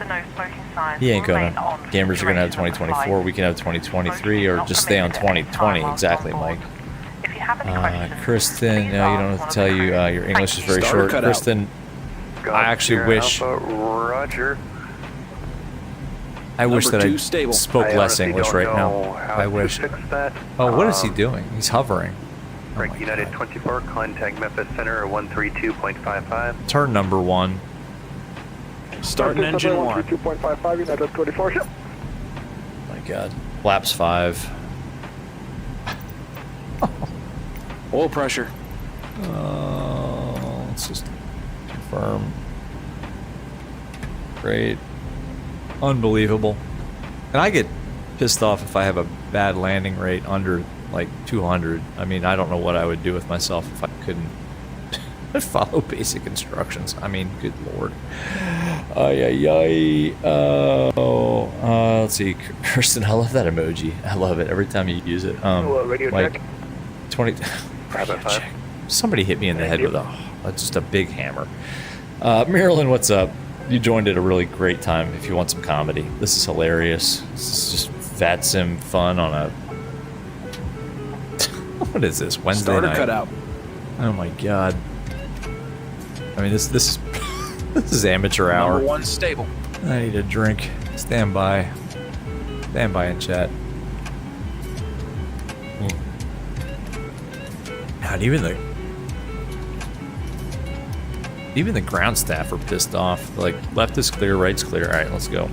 He ain't gonna. Gamers are gonna have 2024. We can have 2023 or just stay on 2020. Exactly, Mike. If you have any questions, Kristen, no, you don't have to tell you. Your English is very Starter short. cutout. Kristen, I actually wish. Roger. I wish Number that I two, stable. spoke I less honestly English don't right know now. how I to wish. fix that. Oh, what is he doing? He's hovering. Oh Break my United God. 24, contact Memphis Center 132.55. Turn number 1. Starting engine 1. 2.55, United 24, ship. My God. Flaps 5. Oil pressure. Let's just confirm. Great. Unbelievable. And I get pissed off if I have a bad landing rate under like 200. I mean, I don't know what I would do with myself if I couldn't follow basic instructions. I mean, good lord. Let's see. Kirsten, I love that emoji. I love it every time you use it. Radio like check. 20. Private 5. Check. Somebody hit me in the head with just a big hammer. Marilyn, what's up? You joined at a really great time if you want some comedy. This is hilarious. This is just VATSIM fun on a... What is this, Wednesday Starter night? cutout. Oh my God. I mean, this is this is amateur hour. Number 1, stable. I need a drink. Stand by. Stand by in chat. God, even the ground staff are pissed off. Like, left is clear, right's clear. All right, let's go.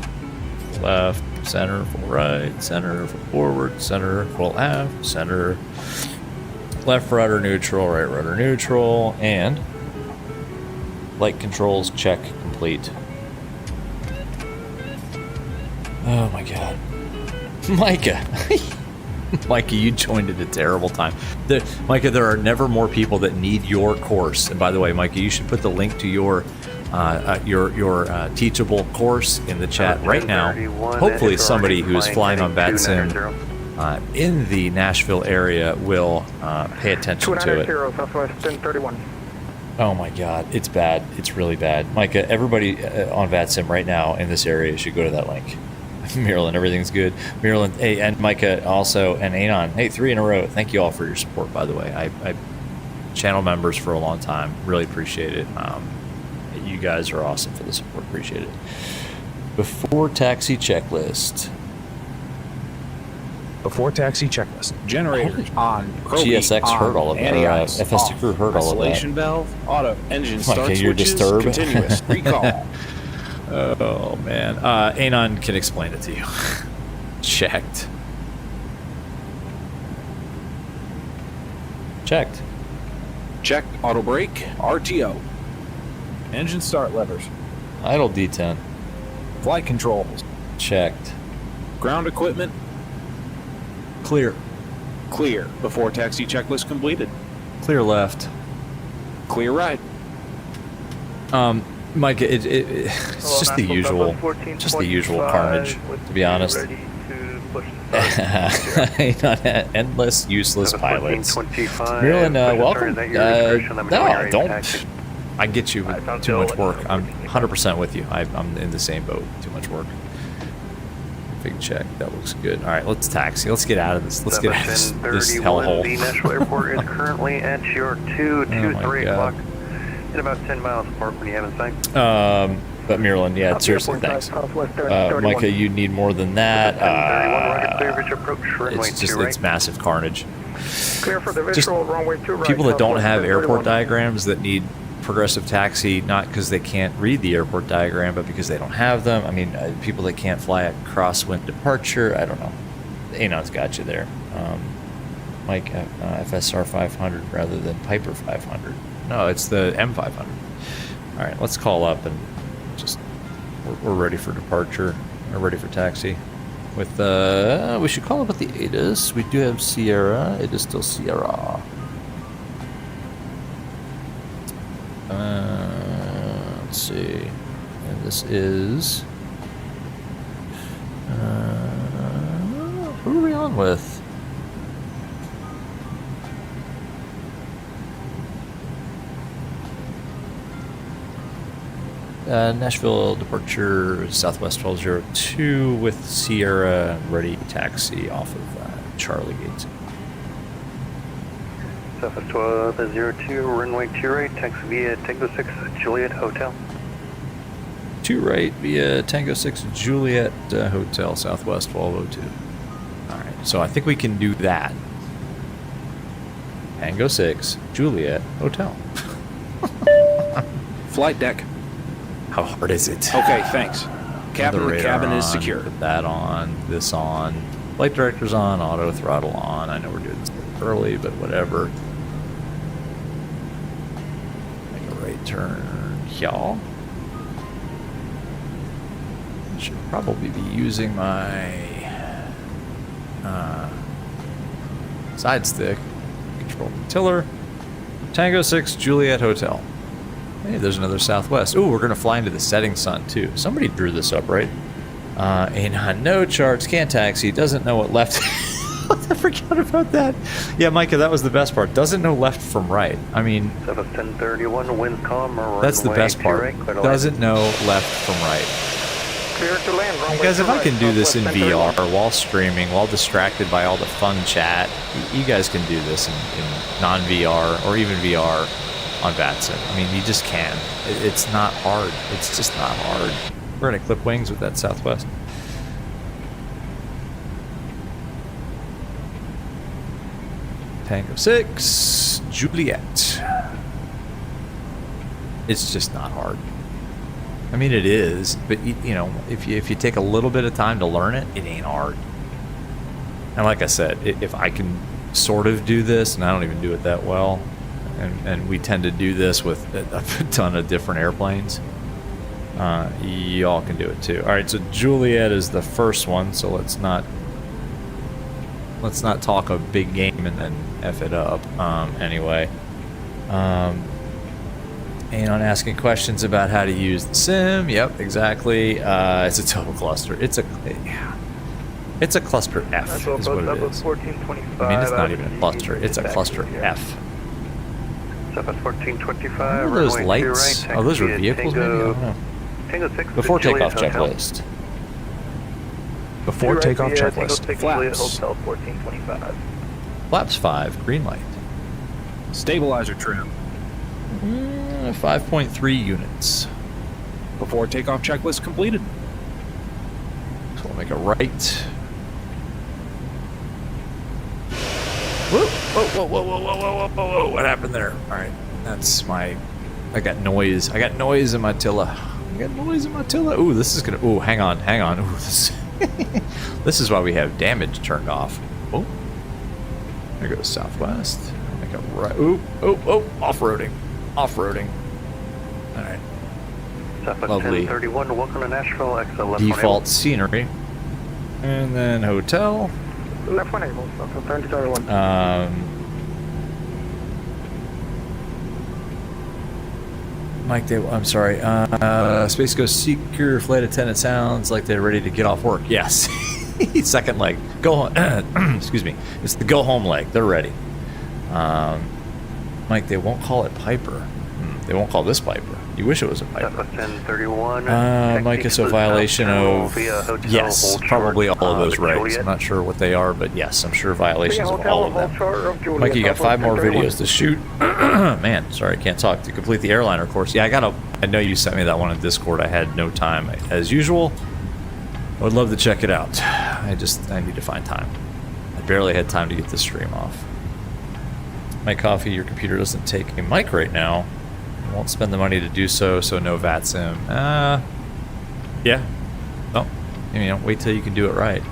Left, center, full right, center, full forward, center, full left, center. Left rudder neutral, right rudder neutral, and light controls check complete. Oh my God. Micah. Micah, you joined at a terrible time. Micah, there are never more people that need your course. And by the way, Micah, you should put the link to your teachable course in the chat right now. Hopefully somebody who is flying on VATSIM in the Nashville area will pay attention to it. Southwest 1031. Oh my God, it's bad. It's really bad. Micah, everybody on VATSIM right now in this area should go to that link. Marilyn, everything's good. Marilyn, hey, and Micah also, and Anon. Hey, 3 in a row. Thank you all for your support, by the way. I channel members for a long time. Really appreciate it. You guys are awesome for the support. Appreciate it. Before taxi checklist. Before taxi checklist. Generators on. GSX on, heard all of that. FST crew heard all of that. Isolation valve. Auto. Engine start Micah, you're switches. disturbed. Continuous. Recall. Oh man, Anon can explain it to you. Checked. Checked. Checked. Auto brake. RTO. Engine start levers. Idle D10. Flight controls. Checked. Ground equipment. Clear. Clear. Before taxi checklist completed. Clear left. Clear right. Mike, it's just the usual, carnage, to be honest. Endless, useless pilots. Marilyn, welcome. No, don't. I get you with too much work. I'm 100% with you. I'm in the same boat. Too much work. Big check. That looks good. All right, let's taxi. Let's get out of this. Let's get out of this hellhole. The Nashville Airport is currently at your 223 o'clock. In about 10 miles apart when you have in sight. But Marilyn, yeah, seriously, thanks. Micah, you need more than that. It's massive carnage. Clear for the visual, runway 2 right. People that don't have airport diagrams that need progressive taxi, not because they can't read the airport diagram, but because they don't have them. I mean, people that can't fly a crosswind departure, I don't know. Anon's got you there. Mike, FSR 500 rather than Piper 500. No, it's the M500. All right, let's call up and just we're ready for departure. We're ready for taxi. With we should call up with the ATIS. We do have Sierra. It is still Sierra. Let's see. And this is who are we on with? Nashville departure Southwest 1202 with Sierra ready taxi off of Charlie Gates. Southwest 1202, runway 2 right, taxi via Tango 6 Juliet Hotel. 2 right via Tango 6 Juliet Hotel, Southwest 1202. Alright, so I think we can do that. Tango 6 Juliet Hotel. Flight deck. How hard is it? Okay, thanks. Captain, the cabin is on, secure. Put that on, this on. Flight director's on, auto throttle on. I know we're doing this early, but whatever. Make a right turn, y'all. Should probably be using my side stick. Control the tiller. Tango 6 Juliet Hotel. Hey, there's another Southwest. Ooh, we're going to fly into the setting sun, too. Somebody drew this up, right? And on no charts, can't taxi, doesn't know what left... I forgot about that. Yeah, Micah, that was the best part. Doesn't know left from right. I mean... 1031, winds calm. That's the best part. Doesn't know left from right. Clear to land. Guys, if I can do this in VR while streaming, while distracted by all the fun chat, you guys can do this in non-VR or even VR on VATSIM. I mean, you just can. It's not hard. It's just not hard. We're going to clip wings with that Southwest. Tango 6 Juliet. It's just not hard. I mean, it is, but you know, if you take a little bit of time to learn it, it ain't hard. And like I said, if I can sort of do this, and I don't even do it that well, and we tend to do this with a ton of different airplanes, y'all can do it too. All right, so Juliet is the first one, so let's not talk a big game and then F it up. Anyway. And on asking questions about how to use the sim, yep, exactly. It's a total cluster. It's a cluster F is what it is. I mean, it's not even a cluster. It's a cluster F. Southwest 1425. What are those lights? Oh, those are vehicles, maybe? I don't know. Tango 6 Before takeoff Hotel. checklist. Before takeoff checklist. Flaps. Flaps. Hotel 1425. Flaps 5, green light. Stabilizer trim. 5.3 units. Before takeoff checklist completed. So we'll make a right. Whoa, whoa, whoa, whoa, whoa, whoa, whoa, whoa, whoa. What happened there? All right, that's my... I got noise. I got noise in my Tilla. Ooh, this is gonna... Ooh, hang on. Ooh, this... This is why we have damage turned off. Oh. There goes Southwest. Make a right. Ooh, oh, off-roading. All right. Southwest Lovely. 1031, welcome to Nashville, exit left Default scenery. And then hotel. Left one able, Southwest 1031. Mike, I'm sorry. Space Ghost Seeker flight attendant sounds like they're ready to get off work. Yes. Second leg. Go home. Excuse me. It's the go home leg. They're ready. Mike, they won't call it Piper. They won't call this Piper. You wish it was a Piper. Southwest 1031. Mike, is a violation of... Yes, probably all of those regs. Juliet. I'm not sure what they are, but yes, I'm sure violations of all of them. Mike, you got 5 more videos to shoot. Man, sorry, I can't talk. To complete the airliner course. Yeah, I know you sent me that one in Discord. I had no time, as usual. I would love to check it out. I need to find time. I barely had time to get the stream off. My coffee, your computer doesn't take a mic right now. I won't spend the money to do so, so no VATSIM. Yeah. Oh, wait till you can do it right.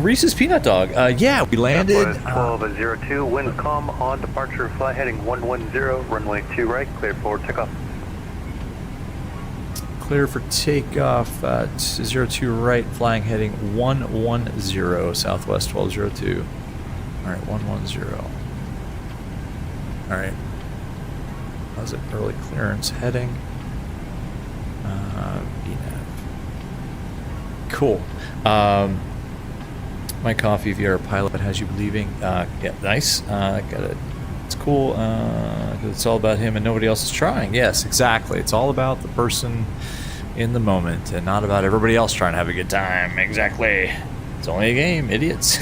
Reese's Peanut Dog. Yeah, we landed. 1202, winds calm on departure, fly heading 110, runway 2 right, clear for takeoff. Clear for takeoff, 02 right, flying heading 110, Southwest 1202. Alright, 110. Alright. How's it? Early clearance heading. VNAV. Cool. My coffee, if you're a pilot, has you leaving. Yeah, nice. Got it. It's cool. 'Cause it's all about him and nobody else is trying. Yes, exactly. It's all about the person in the moment and not about everybody else trying to have a good time. Exactly. It's only a game, idiots.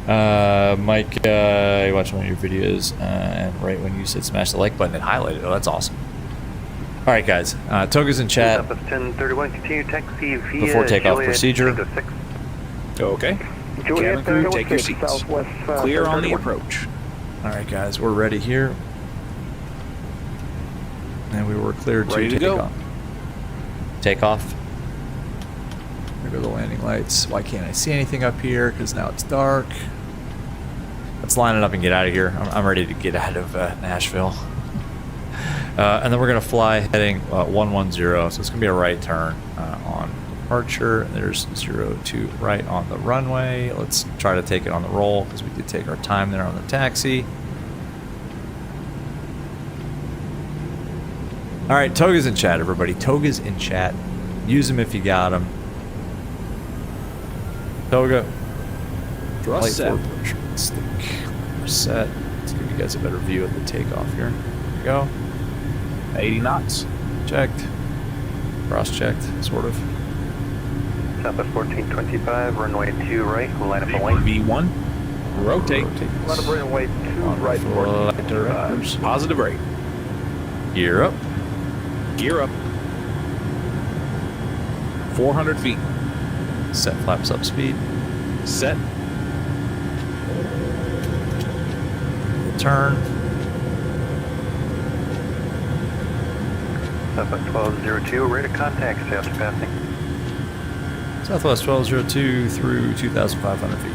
Mike, I watched one of your videos, and right when you said smash the like button, it highlighted. Oh, that's awesome. All right, guys. Toga's in chat. Southwest 1031, continue taxi via Before takeoff Juliet procedure. Tango 6. Okay. Cabin crew, take your seats. Clear on the approach. All right, guys. We're ready here. And we were cleared Ready to to take go. off. Take off. There go the landing lights. Why can't I see anything up here? Because now it's dark. Let's line it up and get out of here. I'm ready to get out of Nashville. And then we're going to fly heading 110. So it's going to be a right turn on departure. There's 02 right on the runway. Let's try to take it on the roll because we did take our time there on the taxi. All right, Toga's in chat, everybody. Toga's in chat. Use them if you got them. Toga. Thrust set. Stick. Set. Let's give you guys a better view of the takeoff here. There we go. 80 knots. Checked. Cross-checked, sort of. Southwest 1425, runway 2 right, line up and wait. V1. Rotate. Line up runway 2 right. Flight directors. Positive rate. Gear up. Gear up. 400 feet. Set flaps up speed. Set. Turn. Southwest 1202, rate of contact after passing. Southwest 1202 through 2,500 feet.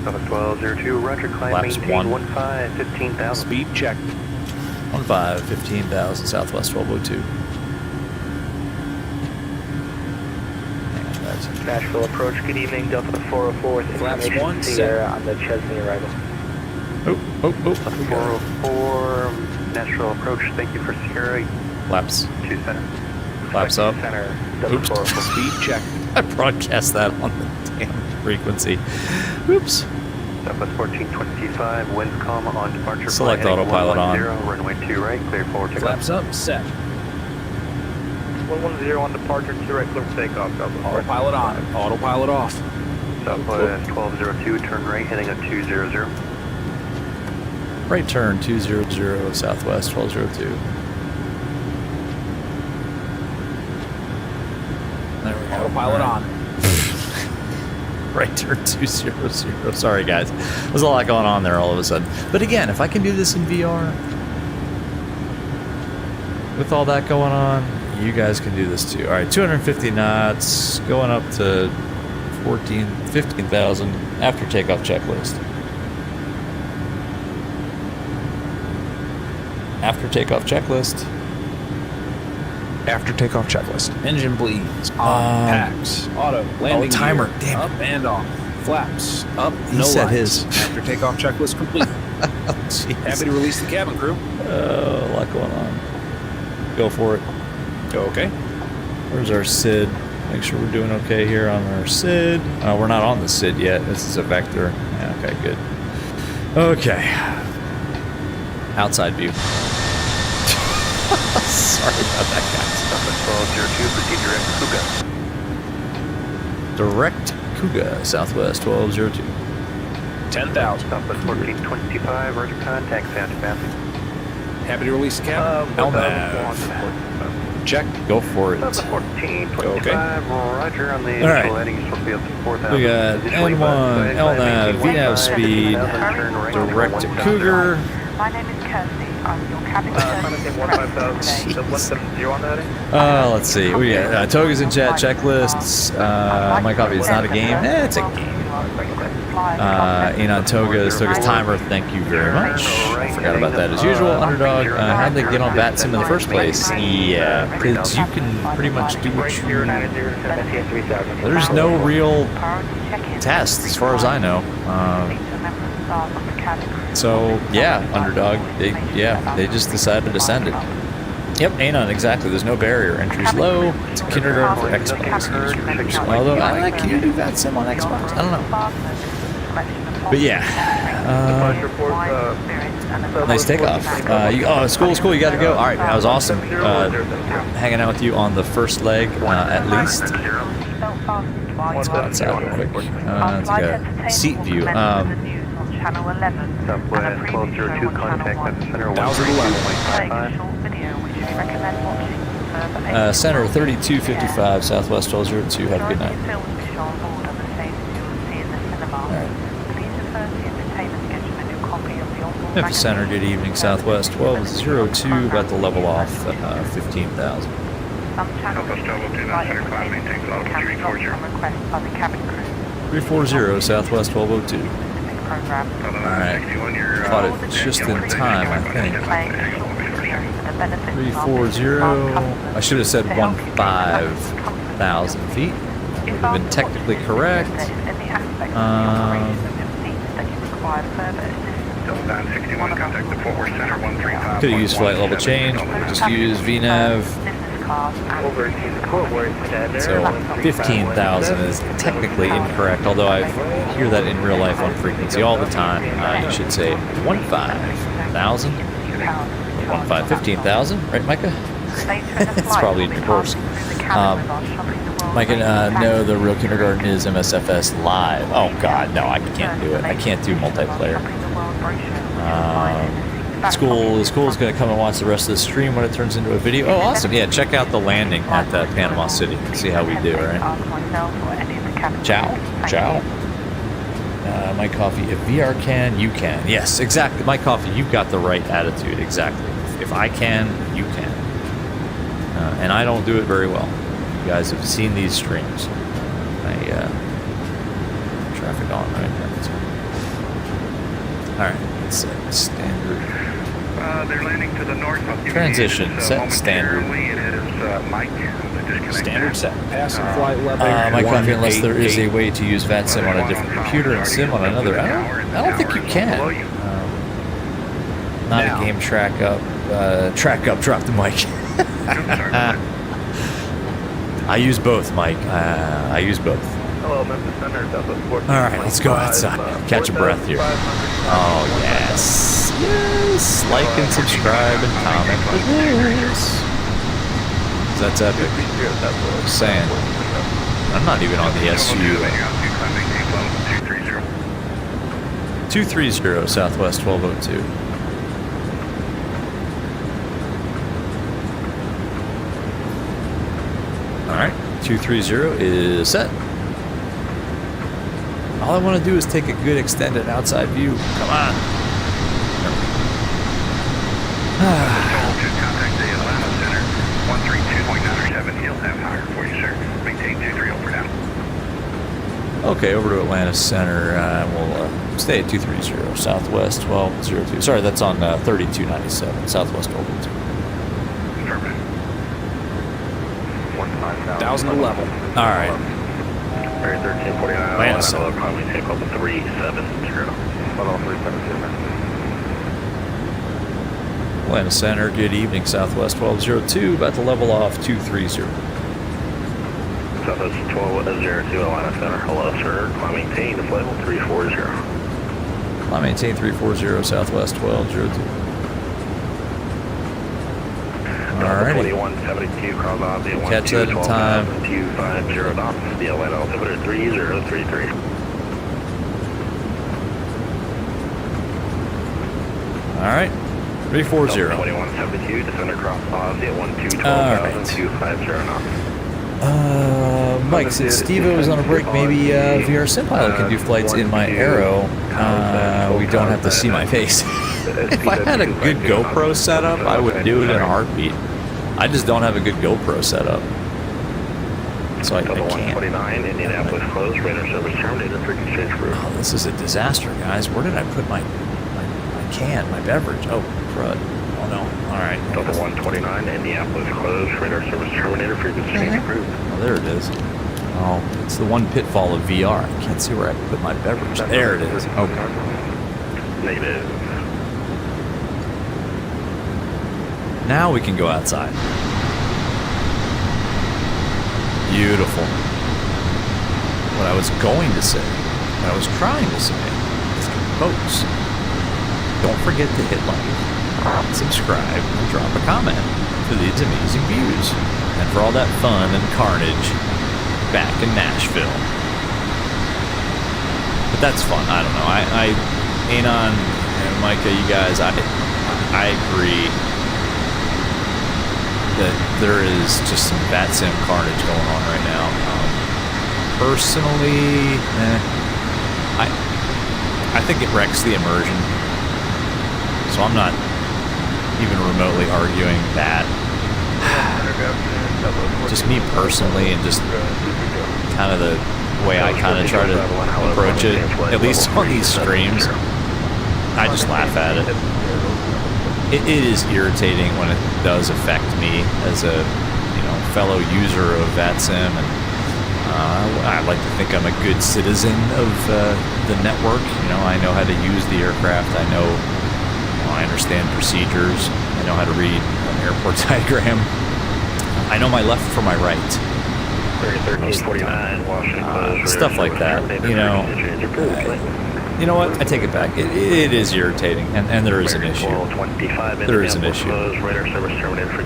Southwest 1202, roger, climb, Flaps maintain 1. 15, 15,000. Speed check. 15, 15,000, Southwest 1202. Nashville approach, good evening, Delta 404. Flaps 1, Sierra on the Chesney arrival. Oh. 404, Nashville approach, thank you for Sierra. Flaps. 2 center. Flaps up. Center, Delta Oops. 404. Speed check. I broadcast that on the damn frequency. Oops. Southwest 1425, winds calm on departure. Select flight autopilot on. 110, runway 2 right, clear forward takeoff. Flaps up. Set. 110 on departure, 2 right, clear for takeoff. Autopilot on. Autopilot off. Southwest 1202, turn right, heading at 200. Right turn 200, Southwest 1202. There we go. Autopilot on. Right turn 200. Sorry, guys. There's a lot going on there all of a sudden. But again, if I can do this in VR, with all that going on, you guys can do this too. All right, 250 knots, going up to 15,000 after takeoff checklist. After takeoff checklist. After takeoff checklist. Engine bleeds. On. Packs. Auto. Landing timer. gear. Damn it. Up and off. Flaps. Up. He No said lights. his. After takeoff checklist complete. Jeez. Happy to release the cabin crew. A lot going on. Go for it. Okay. Where's our SID? Make sure we're doing okay here on our SID. We're not on the SID yet. This is a vector. Yeah, okay, good. Okay. Outside view. Sorry about that, guys. Southwest 1202, proceed direct Cougar. Direct Cougar, Southwest 1202. 10,000. Southwest 1425, roger, contact after passing. Happy to release the cabin. LNAV. Check. Go for it. Southwest 1425, Okay. roger, on the All right. initial heading, you're supposed to be up to 4,000. We got N1, LNAV, VNAV speed, direct to Cougar. My name is Kirsty. I'm your cabin Anything 15,000, the 170 on that. Let's see. We got Toga's in chat checklists. My copy is not a game. It's a game. Enon Toga's timer. Thank you very much. I forgot about that as usual. Underdog. How'd they get on VATSIM in the first place? Yeah, because you can pretty much do what you. There's no real test as far as I know. So yeah, Underdog. They just decided to send it. Yep, Anon, exactly. There's no barrier. Entry's low. It's a kindergarten for Xbox users. Although, can you do VATSIM on Xbox? I don't know. But yeah. Nice takeoff. School's cool. You got to go. All right, that was awesome. Hanging out with you on the first leg, at least. Let's go outside real quick. Let's get a seat view. Channel 11. Southwest 1202, contact at the center 1011. 132.55. recommend watching further Center 3255, Southwest 1202. Have a good night. films we show on board are the same as you will see in the cinema. Please refer to the entertainment schedule and your copy of the onboard Memphis Center, good evening, Southwest 1202, about to level off 15,000. Some channels right entertainment can be lost on request by the cabin crew. 340, Southwest 1202. Program. Alright, caught it just in time, I think. 340, I should have said 15,000 feet. Would have been technically correct. Could have used flight level change, but just use VNAV. So 15,000 is technically incorrect, although I hear that in real life on frequency all the time. You should say 15,000. 15,000, right, Micah? It's probably in reverse. Micah, no, the real kindergarten is MSFS Live. Oh God, no, I can't do it. I can't do multiplayer. School is going to come and watch the rest of the stream when it turns into a video. Oh, awesome! Yeah, check out the landing at Panama City. See how we do, all right? Ciao, ciao. My coffee. If VR can, you can. Yes, exactly. My coffee. You've got the right attitude. Exactly. If I can, you can. And I don't do it very well. You guys have seen these streams. Traffic on right now. All right. It's standard. They're landing to the north of you. Transition set standard. It is Mike. Standard set. Passing flight level. My coffee, unless there is a way to use VATSIM on a different computer and SIM on another. I don't think you can. Not a game track up. Drop the mic. I use both, Mike. I use both. Hello, Memphis Center. All right, let's go outside. Catch a breath here. Oh, yes. Yes. Like and subscribe and comment. Yes. That's epic. Just saying. I'm not even on the SU. 230, Southwest 1202. Alright, 230 is set. All I want to do is take a good extended outside view. Come on. Contact the Atlanta Center. 132.907. He'll have higher for you, sir. Maintain 23 over now. Okay, over to Atlanta Center. We'll stay at 230, Southwest 1202. Sorry, that's on 3297, Southwest 1202. 1,000 level. All right. 1349. Atlanta Center. Probably take over 370. Level 370. Atlanta Center, good evening, Southwest 1202, about to level off 230. Southwest 1202, Atlanta Center. Hello, sir. Climb maintain to level 340. Climb maintain 340, Southwest 1202. Alrighty. 2172, cross off the Catch that in time. 250 knots, the Atlanta altimeter 3033. Alright. 340. 2172, descend across Ozzy at 12,250 knots. Mike, since Steve-O is on a break, maybe VR SimPilot can do flights in my Aero. We don't have to see my face. If I had a good GoPro setup, I would do it in a heartbeat. I just don't have a good GoPro setup. So I can't. 129, Indianapolis closed, radar service terminated, frequency change approved. Oh, this is a disaster, guys. Where did I put my can, my beverage? Oh, crud. Oh, no. All right. Delta 129, Indianapolis closed, radar service terminated, frequency change approved. Oh, there it is. Oh, it's the one pitfall of VR. I can't see where I put my beverage. There it is. Okay. Negative. Now we can go outside. Beautiful. What I was going to say, what I was trying to say, is, folks, don't forget to hit like, subscribe, and drop a comment for these amazing views, and for all that fun and carnage back in Nashville. But that's fun. I don't know. I Anon and Micah, you guys, I agree. that there is just some VATSIM carnage going on right now. Personally, I think it wrecks the immersion. So I'm not even remotely arguing that. Just me personally, and just kind of the way I kind of try to approach it, at least on these streams, I just laugh at it. It is irritating when it does affect me as a fellow user of VATSIM, and I like to think I'm a good citizen of the network. I know how to use the aircraft. I understand procedures. I know how to read an airport diagram. I know my left from my right. Stuff like that. You know what? I take it back. It is irritating, and there is an issue. There is an issue.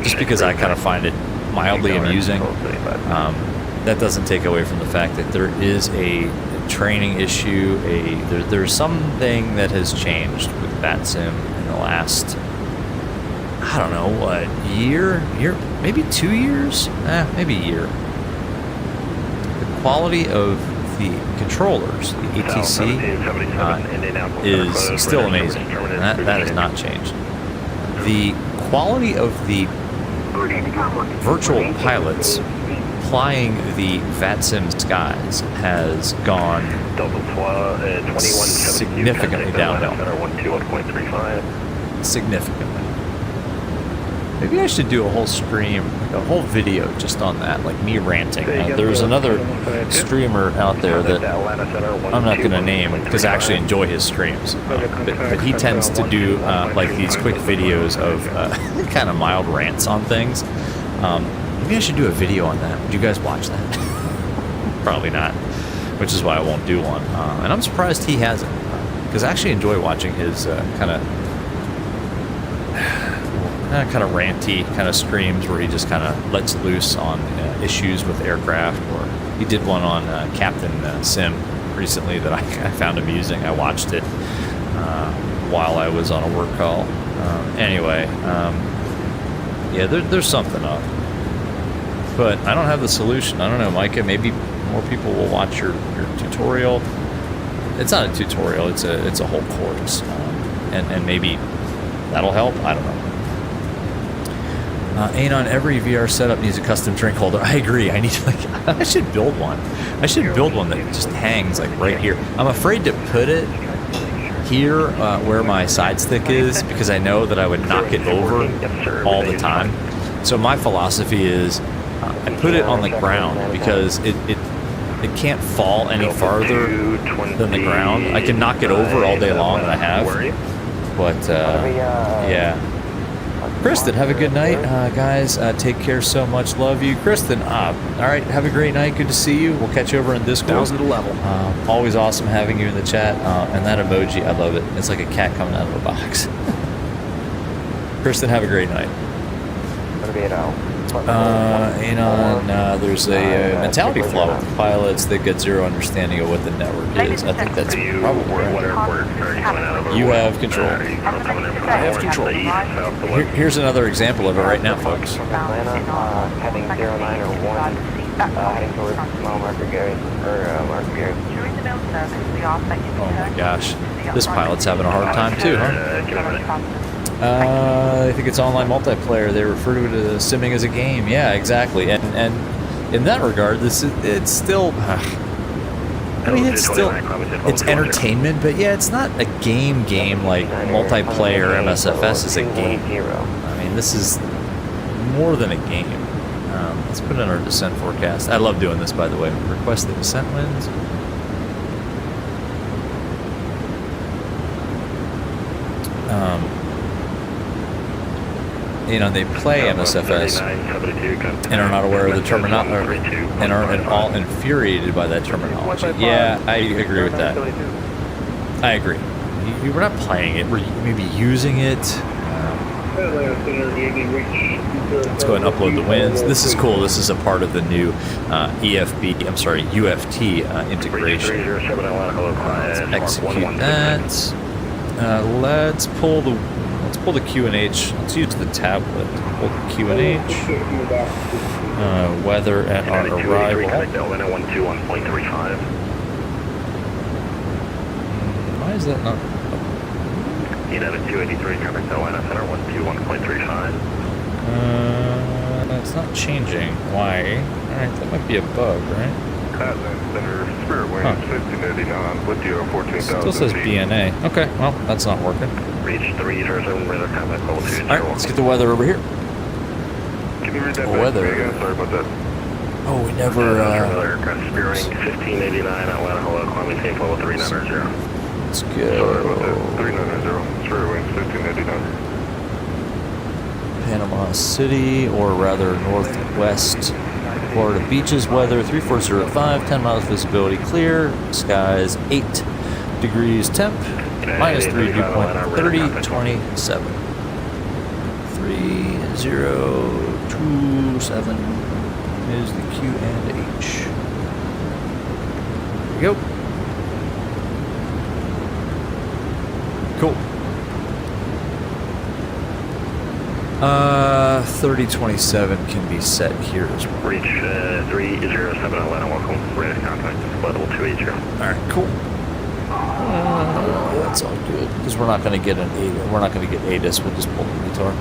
Just because I kind of find it mildly amusing, that doesn't take away from the fact that there is a training issue. There's something that has changed with VATSIM in the last, I don't know, what, year, maybe 2 years? Maybe a year. The quality of the controllers, the ATC, is still amazing. And that has not changed. The quality of the virtual pilots flying the VATSIM skies has gone significantly downhill. Significantly. Maybe I should do a whole stream, like a whole video just on that, like me ranting. There's another streamer out there that I'm not going to name because I actually enjoy his streams. But he tends to do like these quick videos of kind of mild rants on things. Maybe I should do a video on that. Would you guys watch that? Probably not, which is why I won't do one. And I'm surprised he hasn't, because I actually enjoy watching his kind of ranty kind of streams where he just kind of lets loose on issues with aircraft. Or he did one on Captain Sim recently that I found amusing. I watched it while I was on a work call. Anyway, yeah, there's something up. But I don't have the solution. I don't know, Micah. Maybe more people will watch your tutorial. It's not a tutorial. It's a whole course, and maybe that'll help. I don't know. Anon, every VR setup needs a custom drink holder. I agree. I should build one. I should build one that just hangs like right here. I'm afraid to put it here where my side stick is, because I know that I would knock it over all the time. So my philosophy is I put it on the ground because it can't fall any farther than the ground. I can knock it over all day long, and I have. But yeah. Kristen, have a good night, guys. Take care so much. Love you, Kristen. All right, have a great night. Good to see you. We'll catch you over in Discord. 1,000 level. Always awesome having you in the chat. And that emoji, I love it. It's like a cat coming out of a box. Kristen, have a great night. There's a mentality flaw with the pilots. They get zero understanding of what the network is. I think that's probably right. You have control. I have control. Here's another example of it right now, folks. Heading 09 or 1, heading towards small marker Gary, During the build service, we ask that you oh my gosh. This pilot's having a hard time too, huh? I think it's online multiplayer. They refer to it as simming as a game. Yeah, exactly. And in that regard, it's still. I mean, it's entertainment, but yeah, it's not a game like multiplayer MSFS is a game. I mean, this is more than a game. Let's put in our descent forecast. I love doing this, by the way. Request the descent winds. They play MSFS and are not aware of the terminology and are all infuriated by that terminology. Yeah, I agree with that. I agree. We're not playing it. We're maybe using it. Let's go ahead and upload the wins. This is cool. This is a part of the new UFT integration. Let's execute that. Let's Let's pull the QNH. Let's use the tablet. Pull the QNH. Weather at our arrival. Why is that not? United 283, contact Atlanta Center 121.35. It's not changing. Why? Alright, that might be a bug, right? Center, Spirit Wings, 1589, with you 14,000. Still says BNA. Okay, well, that's not working. Reach 307, radar contact level 2. Alright, let's get the weather over here. Can you read that Weather. back to me again? Sorry about that. Oh, we never, Aircraft Spirit Wings, 1589, Atlanta, hello, climbing safe level 390. Let's go. Sorry about that. 390, Spirit Wings, 1589. Panama City, or rather northwest Florida beaches weather, 3405, 10 miles visibility, clear, skies 8 degrees temp, minus 3 dew point, 3027. 3027 is the Q and H. There we go. Cool. 3027 can be set here as well. Reach 307 Atlanta, welcome. Radar contact level 280. Alright, cool. That's all good. Because we're not going to get an ADIS. We're not going to get ADIS. We'll just pull the VTOR.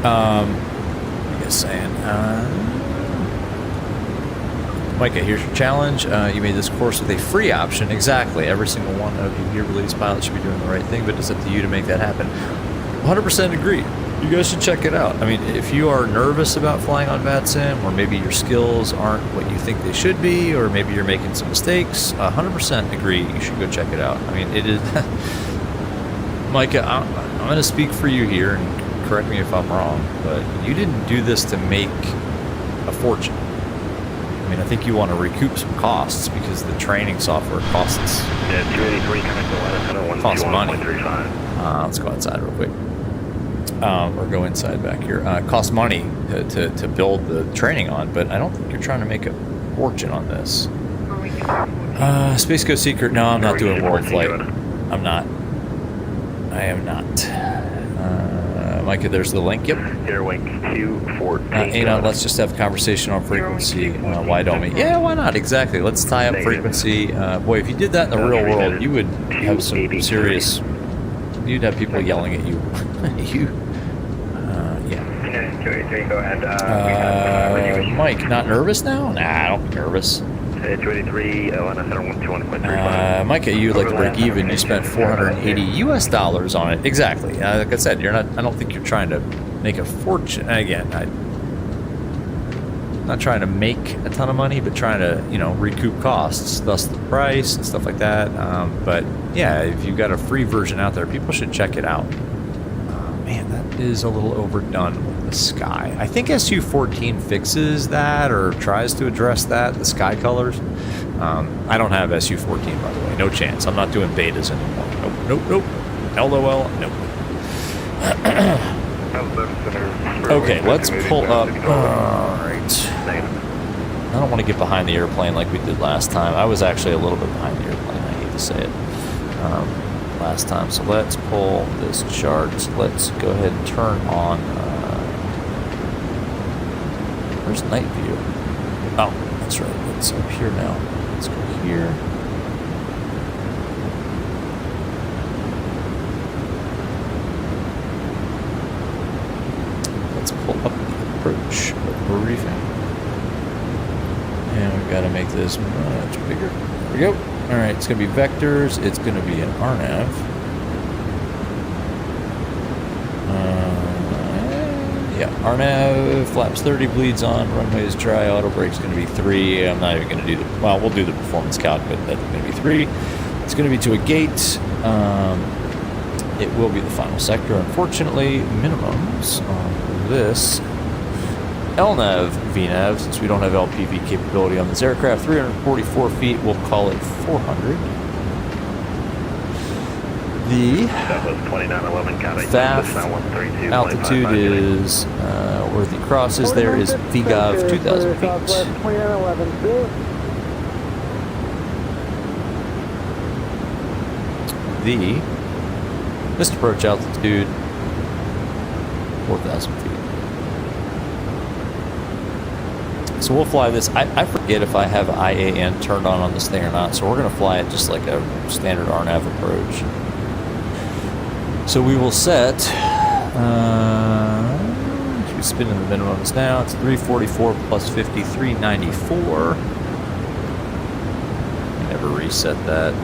What are you guys saying? Micah, here's your challenge. You made this course with a free option. Exactly. Every single one of you here released pilots should be doing the right thing, but it's up to you to make that happen. 100% agree. You guys should check it out. I mean, if you are nervous about flying on VATSIM, or maybe your skills aren't what you think they should be, or maybe you're making some mistakes, 100% agree. You should go check it out. I mean, it is... Micah, I'm going to speak for you here, and correct me if I'm wrong, but you didn't do this to make a fortune. I mean, I think you want to recoup some costs because the training software costs, costs money. Let's go outside real quick. Or go inside back here. Costs money to build the training on, but I don't think you're trying to make a fortune on this. Space Coast Secret, no, I'm not doing world flight. I'm not. I am not. Micah, there's the link. Yep. Airwing Q14. Anon, let's just have a conversation on frequency. Why don't we? Yeah, why not? Exactly. Let's tie up frequency. Boy, if you did that in the real world, you would have some serious... You'd have people yelling at you. Yeah. Go ahead. Mike, not nervous now? Nah, I don't be nervous. 283, Atlanta Center 121.35. Micah, you would like to break even. You spent $480 US on it. Exactly. Like I said, you're not. I don't think you're trying to make a fortune. Again, I'm not trying to make a ton of money, but trying to, recoup costs, thus the price and stuff like that. But yeah, if you've got a free version out there, people should check it out. Man, that is a little overdone with the sky. I think SU-14 fixes that or tries to address that, the sky colors. I don't have SU-14, by the way. No chance. I'm not doing betas anymore. Nope. LOL, nope. Okay, let's pull up. Alright. I don't want to get behind the airplane like we did last time. I was actually a little bit behind the airplane. I hate to say it. Last time. So let's pull this chart. Let's go ahead and turn on. Where's night view? Oh, that's right. It's up here now. Let's go here. Let's pull up the approach briefing. And we've got to make this much bigger. There we go. Alright, it's going to be vectors. It's going to be an RNAV. Yeah, RNAV, flaps 30, bleeds on, runways dry, auto brake's going to be 3. I'm not even going to do the, well, we'll do the performance calc, but that's going to be 3. It's going to be to a gate. It will be the final sector. Unfortunately, minimums on this LNAV, VNAV, since we don't have LPV capability on this aircraft, 344 feet, we'll call it 400. The FAF altitude is, where the cross is there, is VGOV 2,000 feet. The Missed approach altitude, 4,000 feet. So we'll fly this. I forget if I have IAN turned on this thing or not, so we're going to fly it just like a standard RNAV approach. So we will set, we spin in the minimums now, it's 344 plus 50, 394. Never reset that.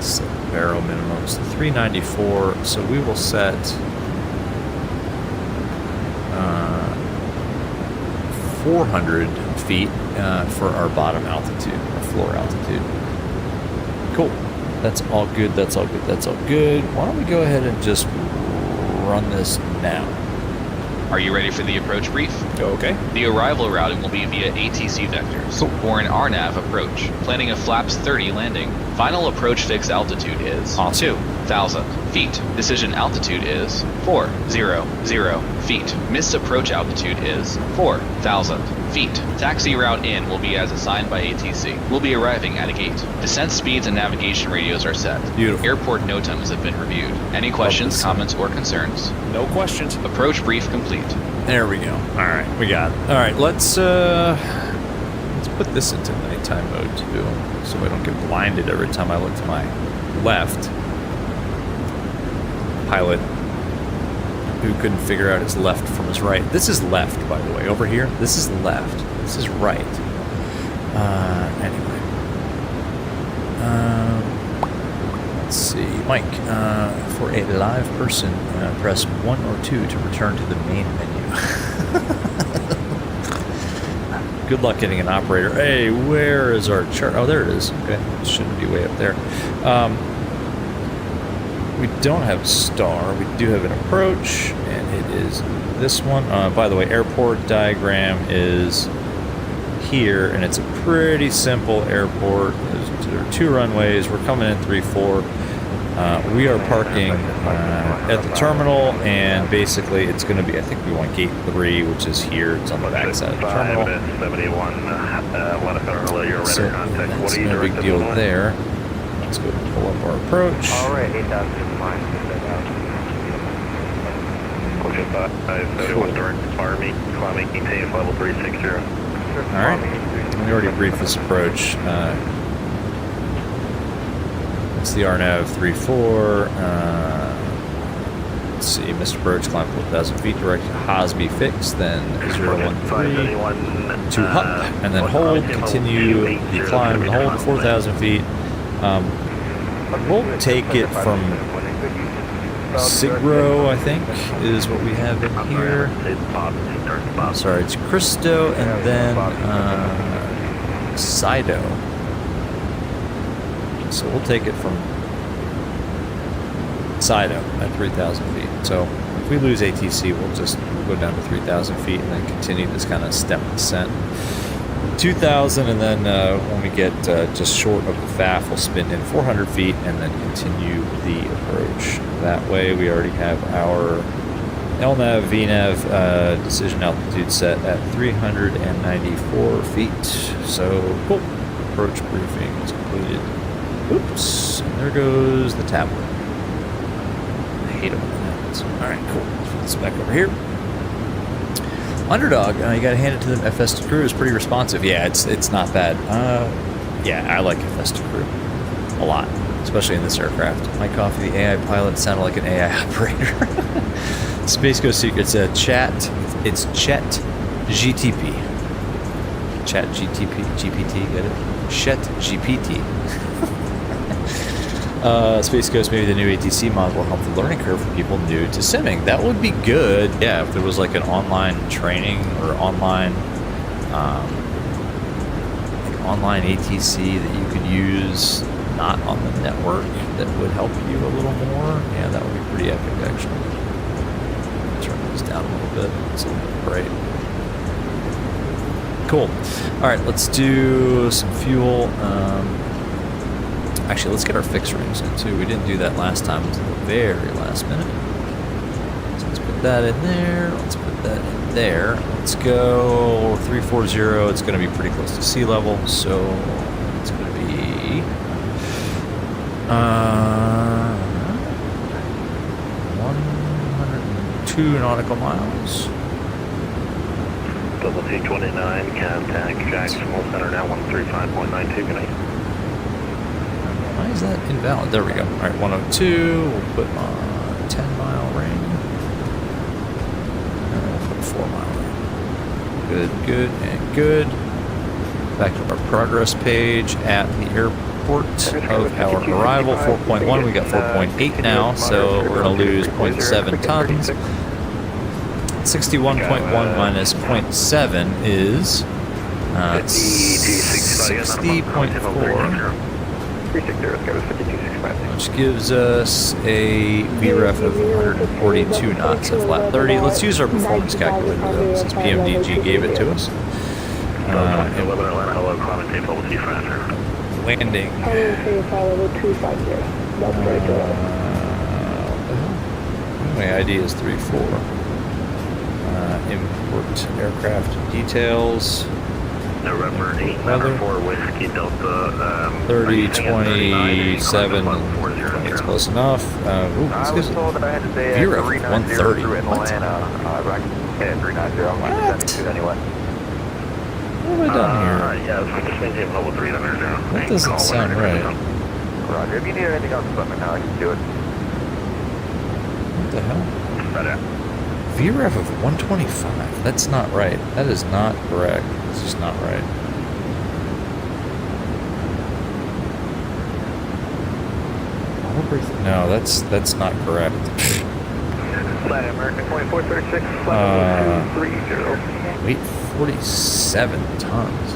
Set barrel minimums, 394, so we will set 400 feet for our bottom altitude, our floor altitude. Cool. That's all good, that's all good, that's all good. Why don't we go ahead and just run this now? Are you ready for the approach brief? Okay. The arrival routing will be via ATC vectors, or an RNAV approach, planning a flaps 30 landing. Final approach fixed altitude is 2,000 feet. Decision altitude is 400 feet. Missed approach altitude is 4,000 feet. Taxi route in will be as assigned by ATC. We'll be arriving at a gate. Descent speeds and navigation radios are set. Beautiful. Airport NOTAMs have been reviewed. Any questions, comments, or concerns? No questions. Approach brief complete. There we go. All right, we got it. All right, let's put this into nighttime mode too, so I don't get blinded every time I look to my left. Pilot who couldn't figure out his left from his right. This is left, by the way. Over here, this is left. This is right. Anyway. Let's see. Mike, for a live person, press 1 or 2 to return to the main menu. Good luck getting an operator. Hey, where is our chart? Oh, there it is. Okay, it shouldn't be way up there. We don't have a star. We do have an approach, and it is this one. By the way, airport diagram is here, and it's a pretty simple airport. There are 2 runways. We're coming in 3-4. We are parking at the terminal, and basically it's going to be, I think we want gate 3, which is here. It's on the back side of the terminal. So that's no big deal there. Let's go pull up our approach. All right, 8,000 fine. Cool. Direct Army, climbing, maintain level 360. All right, we already briefed this approach. It's the RNAV 34. Let's see, Mr. Approach, climb 4,000 feet, direct Hosby fix, then 013 to hump, and then hold, continue the climb and hold 4,000 feet. We'll take it from Sigro, I think, is what we have in here. Sorry, it's Cristo, and then Sido. So we'll take it from Sido at 3,000 feet. So if we lose ATC, we'll go down to 3,000 feet and then continue this kind of step descent. 2,000, and then when we get just short of the FAF, we'll spin in 400 feet and then continue the approach. That way we already have our LNAV, VNAV decision altitude set at 394 feet. So cool. Approach briefing is completed. Oops, and there goes the tablet. I hate it when that happens. Alright, cool. Let's put this back over here. Underdog, you gotta hand it to them. FS2 crew is pretty responsive. Yeah, it's not bad. Yeah, I like FS2 crew a lot, especially in this aircraft. My coffee, the AI pilot sounded like an AI operator. Space Coast Secrets, chat. It's Chet GTP. Chat GTP, GPT, get it? Chet GPT. Space Coast, maybe the new ATC mod will help the learning curve for people new to simming. That would be good. Yeah, if there was like an online training or online ATC that you could use not on the network that would help you a little more. Yeah, that would be pretty epic, actually. Turn this down a little bit. It's a little bit bright. Cool. All right, let's do some fuel. Actually, let's get our fix rings in too. We didn't do that last time until the very last minute. So let's put that in there. Let's put that in there. Let's go 340. It's going to be pretty close to sea level, so it's going to be 102 nautical miles. Double T29, contact Jacksonville Center now 135.92. Good night. Why is that invalid? There we go. All right, 102. We'll put on 10-mile ring. And we'll put 4-mile ring. Good, good, and good. Back to our progress page at the airport of our arrival. 4.1. We got 4.8 now, so we're going to lose 0.7 tons. 61.1 minus 0.7 is 60.4. Which gives us a VREF of 142 knots at flat 30. Let's use our performance calculator though, since PMDG gave it to us. Landing. My ID is 34. Import aircraft details. November 8, number 4, Whiskey Delta. 30, 27. It's close enough. Ooh, this gives VREF 130. What? What have I done here? That doesn't sound right. Roger. If you need anything else, let me know. I can do it. What the hell? VREF of 125. That's not right. That is not correct. It's just not right. No, that's not correct. Flight American 2436, Uh, 230. Weight 47 tons.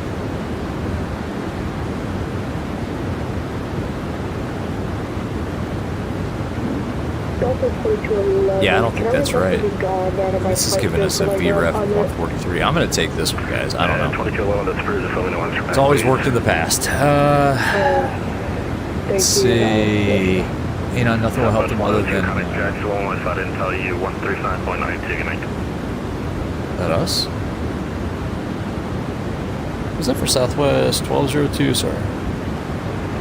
Yeah, I don't think that's right. This is giving us a VREF of 143. I'm going to take this one, guys. I don't know. It's always worked in the past. Let's see. You know, nothing will help them other than... Is that us? Was that for Southwest 1202? Sorry.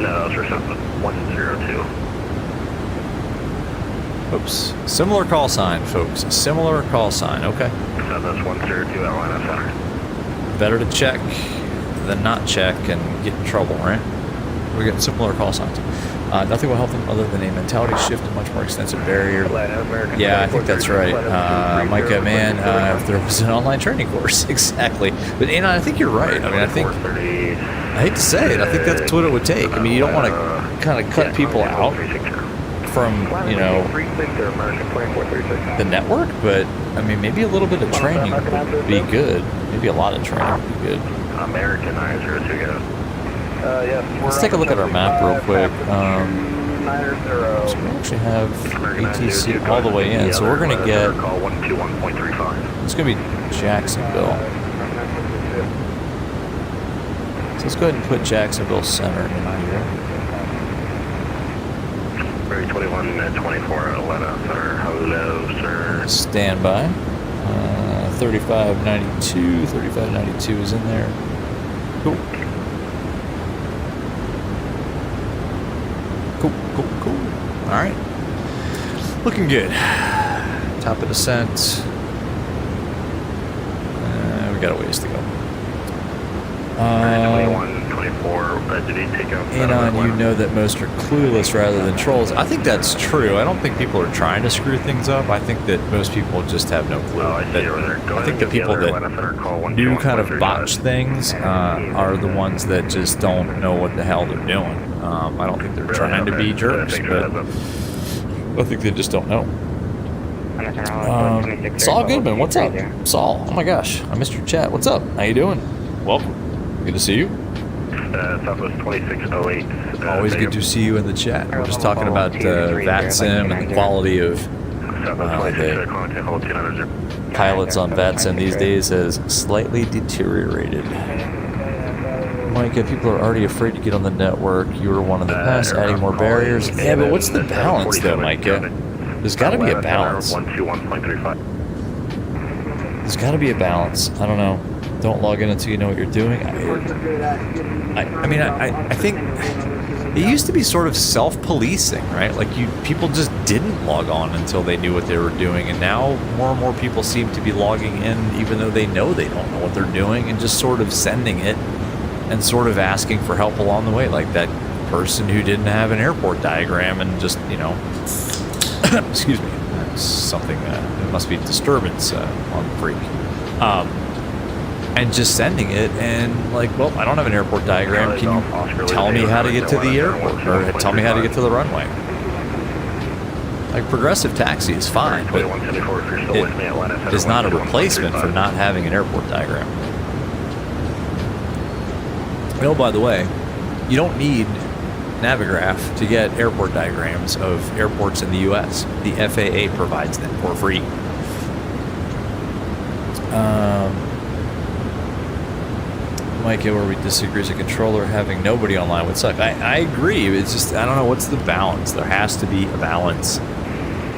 No, that was for Southwest 102. Oops. Similar call sign, folks. Similar call sign. Okay. Southwest 102 Atlanta Center. Better to check than not check and get in trouble, right? We get similar call signs. Nothing will help them other than a mentality shift and much more extensive barrier. Yeah, I think that's right. Micah, man, if there was an online training course. Exactly. But I think you're right. I mean, I hate to say it, I think that's what it would take. I mean, you don't want to kind of cut people out from, you know, the network, but I mean, maybe a little bit of training would be good. Maybe a lot of training would be good. American 902. Let's take a look at our map real quick. So we actually have ATC all the way in, so we're going to get, it's going to be Jacksonville. So let's go ahead and put Jacksonville Center in here. 21 24 Atlanta Center. Hello, sir. Stand by. 3592. 3592 is in there. Cool. Cool. All right. Looking good. Top of descent. We got a ways to go. 21, 24. Did he take out? Anon, you know that most are clueless rather than trolls. I think that's true. I don't think people are trying to screw things up. I think that most people just have no clue. I think the people that do kind of botch things are the ones that just don't know what the hell they're doing. I don't think they're trying to be jerks, but I think they just don't know. Saul Goodman, what's up? Saul, oh my gosh, I missed your chat. What's up? How you doing? Welcome. Good to see you. Southwest 2608. Always good to see you in the chat. We're just talking about VATSIM and the quality of the pilots on VATSIM these days has slightly deteriorated. Micah, people are already afraid to get on the network. You were one of the past, adding more barriers. Yeah, but what's the balance though, Micah? There's got to be a balance. There's got to be a balance. I don't know. Don't log in until you know what you're doing. I think it used to be sort of self-policing, right? Like people just didn't log on until they knew what they were doing, and now more and more people seem to be logging in even though they know they don't know what they're doing, and just sort of sending it and sort of asking for help along the way, like that person who didn't have an airport diagram and just, you know, excuse me, something, it must be disturbance on the freak. And just sending it and like, well, I don't have an airport diagram. Can you tell me how to get to the airport, or tell me how to get to the runway? Like, progressive taxi is fine, but it is not a replacement for not having an airport diagram. Oh, by the way, you don't need Navigraph to get airport diagrams of airports in the U.S. The FAA provides them for free. Mike, where we disagree as a controller, having nobody online would suck. I agree. It's just, I don't know, what's the balance? There has to be a balance.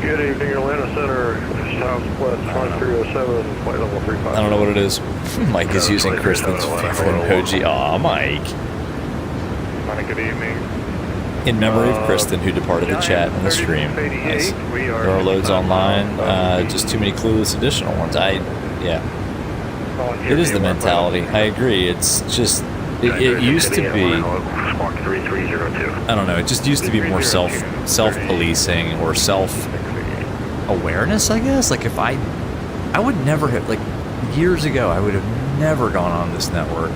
Good evening, Atlanta Center, Southwest 5307, flight level 35. I don't know what it is. Mike is using Kristen's favorite emoji. Aw, Mike. Good evening. In memory of Kristen, who departed the chat and the stream. Nice. There are loads online, just too many clueless additional ones. Yeah. It is the mentality. I agree. It's just, it used to be, I don't know, it just used to be more self-policing or self-awareness, I guess. Like, if I would never have, like, years ago, I would have never gone on this network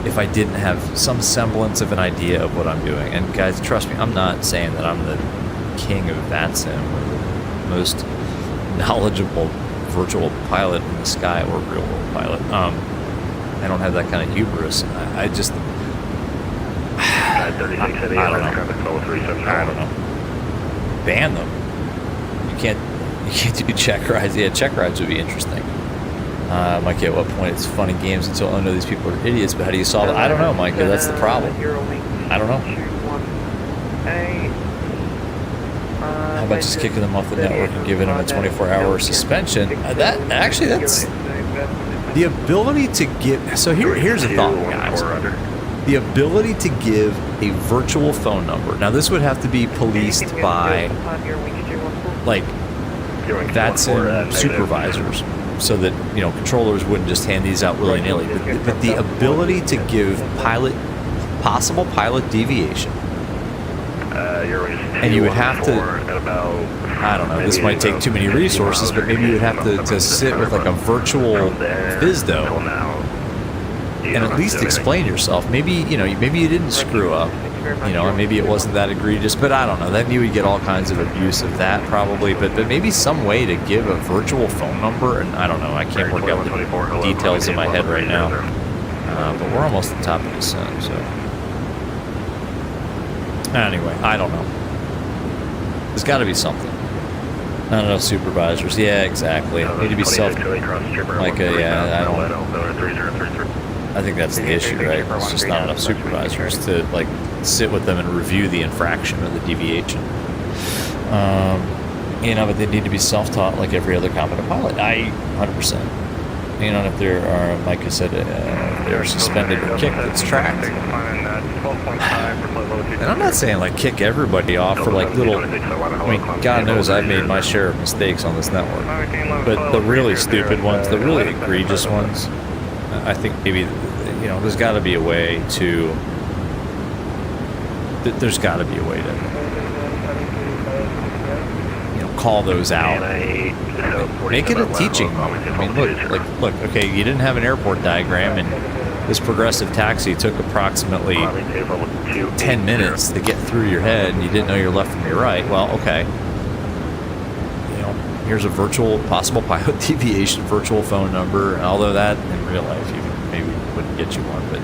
if I didn't have some semblance of an idea of what I'm doing. And guys, trust me, I'm not saying that I'm the king of VATSIM or the most knowledgeable virtual pilot in the sky or real world pilot. I don't have that kind of hubris. I just, I don't know. Ban them. You can't do check rides. Yeah, check rides would be interesting. Mike, at what point it's fun in games until I know these people are idiots, but how do you solve it? I don't know, Mike. That's the problem. I don't know. How about just kicking them off the network and giving them a 24-hour suspension? That's the ability to give. So here's a thought, guys. The ability to give a virtual phone number. Now, this would have to be policed by, like, VATSIM supervisors, so that, you know, controllers wouldn't just hand these out willy-nilly. But the ability to give possible pilot deviation. And you would have to, I don't know, this might take too many resources, but maybe you would have to sit with like a virtual FISDO and at least explain yourself. Maybe, you know, maybe you didn't screw up, you know, and maybe it wasn't that egregious, but I don't know. Then you would get all kinds of abuse of that probably, but maybe some way to give a virtual phone number, and I don't know, I can't work out the details in my head right now. But we're almost at the top of the sun, so. Anyway, I don't know. There's got to be something. Not enough supervisors. Yeah, exactly. Need to be I think that's the issue, right? It's just not enough supervisors to like sit with them and review the infraction or the deviation. You know, but they need to be self-taught like every other competent pilot. 100%. You know, if there are, like I said, they're suspended or kicked, it's tracked. And I'm not saying like kick everybody off for like little, I mean, God knows I've made my share of mistakes on this network. But the really stupid ones, the really egregious ones, I think maybe, you know, there's got to be a way to, there's got to be a way to, you know, call those out. Make it a teaching moment. I mean, look, okay, you didn't have an airport diagram, and this progressive taxi took approximately 10 minutes to get through your head, and you didn't know your left from your right. Well, okay. You know, here's a virtual possible pilot deviation virtual phone number, although that in real life you maybe wouldn't get you one, but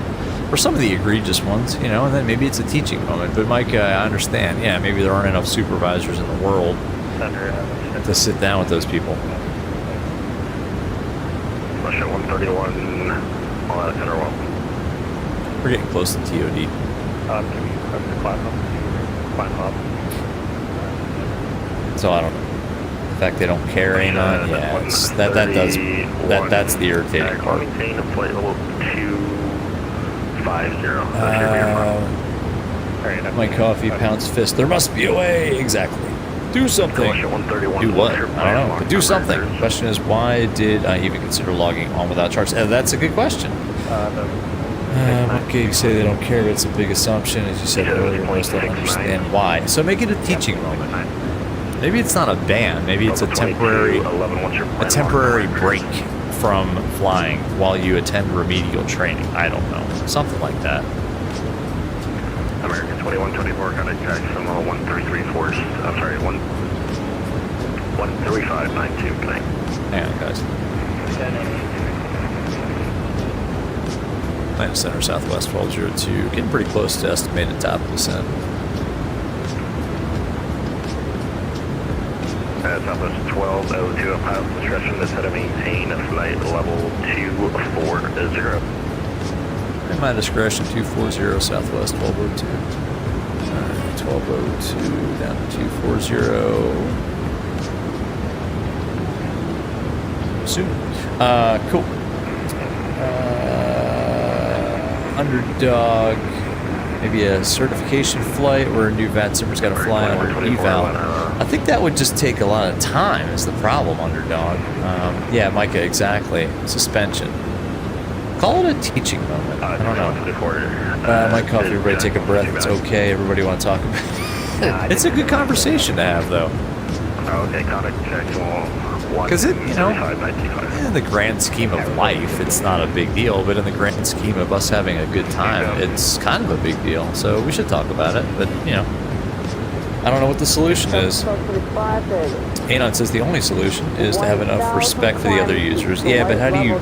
for some of the egregious ones, you know, and then maybe it's a teaching moment. But Mike, I understand, yeah, maybe there aren't enough supervisors in the world to sit down with those people. Russia 131 on center wall. We're getting close to TOD. Climb up. So I don't know. The fact they don't care, Anon, yeah, it's, that's the irritating part. Maintain a flight level 250. My coffee pounds fist. There must be a way. Exactly. Do something. Do what? I don't know. But do something. The question is, why did I even consider logging on without charts? That's a good question. Okay, you say they don't care, but it's a big assumption. As you said earlier, most don't understand why. So make it a teaching moment. Maybe it's not a ban. Maybe it's a temporary break from flying while you attend remedial training. I don't know. Something like that. American 2124, contact Jackson 1334. I'm sorry, 13592. Good night. Hang on, guys. Atlanta Center, Southwest 1202. Getting pretty close to estimated top descent. Southwest 1202, a pilot's discretion is to maintain a flight level 240. At my discretion, 240, Southwest 1202. Alright, 1202 down to 240. Soon. Cool. Underdog. Maybe a certification flight where a new VAT simmer's got to fly under eval. I think that would just take a lot of time is the problem, Underdog. Yeah, Micah, exactly. Suspension. Call it a teaching moment. I don't know. My coffee, everybody take a breath. It's okay. Everybody want to talk about it. It's a good conversation to have, though. Okay, contact Jackson. Because in the grand scheme of life, it's not a big deal, but in the grand scheme of us having a good time, it's kind of a big deal. So we should talk about it, but, I don't know what the solution is. Anon says the only solution is to have enough respect for the other users. Yeah, but how do you,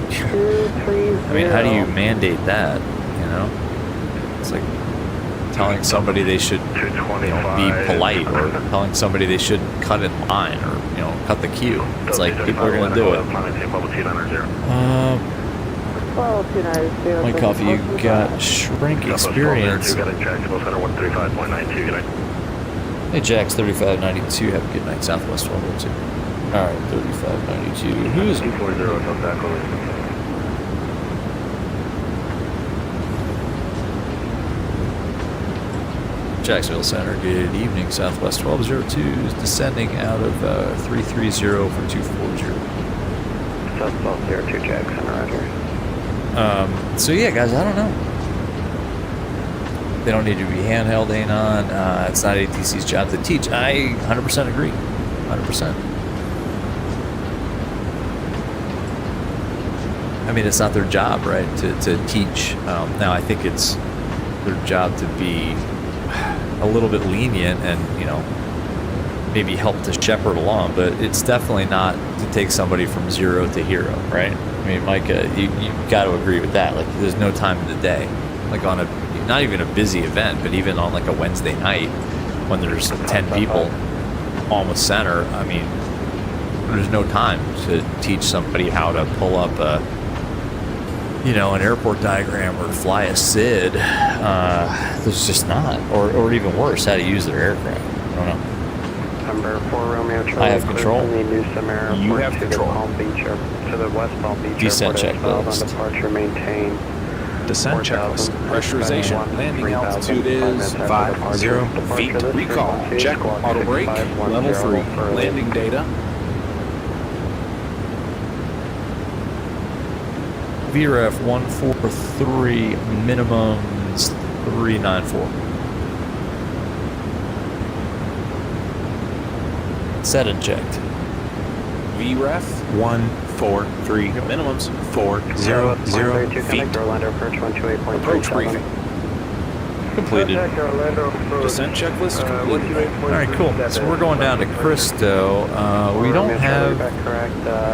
how do you mandate that, It's like telling somebody they should, be polite, or telling somebody they should cut in line, or, cut the queue. It's like people are going to do it. My coffee, you got shrink experience. Hey, Jax, 3592. Have a good night. Southwest 1202. All right, 3592. Who is it? Jacksonville Center, good evening. Southwest 1202 is descending out of 330 for 240. Southwest 02 Jackson, roger. So yeah, guys, I don't know. They don't need to be handheld, Anon. It's not ATC's job to teach. I 100% agree. 100%. I mean, it's not their job, right, to teach. Now, I think it's their job to be a little bit lenient and, maybe help to shepherd along, but it's definitely not to take somebody from zero to hero, right? I mean, Micah, you got to agree with that. Like, there's no time in the day. Like, on not even a busy event, but even on, like, a Wednesday night when there's 10 people on the center, I mean, there's no time to teach somebody how to pull up an airport diagram or fly a SID. There's just not. Or even worse, how to use their aircraft. I don't know. Number 4 Romeo Charlie. I have control. You have control. To the West Palm Beach Descent checklist. On departure, maintain. Descent checklist. Pressurization. Landing altitude is 50 feet. Recall. Check. Auto brake. Level 3. Landing data. VRF 143, minimums 394. Set and checked. VREF 143, minimums 400 feet. Approach briefing. Completed. Descent checklist completed. Alright, cool. So we're going down to Cristo. We don't have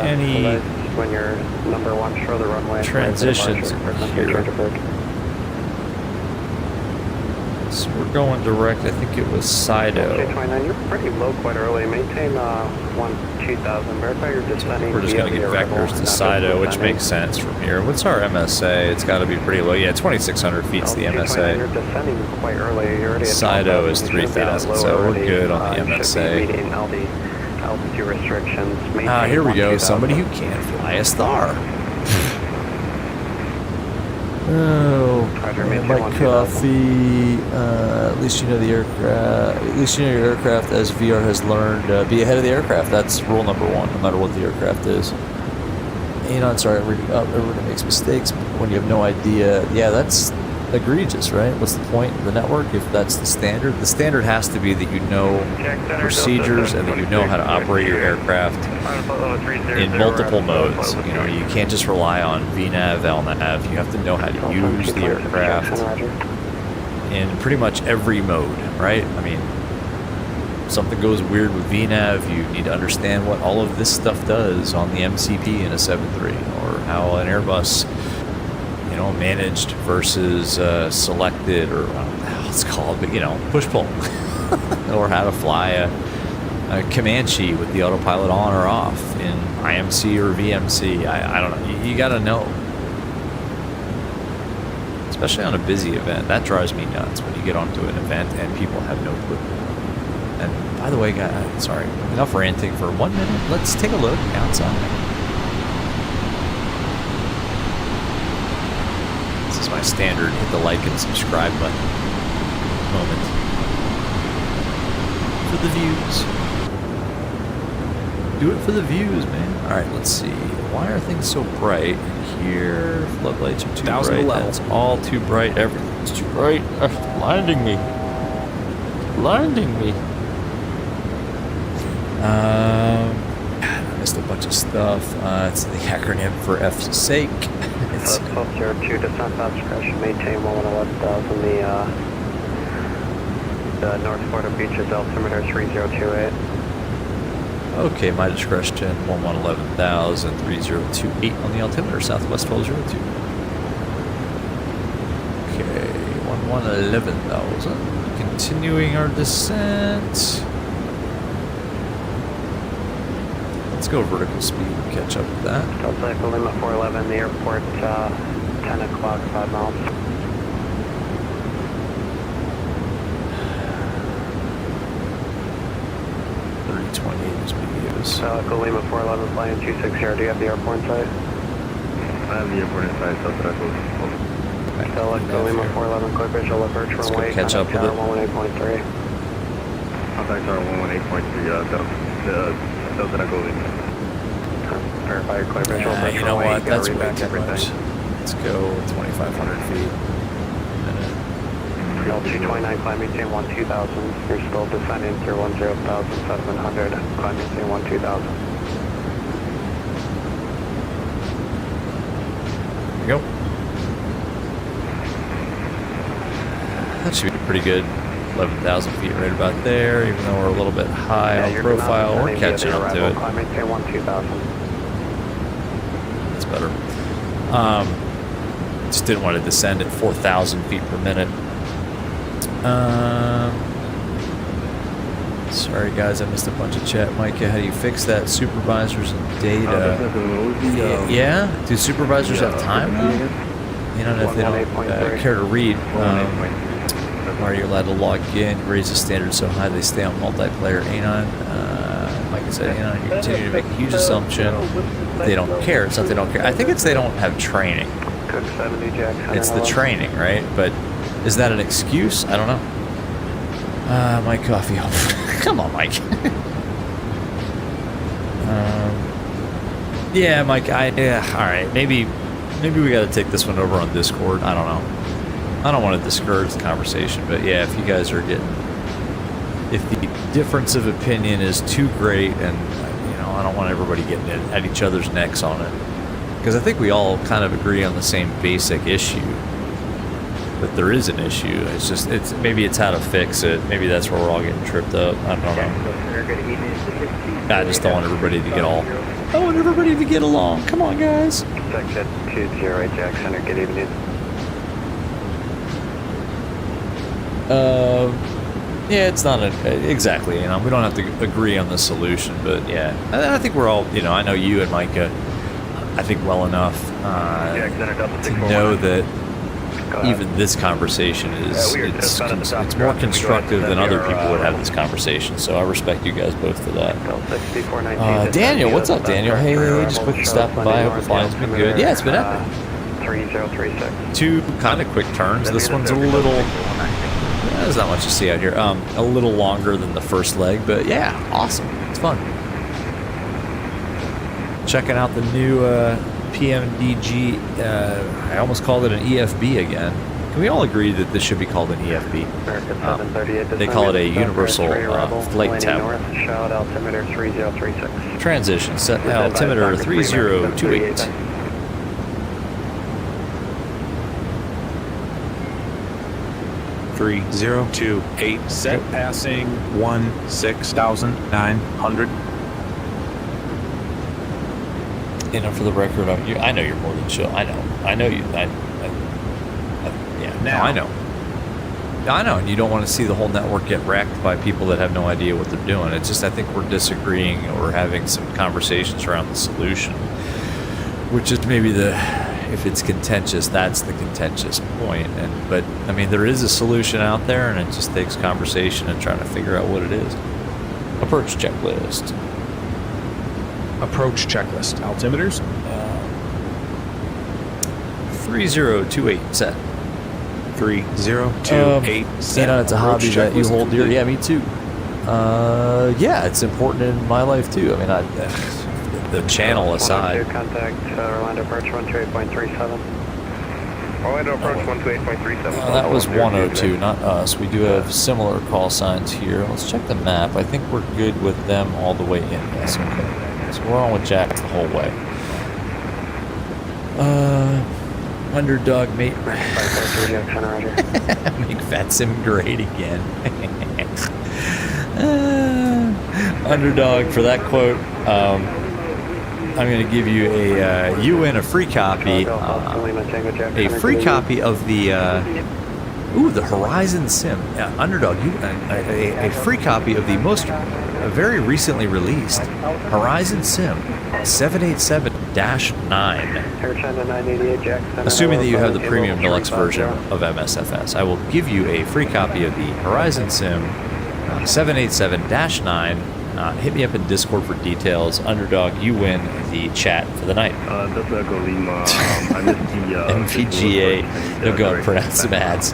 any when you're number 1, show the runway. Transitions here. So we're going direct. I think it was Sido. K29, you're pretty low quite early. Maintain 2000. Verify your descending. We're just going to get vectors to Sido, which makes sense from here. What's our MSA? It's got to be pretty low. Yeah, 2,600 feet's the MSA. You're descending quite early. You're already at Sido is 3,000, so we're good on the MSA. altitude restrictions. Here we go. Somebody who can fly a star. Oh, my coffee. At least you know the aircraft. At least you know your aircraft, as VR has learned. Be ahead of the aircraft. That's rule number one, no matter what the aircraft is. Sorry, I'm reading up. Everybody makes mistakes when you have no idea. Yeah, that's egregious, right? What's the point of the network if that's the standard? The standard has to be that you know procedures and that you know how to operate your aircraft in multiple modes. You know, you can't just rely on VNAV, LNAV. You have to know how to use the aircraft in pretty much every mode, right? I mean, something goes weird with VNAV, you need to understand what all of this stuff does on the MCP in a 7.3, or how an Airbus, you know, managed versus selected, or I don't know how it's called, but you know, push-pull, or how to fly a Comanche with the autopilot on or off in IMC or VMC. I don't know. You got to know, especially on a busy event. That drives me nuts when you get onto an event and people have no clue. And by the way, guys, sorry, enough ranting for 1 minute. Let's take a look outside. This is my standard hit the like and subscribe button moment. For the views. Do it for the views, man. Alright, let's see. Why are things so bright in here? Floodlights are too bright. That's all too bright. Everything's too bright. Blinding me. Blinding me. I missed a bunch of stuff. It's the acronym for F's sake. It's 1202, descent fast discretion, maintain 111,000, the North Florida beaches, altimeter 3028. okay, my discretion, 11,000, 3028 on the altimeter, southwest 1202. Okay, 11,000. Continuing our descent. Let's go vertical speed and catch up with that. Delta Echo Lima 411, the airport, 10 o'clock, 5 miles. Echo Lima 411, flying 260, do you have the airport in sight? I have the airport in sight, so Echo Lima 411, clear visual approach runway, catch up with it. 118.3. Contact our 118.3, Delta Echo Lima. Verify your clear visual approach you know runway, what, that's way reback too much. Let's go 2,500 feet. L229, climb maintain 12,000. You're still descending through 10,700. Climb maintain 12,000. There we go. That should be pretty good. 11,000 feet right about there, even though we're a little bit high on profile. We're catching up to it. Climb maintain 12,000. That's better. Just didn't want to descend at 4,000 feet per minute. Sorry guys, I missed a bunch of chat. Micah, how do you fix that? Supervisors and data. Yeah? Do supervisors have time now? You know, if they don't care to read, are you allowed to log in, raise the standard so high they stay on multiplayer? Anon, Micah said, Anon, you continue to make a huge assumption that they don't care. It's not they don't care. I think it's they don't have training. It's the training, right? But is that an excuse? I don't know. My coffee. Come on, Mike. Yeah, Mike. Yeah. All right. Maybe we got to take this one over on Discord. I don't know. I don't want to discourage the conversation, but yeah, if you guys are if the difference of opinion is too great, and I don't want everybody getting at each other's necks on it, because I think we all kind of agree on the same basic issue. That there is an issue. It's just maybe it's how to fix it. Maybe that's where we're all getting tripped up. I don't know. I just don't want everybody to get all. I want everybody to get along. Come on, guys. Section 208 Jack Center. Good evening. Yeah, it's not exactly. We don't have to agree on the solution, but yeah, I think we're all. I know you and Micah. I think well enough to know that. even this conversation is it's more constructive than other people would have this conversation. So I respect you guys both for that. Daniel, what's up, Daniel? Hey, just quick stopping by. Hope the flying's been good. Yeah, it's been epic. 3036. 2 kind of quick turns. This one's a little. There's not much to see out here. A little longer than the first leg, but yeah, awesome. It's fun. Checking out the new PMDG. I almost called it an EFB again. Can we all agree that this should be called an EFB? They call it a Universal Flight Tower. Altimeter 3036. Transition, set altimeter 3028. Three, 0, 2, 8, Set passing 16,900. You know, for the record, I know you're more than chill. I know you. Yeah. Now. No, I know. I know, and you don't want to see the whole network get wrecked by people that have no idea what they're doing. It's just I think we're disagreeing or having some conversations around the solution, which is maybe if it's contentious, that's the contentious point. But I mean, there is a solution out there, and it just takes conversation and trying to figure out what it is. Approach checklist. approach checklist. Altimeters? 3028 set. 3028 set. You know, it's a hobby that you hold dear. Yeah, me too. Yeah, it's important in my life too. I mean, the channel aside. Contact Orlando approach 128.37. Orlando approach 128.37. That was 102, not us. We do have similar call signs here. Let's check the map. I think we're good with them all the way in. Yes, okay. So we're on with Jack the whole way. Underdog mate. Make Fat Sim great again. Underdog for that quote. I'm going to give you you win a free copy. A free copy of the the Horizon Sim. Underdog, you a free copy of the very recently released Horizon Sim 787-9. Assuming that you have the premium deluxe version of MSFS, I will give you a free copy of the Horizon Sim 787-9. Hit me up in Discord for details. Underdog, you win the chat for the night. MVGA. Don't go and pronounce some ads.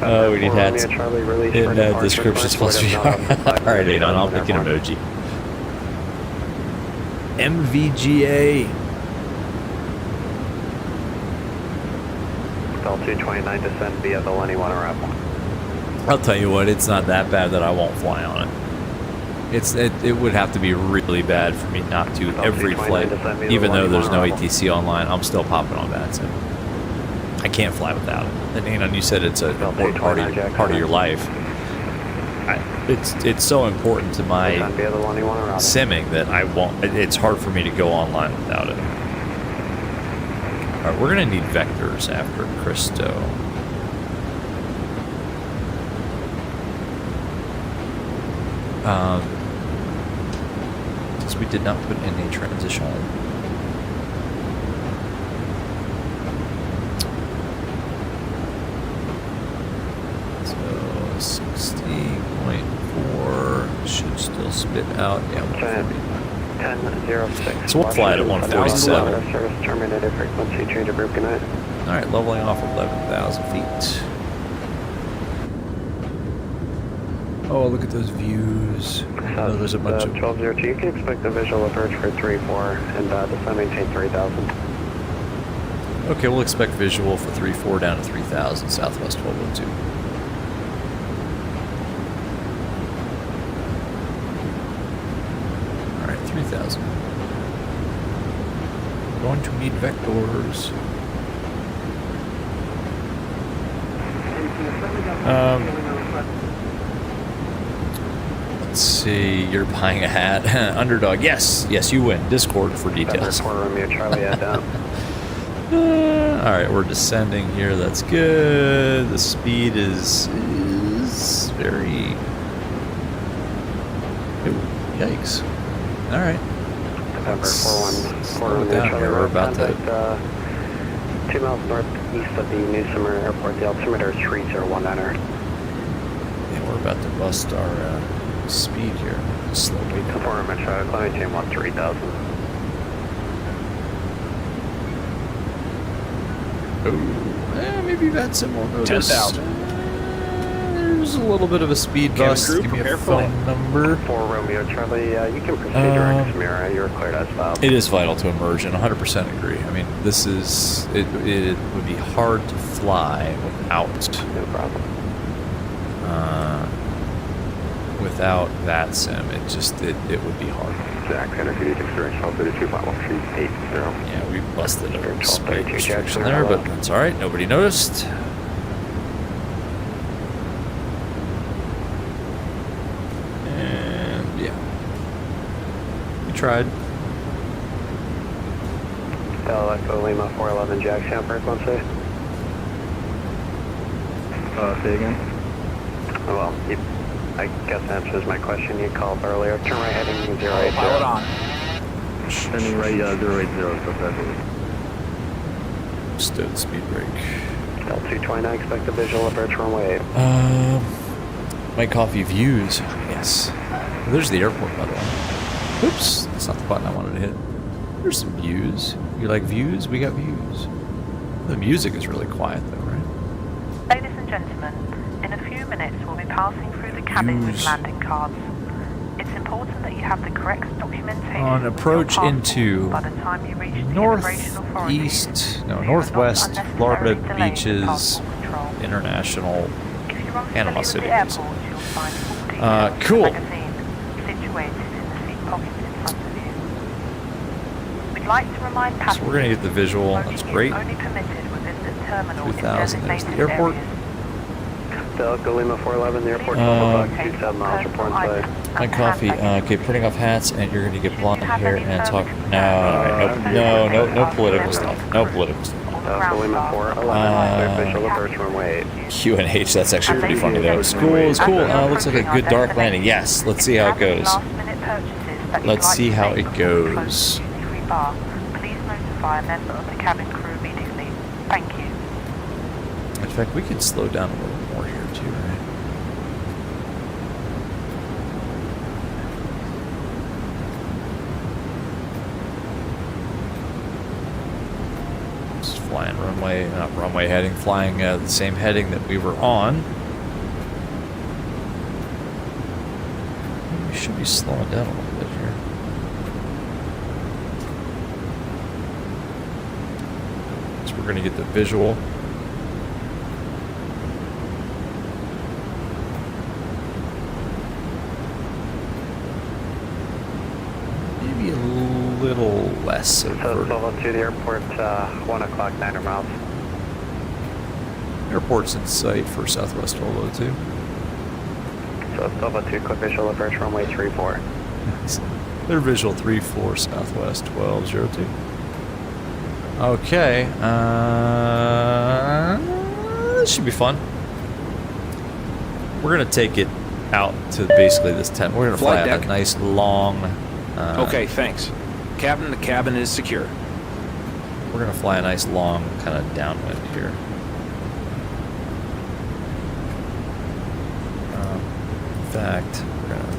Oh, we need hats. In descriptions plus VR. Alright, Adon, I'll make an emoji. MVGA. Bell 229 descend via the Lenny 1 or up. I'll tell you what, it's not that bad that I won't fly on it. It would have to be really bad for me not to every flight, even though there's no ATC online. I'm still popping on that. So I can't fly without it. And Anon, you said it's an important part of your life. It's so important to my simming that I won't. It's hard for me to go online without it. All right, we're gonna need vectors after Cristo. Since we did not put in a transition. So 60.4 should still spit out. Yeah, 10.06. So we'll fly it at 147. Service terminated. Frequency change of group. Good night. All right, leveling off 11,000 feet. Oh, look at those views. Oh, there's a bunch of... 1202, you can expect a visual approach for 3-4 and descend maintain 3,000. Okay, we'll expect visual for 3-4 down to 3,000, Southwest 1202. All right, 3,000. Going to need vectors. Let's see, you're buying a hat. Underdog, yes, you win. Discord for details. Alright, we're descending here, that's good. The speed is very... Ooh, yikes. Alright. Slow it down here, we're about to 2 miles northeast of the New Smyrna Airport. The altimeter is 3019er. Yeah, we're about to bust our speed here. Slow way down. Conform Metro, climbing chain 3000. Oh, maybe you've had some more notice. 10,000. There's a little bit of a speed Cabin bust. crew, Give me a prepare for phone landing. number. 4 Romeo Charlie, you can proceed direct to Smyrna. You're cleared as filed. It is vital to immersion. 100% agree. I mean, this is it would be hard to fly without No problem. without that sim. It would be hard. Jack, energy experience 1232, final street 80. Yeah, we busted a 1232, speed restriction Jackson, there, hello. but that's all right. Nobody noticed. And yeah, we tried. Del Echo Lima 411, Jack, San frequency. Say again? Well, I guess that answers my question you called earlier. Turn right heading 080. Pilot on. Turning right 080, so that's Stood speed brake. Del 229, expect a visual approach runway 8. My coffee views. Yes. There's the airport, by the way. Oops, that's not the button I wanted to hit. There's some views. You like views? We got views. The music is really quiet, though, right? Ladies and gentlemen, in a few minutes we'll be passing through the cabin with landing cards. It's important that you have the correct documentation On approach with your into passport by the time you reach the immigration authority. northwest Not Florida unnecessarily delayed beaches, passport control. International, If you're unfamiliar Panama with City. the airport, you'll find full details of the Cool. magazine situated in the seat pocket in front of you. We'd like to remind So passengers we're gonna get the visual. smoking That's is great. only permitted within the terminal in 2000. There's the designated airport. areas. Del Echo Lima 411, the airport 12 o'clock, 27 miles, report inside. My coffee. Okay, printing off hats, and you're gonna get blonde hair and talk. No political stuff. No political stuff. Del Echo Lima 411, visual approach runway 8. QNH. That's actually pretty funny though. School is cool. Looks like a good dark landing. Yes. Let's see how it goes. Let's see how it goes. Please notify a member of the cabin crew immediately. Thank you. In fact, we can slow down a little more here too, right? Just flying runway, not runway heading, flying the same heading that we were on. We should be slowing down a little bit here. So we're going to get the visual. Maybe a little less So overt. Solo to the airport, 1 o'clock, 900 miles. Airport's in sight for Southwest Holo too. So Solo 2, quick visual approach runway 34. Their visual 34 Southwest 1202. Okay, this should be fun. We're gonna take it out to basically this 10. We're gonna fly Flight out deck. a nice long. Okay, thanks. Captain, the cabin is secure. We're gonna fly a nice long kind of downwind here. In fact, we're gonna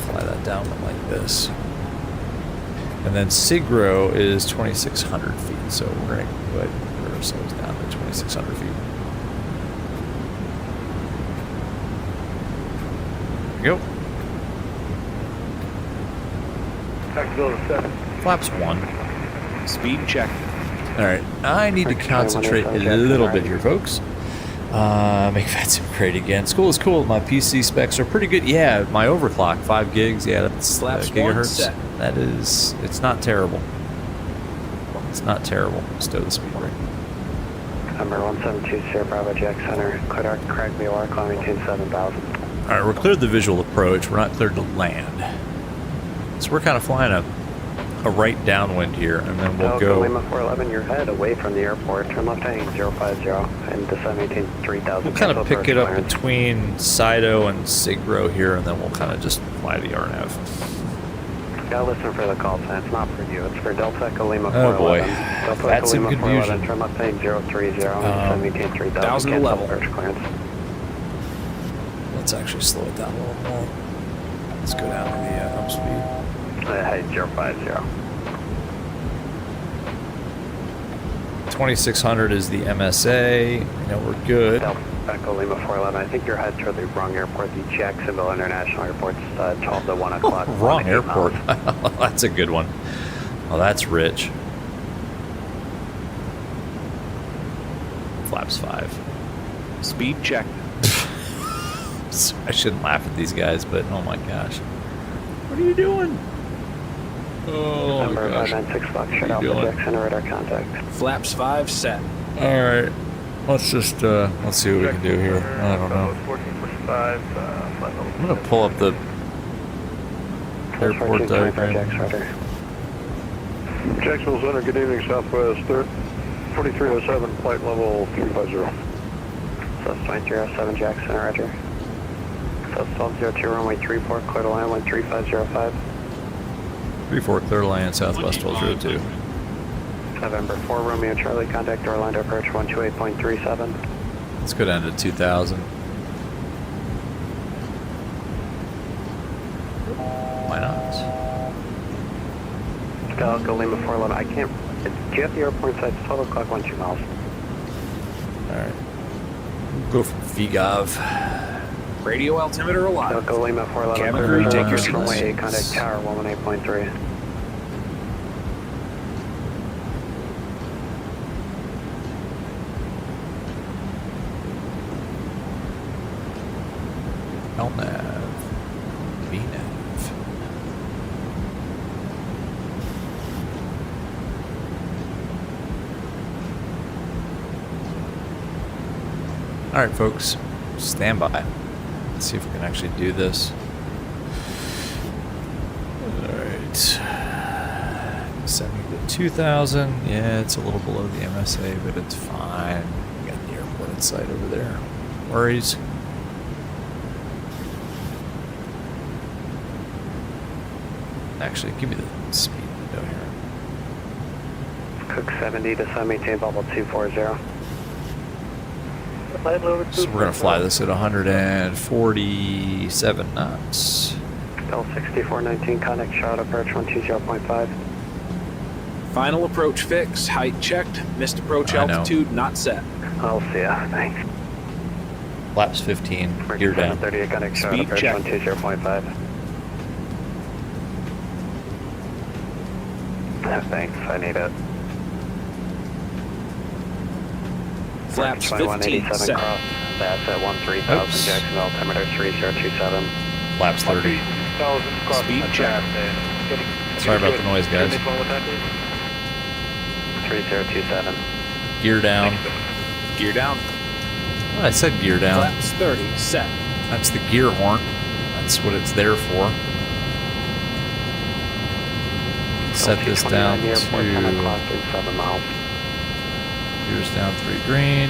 fly that downwind like this. And then Sigro is 2,600 feet, so we're gonna put ourselves down to 2,600 feet. There we go. Flaps 1. Speed check. All right, I need to concentrate a little bit here, folks. Make that sim great again. School is cool. My PC specs are pretty good. Yeah, my overclock, 5 gigs. Yeah, that's Slaps 1 gigahertz. set. That is, it's not terrible. It's not terrible. Stow the speed brake. Number 172, Sierra Bravo Jack Center, clear correct VOR, climbing 7,000. All right, we're cleared the visual approach. We're not cleared to land. So we're kind of flying a right downwind here, and then we'll Delta go. Lima 411, you're head away from the airport. Turn left heading 050 and descend 3,000. We'll kind of pick it up between Sido and Sigro here, and then we'll kind of just fly the RNAV. Gotta listen for the call sign. It's not for you. It's for Delta Echo Lima Oh, boy. 411. Delta That's Echo some Lima confusion. 411, turn left heading 030 and maintain 3000. 1000 Cancel level. approach clearance. Let's actually slow it down a little more. Let's go down to the up speed. Heading 050. 2600 is the MSA. You know, we're good. Delta Echo Lima 411. I think you're headed toward the wrong airport. The Jacksonville International Airport's 12 to 1 o'clock. Wrong 8 airport. miles. That's a good one. Oh, that's rich. Flaps 5. Speed check. I shouldn't laugh at these guys, but oh my gosh. What are you doing? Oh my Number gosh. 596 Fox, What shut are out you the doing? Jackson radar contact. Flaps 5 set. Alright. Let's just, let's see what we can do here. I don't know. 14.5, I'm gonna pull up the airport diagram. Jacksonville Center, good evening, Southwest 4307, flight level 350. South 2307, Jackson, roger. South 1202, runway 34, clear to land, 3505. 34 clear to land, Southwest 1202. November 4, Romeo Charlie, contact Orlando approach 128.37. Let's go down to 2000. Why not? Go Lima 411, I can't, do you have the airport side? It's 12 o'clock, 12 miles. Alright. Go from VGov. Radio altimeter alive. Go Lima 411. Cabin crew, take your runway seats. 8, contact tower 118.3. LNAV. VNAV. Alright folks, stand by. Let's see if we can actually do this. Alright. Sending to 2000. Yeah, it's a little below the MSA, but it's fine. We got the airport in sight over there. No worries. Actually, give me the speed window here. Cook 70 to maintain bubble 240. So we're gonna fly this at 147 knots. L6419, contact Charlotte approach 120.5. Final approach fix. Height checked. Missed approach I know. altitude not set. I'll see ya, thanks. Flaps 15, gear down. 30, contact Charlotte Speed approach check. 120.5. Thanks, I need it. Flaps 15 2187 set. cross. That's at 13,000 Oops. Jacksonville, altimeter 3027. Flaps 30. Speed check. Sorry about the noise, guys. 3027. Gear down. Gear down. Well, I said gear down. Flaps 30 set. That's the gear horn. That's what it's there for. Set this down to Airport, 10 o'clock in 7 miles. gears down 3 green.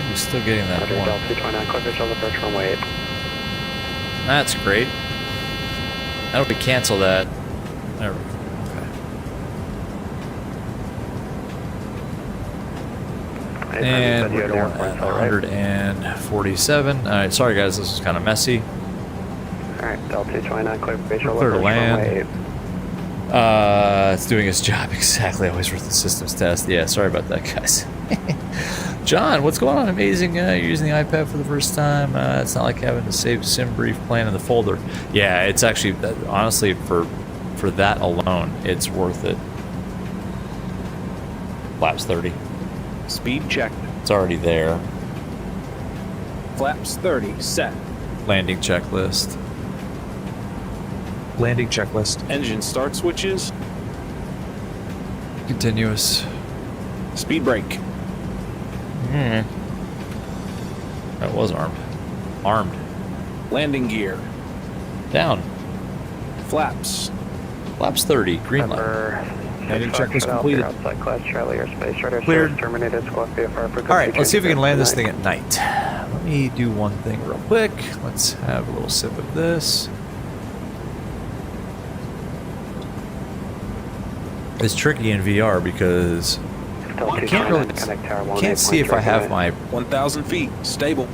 We're still getting that Roger, one. Delta 229, clear visual approach runway 8. That's great. How do we cancel that? There we go. Okay. And we're going at 147. Alright, sorry guys, this was kind of messy. Alright, Delta 229, clear visual Clear to approach runway 8. land. It's doing its job exactly. I always wrote the systems test. Yeah, sorry about that, guys. John, what's going on? Amazing. You're using the iPad for the first time. It's not like having to save sim brief plan in the folder. Yeah, it's actually, honestly, for that alone, it's worth it. Flaps 30. Speed check. It's already there. Flaps 30 set. Landing checklist. Landing checklist. Engine start switches. Continuous. Speed brake. That was armed. Armed. Landing gear. Down. Flaps. Flaps 30. Green light. Landing checklist completed. Outside class Charlie airspace. Radar Cleared. service terminated. Squawk VFR for Alright, let's see if we can land this thing at night. Let me do one thing real quick. Let's have a little sip of this. It's tricky in VR because I can't really can't see if I have my 1,000 feet, stable.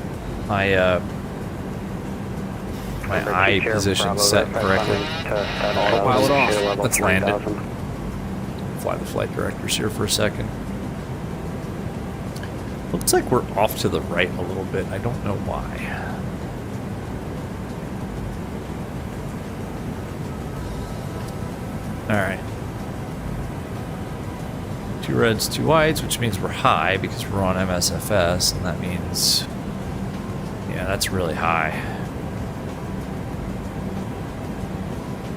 my eye position set correctly. Autopilot off. Let's land it. Fly the flight directors here for a second. Looks like we're off to the right a little bit. I don't know why. All right. 2 reds, 2 whites, which means we're high because we're on MSFS, and that means, yeah, that's really high.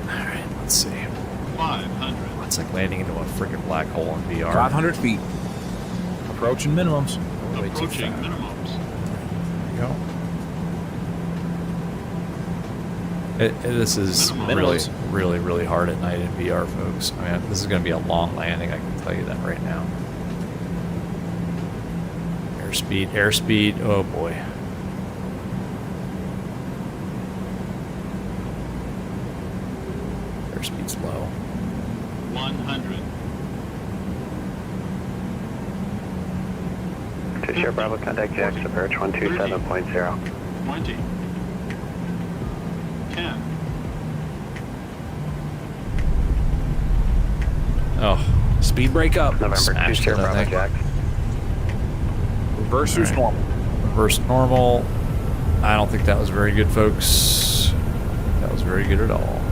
All right, let's see. 500. It's like landing into a freaking black hole in VR. 500 feet. Approaching minimums. Way too Approaching fast. minimums. There you go. This is really hard at night in VR, folks. I mean, this is going to be a long landing, I can tell you that right now. Airspeed, oh boy. Airspeed's low. 100. To share Bravo, contact Jax, approach 127.0. 20. 10. Oh. Speed brake up. November 2 Smashed share it, I Bravo, think. Jax. Reverse normal. Reverse normal. I don't think that was very good, folks. That was very good at all.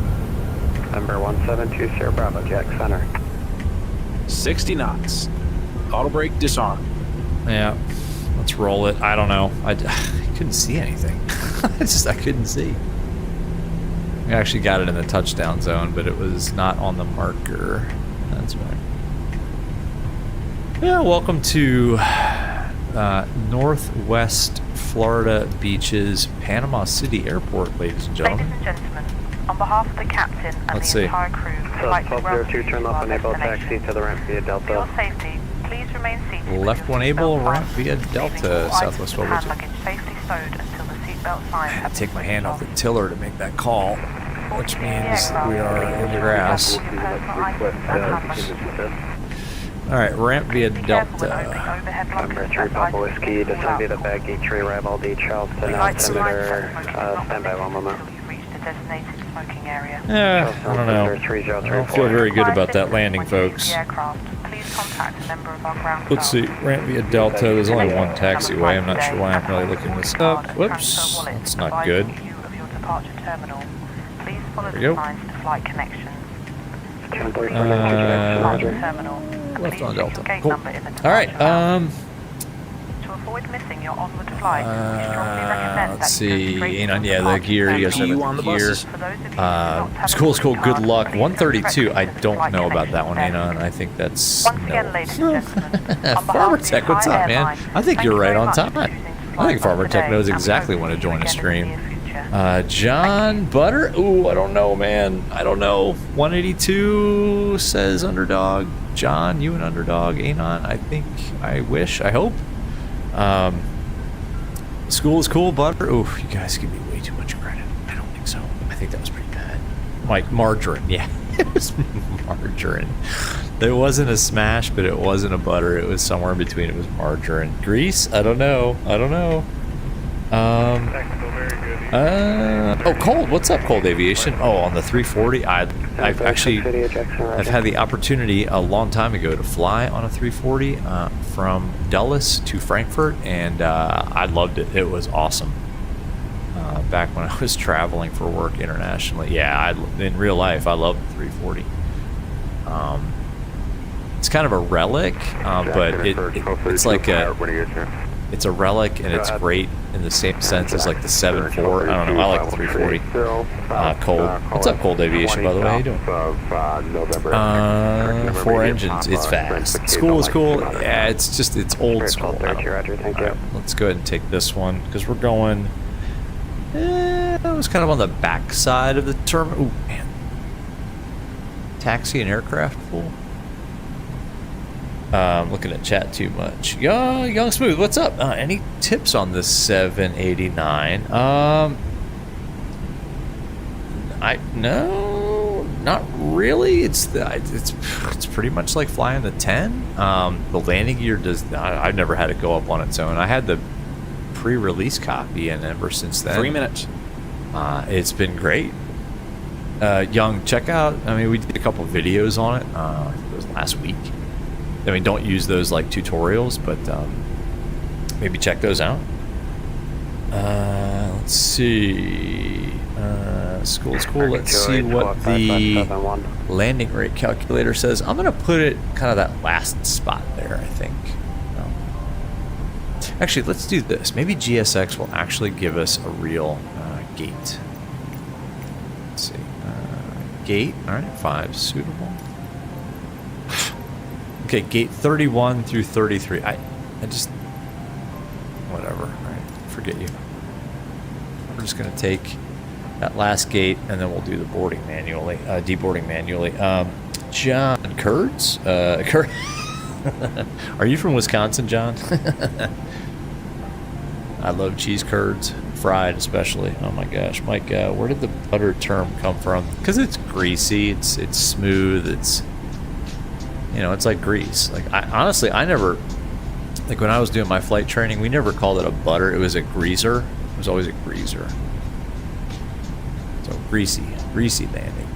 November 172 share Bravo, Jax, center. 60 knots. Auto brake disarm. Yeah. Let's roll it. I don't know. I couldn't see anything. I couldn't see. We actually got it in the touchdown zone, but it was not on the marker. That's right. Yeah, welcome to Northwest Florida Beach's Panama City Airport, ladies and gentlemen. Ladies and gentlemen, on behalf of the captain and Let's the see. entire crew, we'd like to welcome 1202, you turn to left our enable destination. taxi to the ramp via For your Delta. safety, please remain seated. Left one able, ramp via Delta, Southwest Hand 1202. luggage safely stowed until the seatbelt signs have Take been my hand off switched the tiller to make that call, which means we are in the grass. Alright, ramp via Delta. November 3 Papa Whiskey, descend via the baggy tree, arrival D Charleston, altimeter, stand by 1 moment. Yeah, I don't know. I don't feel very good about that landing, folks. Let's see, ramp via Delta. There's only one taxiway. I'm not sure why I'm really looking this up. Whoops, that's not good. There we go. Left on Delta. Cool. Alright, let's see. Yeah, the gear. You guys have the gear. School, good luck. 132. I don't know about that one, Anon. I think that's no. Farmer Tech, what's up, man? I think you're right on time. I think Farmer Tech knows exactly when to join a stream. John Butter? Ooh, I don't know, man. I don't know. 182 says Underdog. John, you an Underdog. Anon, I think, I wish, I hope. School is cool, Butter. Ooh, you guys give me way too much credit. I don't think so. I think that was pretty bad. Like margarine, yeah. It was margarine. There wasn't a smash, but it wasn't a butter. It was somewhere in between. It was margarine. Grease? I don't know. Oh, Cold. What's up, Cold Aviation? Oh, on the 340. I've had the opportunity a long time ago to fly on a 340 from Dulles to Frankfurt, and I loved it. It was awesome. Back when I was traveling for work internationally. Yeah, in real life, I love the 340. It's kind of a relic, but it's like it's a relic, and it's great in the same sense as like the 7.4. I don't know. I like the 340. Cold. What's up, Cold Aviation? By the way, how you doing? 4 engines. It's fast. School is cool. Yeah, it's old school. Right, let's go ahead and take this one because we're going. It was kind of on the back side of the terminal. Ooh, man. Taxi and aircraft full. Looking at chat too much. Young Smooth, what's up? Any tips on this 789? Not Not really. It's pretty much like flying the 10. The landing gear does not. I've never had it go up on its own. I had the pre-release copy, and ever since then, 3 minutes. It's been great. Young, check out. I mean, we did a couple videos on it. It was last week. I mean, don't use those like tutorials, but maybe check those out. Let's see. School. Let's see what the landing rate calculator says. I'm gonna put it kind of that last spot there, I think. Actually, let's do this. Maybe GSX will actually give us a real gate. Let's see. Gate. All right, 5 suitable. Okay, gate 31 through 33. I just whatever. All right, forget you. We're just gonna take that last gate, and then we'll do the boarding manually, deboarding manually. John Kurtz? Kurt? Are you from Wisconsin, John? I love cheese curds, fried especially. Oh my gosh, Mike, where did the butter term come from? Because it's greasy, it's smooth, it's, you know, it's like grease. Like, honestly, I never, like when I was doing my flight training, we never called it a butter, it was a greaser. It was always a greaser. So greasy landing.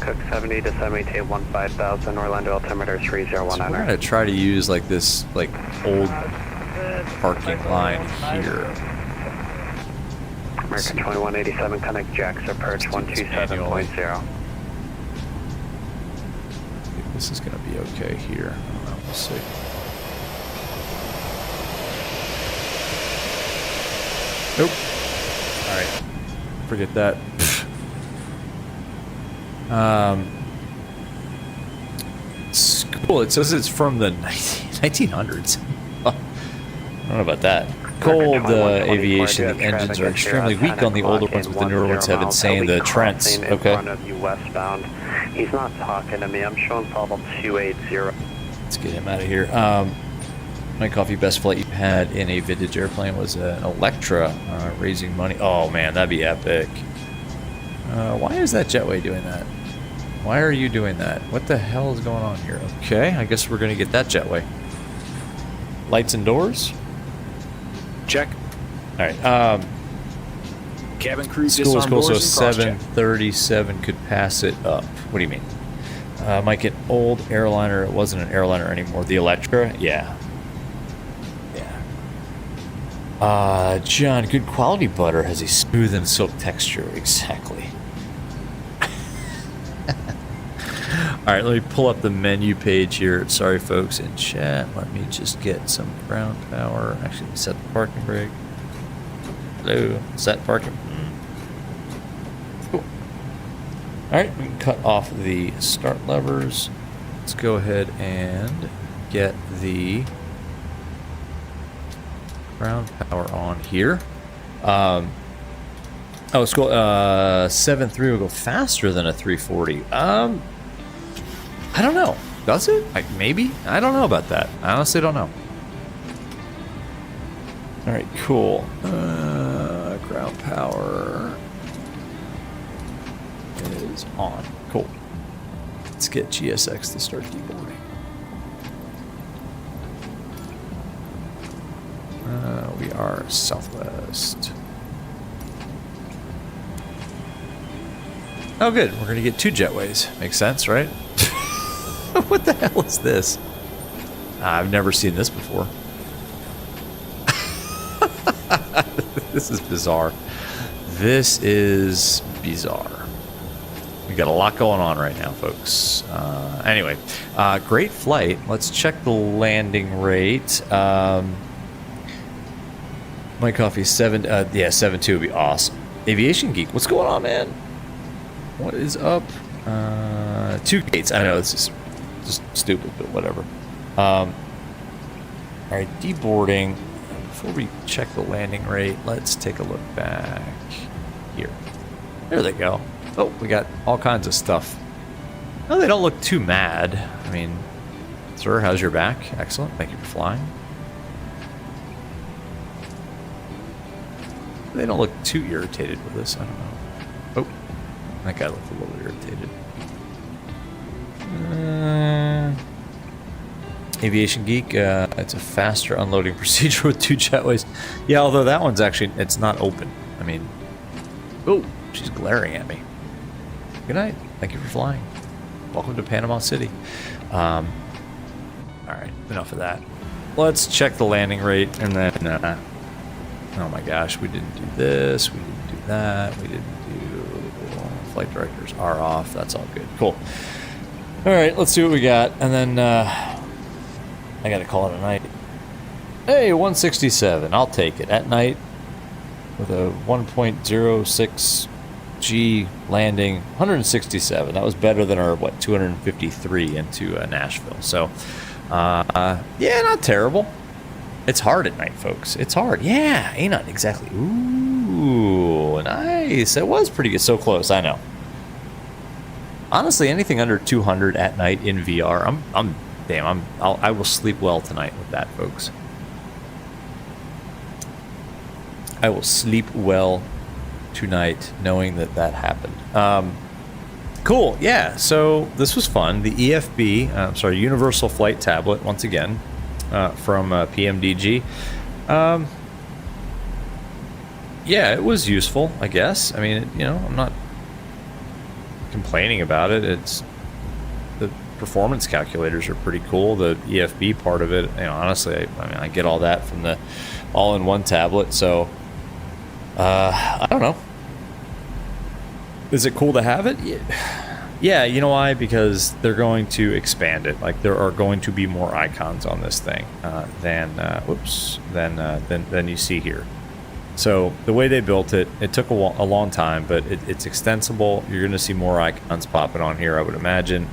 Cook 70 to 72 15,000, Orlando altimeter 301. So we're gonna try to use like this like old parking line here. American 2187, connect jacks approach 127.0. I think this is gonna be okay here. I don't know, we'll see. Nope. All right. Forget that. It's cool. It says it's from the 1900s. I don't know about that. Cold aviation. The engines are extremely weak on the older ones, with the newer ones have been saying the Trents. Okay. Westbound. He's not talking to me. I'm showing problem 280. Let's get him out of here. My coffee best flight you had in a vintage airplane was an Electra, raising money. Oh man, that'd be epic. Why is that Jetway doing that? Why are you doing that? What the hell is going on here? Okay, I guess we're gonna get that Jetway. Lights and doors? Check. All right. Cabin crew School. disarm doors So and cross-check. 737 could pass it up. What do you mean? Mike, an old airliner. It wasn't an airliner anymore. The Electra? Yeah. John, good quality butter has a smooth and silk texture. Exactly. All right, let me pull up the menu page here. Sorry, folks, in chat. Let me just get some ground power. Actually, set the parking brake. Hello, set parking. Cool. All right, we can cut off the start levers. Let's go ahead and get the ground power on here. Oh, school 7.3 will go faster than a 340. I don't know. Does it? Like maybe? I don't know about that. I honestly don't know. All right, cool. Ground power is on. Cool. Let's get GSX to start deboarding. We are southwest. Oh, good. We're going to get 2 jetways. Makes sense, right? What the hell is this? I've never seen this before. This is bizarre. This is bizarre. We got a lot going on right now, folks. Anyway, great flight. Let's check the landing rate. My coffee 7.2 would be awesome. Aviation Geek, what's going on, man? What is up? 2 gates. I know this is just stupid, but whatever. All right, deboarding. Before we check the landing rate, let's take a look back here. There they go. Oh, we got all kinds of stuff. No, they don't look too mad. I mean, sir, how's your back? Excellent. Thank you for flying. They don't look too irritated with this. I don't know. Oh, That guy looked a little irritated. Aviation Geek, it's a faster unloading procedure with 2 jetways. Yeah, although that one's actually, it's not open. I mean, oh, she's glaring at me. Good night. Thank you for flying. Welcome to Panama City. All right, enough of that. Let's check the landing rate, and then, oh my gosh, we didn't do this, we didn't do that, we didn't do, flight directors are off, that's all good, cool. All right, let's see what we got, and then, I gotta call it a night. Hey, 167, I'll take it, at night, with a 1.06 G landing, 167, that was better than our, 253 into Nashville, so, yeah, not terrible. It's hard at night, folks. It's hard. Yeah, ain't not exactly. Ooh, nice. It was pretty good. So close. I know. Honestly, anything under 200 at night in VR, I will sleep well tonight with that, folks. I will sleep well tonight knowing that that happened. Cool, yeah, so this was fun. The EFB, Universal Flight Tablet, once again, from PMDG. Yeah, it was useful, I guess. I mean, I'm not complaining about it. It's the performance calculators are pretty cool. The EFB part of it, honestly, I get all that from the all-in-one tablet, so I don't know. Is it cool to have it? Yeah, you know why? Because they're going to expand it. Like, there are going to be more icons on this thing than you see here. So the way they built it, it took a long time, but it's extensible. You're going to see more icons popping on here, I would imagine.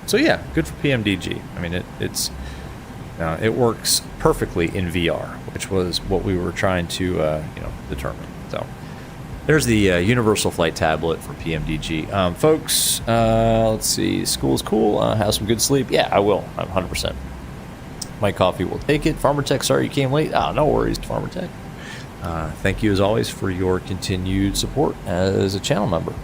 So yeah, good for PMDG. I mean, it works perfectly in VR, which was what we were trying to determine. So. There's the Universal Flight Tablet for PMDG. Folks, let's see. School is cool. Have some good sleep. Yeah, I will. I'm 100%. My coffee will take it. Farmer Tech, sorry you came late. No worries, Farmer Tech. Thank you, as always, for your continued support as a channel member.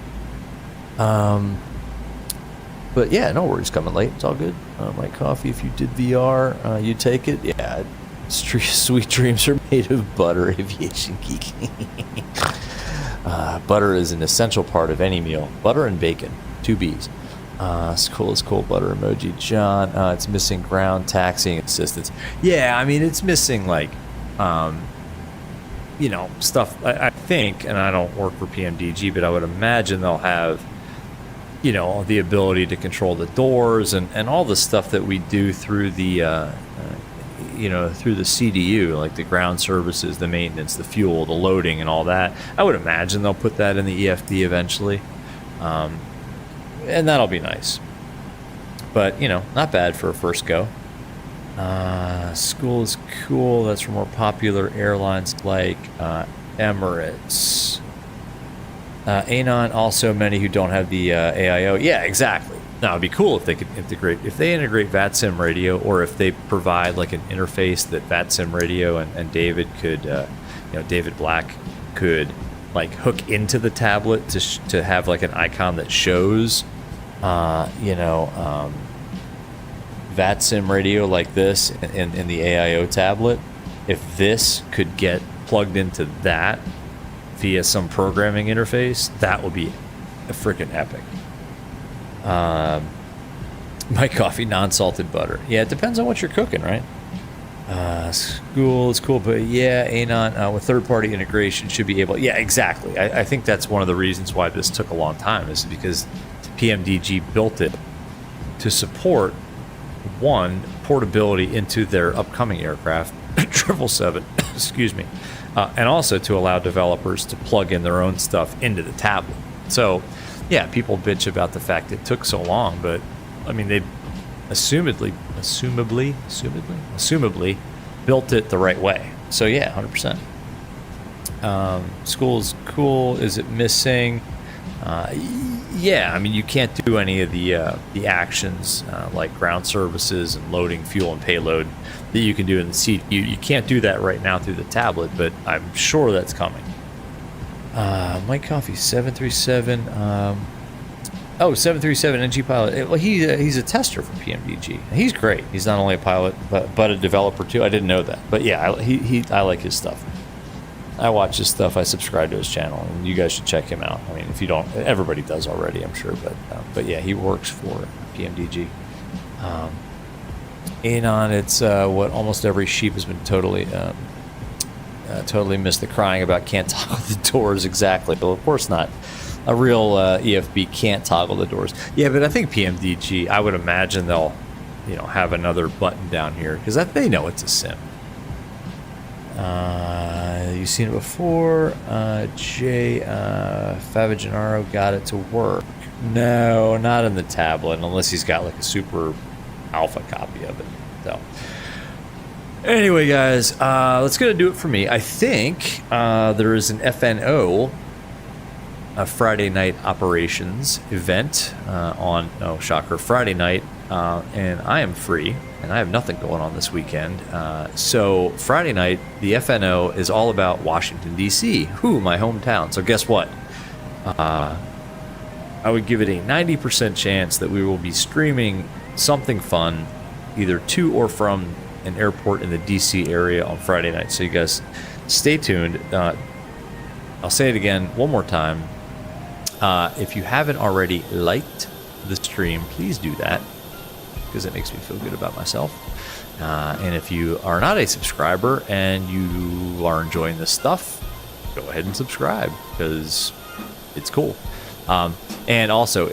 But yeah, no worries coming late. It's all good. My coffee, if you did VR, you take it. Yeah, sweet dreams are made of butter, Aviation Geek. Butter is an essential part of any meal. Butter and bacon, 2 B's. It's cool. Butter emoji, John. It's missing ground taxiing assistance. Yeah, I mean, it's missing like, stuff. I think, and I don't work for PMDG, but I would imagine they'll have, the ability to control the doors and all the stuff that we do through the, through the CDU, like the ground services, the maintenance, the fuel, the loading, and all that. I would imagine they'll put that in the EFB eventually. And that'll be nice. But, not bad for a first go. School is cool. That's for more popular airlines like Emirates. Anon, also many who don't have the AIO. Yeah, exactly. Now, it'd be cool if they could integrate, if they integrate VATSIM radio, or if they provide like an interface that VATSIM radio and David could, David Black could like hook into the tablet to have like an icon that shows, VATSIM radio like this in the AIO tablet. If this could get plugged into that via some programming interface, that would be a freaking epic. My coffee, non-salted butter. Yeah, it depends on what you're cooking, right? School is cool, but yeah, Anon with third-party integration should be able. Yeah, exactly. I think that's one of the reasons why this took a long time, is because PMDG built it to support one, portability into their upcoming aircraft, 777, excuse me, and also to allow developers to plug in their own stuff into the tablet. So, yeah, people bitch about the fact it took so long, but I mean, they assumably built it the right way. So yeah, 100%. School is cool. Is it missing? Yeah, I mean, you can't do any of the actions like ground services and loading fuel and payload that you can do in the seat. You can't do that right now through the tablet, but I'm sure that's coming. Mike Coffee 737. 737 NG pilot. Well, he's a tester for PMDG. He's great. He's not only a pilot but a developer too. I didn't know that, but yeah, I like his stuff. I watch his stuff. I subscribe to his channel, and you guys should check him out. I mean, if you don't, everybody does already, I'm sure. But yeah, he works for PMDG. Anon, it's what almost every sheep has been totally missed the crying about can't toggle the doors exactly. But of course not. A real EFB can't toggle the doors. Yeah, but I think PMDG, I would imagine they'll, have another button down here because they know it's a sim. You've seen it before. Jay Favignaro got it to work. No, not in the tablet, unless he's got like a super alpha copy of it. So, anyway, guys, that's gonna do it for me. I think there is an FNO, a Friday night operations event on shocker, Friday night, and I am free and I have nothing going on this weekend. So Friday night, the FNO is all about Washington DC, my hometown. So guess what? I would give it a 90% chance that we will be streaming something fun either to or from an airport in the DC area on Friday night. So you guys stay tuned. I'll say it again one more time. If you haven't already liked the stream, please do that because it makes me feel good about myself. And if you are not a subscriber and you are enjoying this stuff, go ahead and subscribe because it's cool. And also,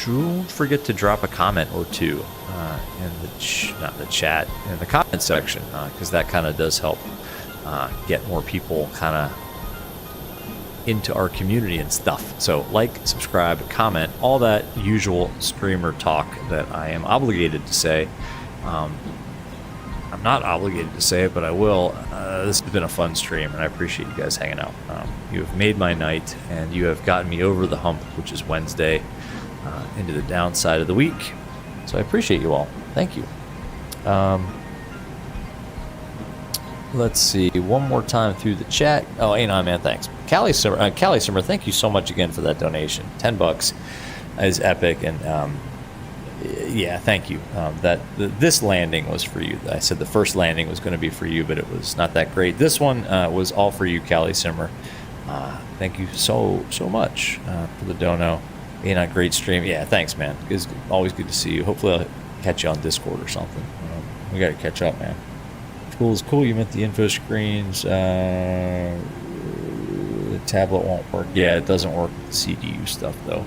don't forget to drop a comment or two in the chat, in the comment section, because that kind of does help get more people kind of into our community and stuff. So like, subscribe, comment, all that usual streamer talk that I am obligated to say. I'm not obligated to say it, but I will. This has been a fun stream, and I appreciate you guys hanging out. You have made my night, and you have gotten me over the hump, which is Wednesday, into the downside of the week. So I appreciate you all. Thank you. Let's see, one more time through the chat. Oh, Anon, man, thanks. Callie Simmer, thank you so much again for that donation. $10 is epic, and yeah, thank you. This landing was for you. I said the first landing was going to be for you, but it was not that great. This one was all for you, Callie Simmer. Thank you so much for the dono. Anon, great stream. Yeah, thanks, man. It's always good to see you. Hopefully I'll catch you on Discord or something. We got to catch up, man. Is cool. You meant the info screens. The tablet won't work. Yeah, it doesn't work with the CDU stuff though.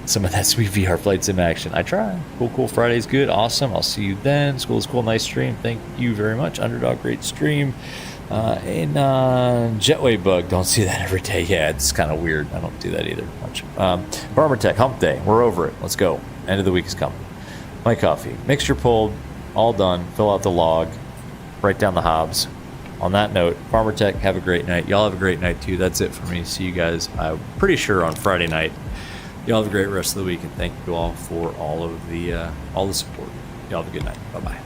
Some of that sweet VR flight sim action. I try. Cool. Friday's good. Awesome. I'll see you then. School is cool. Nice stream. Thank you very much. Underdog, great stream. And Jetway Bug. Don't see that every day. Yeah, it's kind of weird. I don't do that either much. Farmer Tech Hump Day. We're over it. Let's go. End of the week is coming. My coffee. Mixture pulled. All done. Fill out the log. Write down the hobs. On that note, Farmer Tech, have a great night. Y'all have a great night too. That's it for me. See you guys, I'm pretty sure, on Friday night. Y'all have a great rest of the week, and thank you all for all the support. Y'all have a good night. Bye-bye.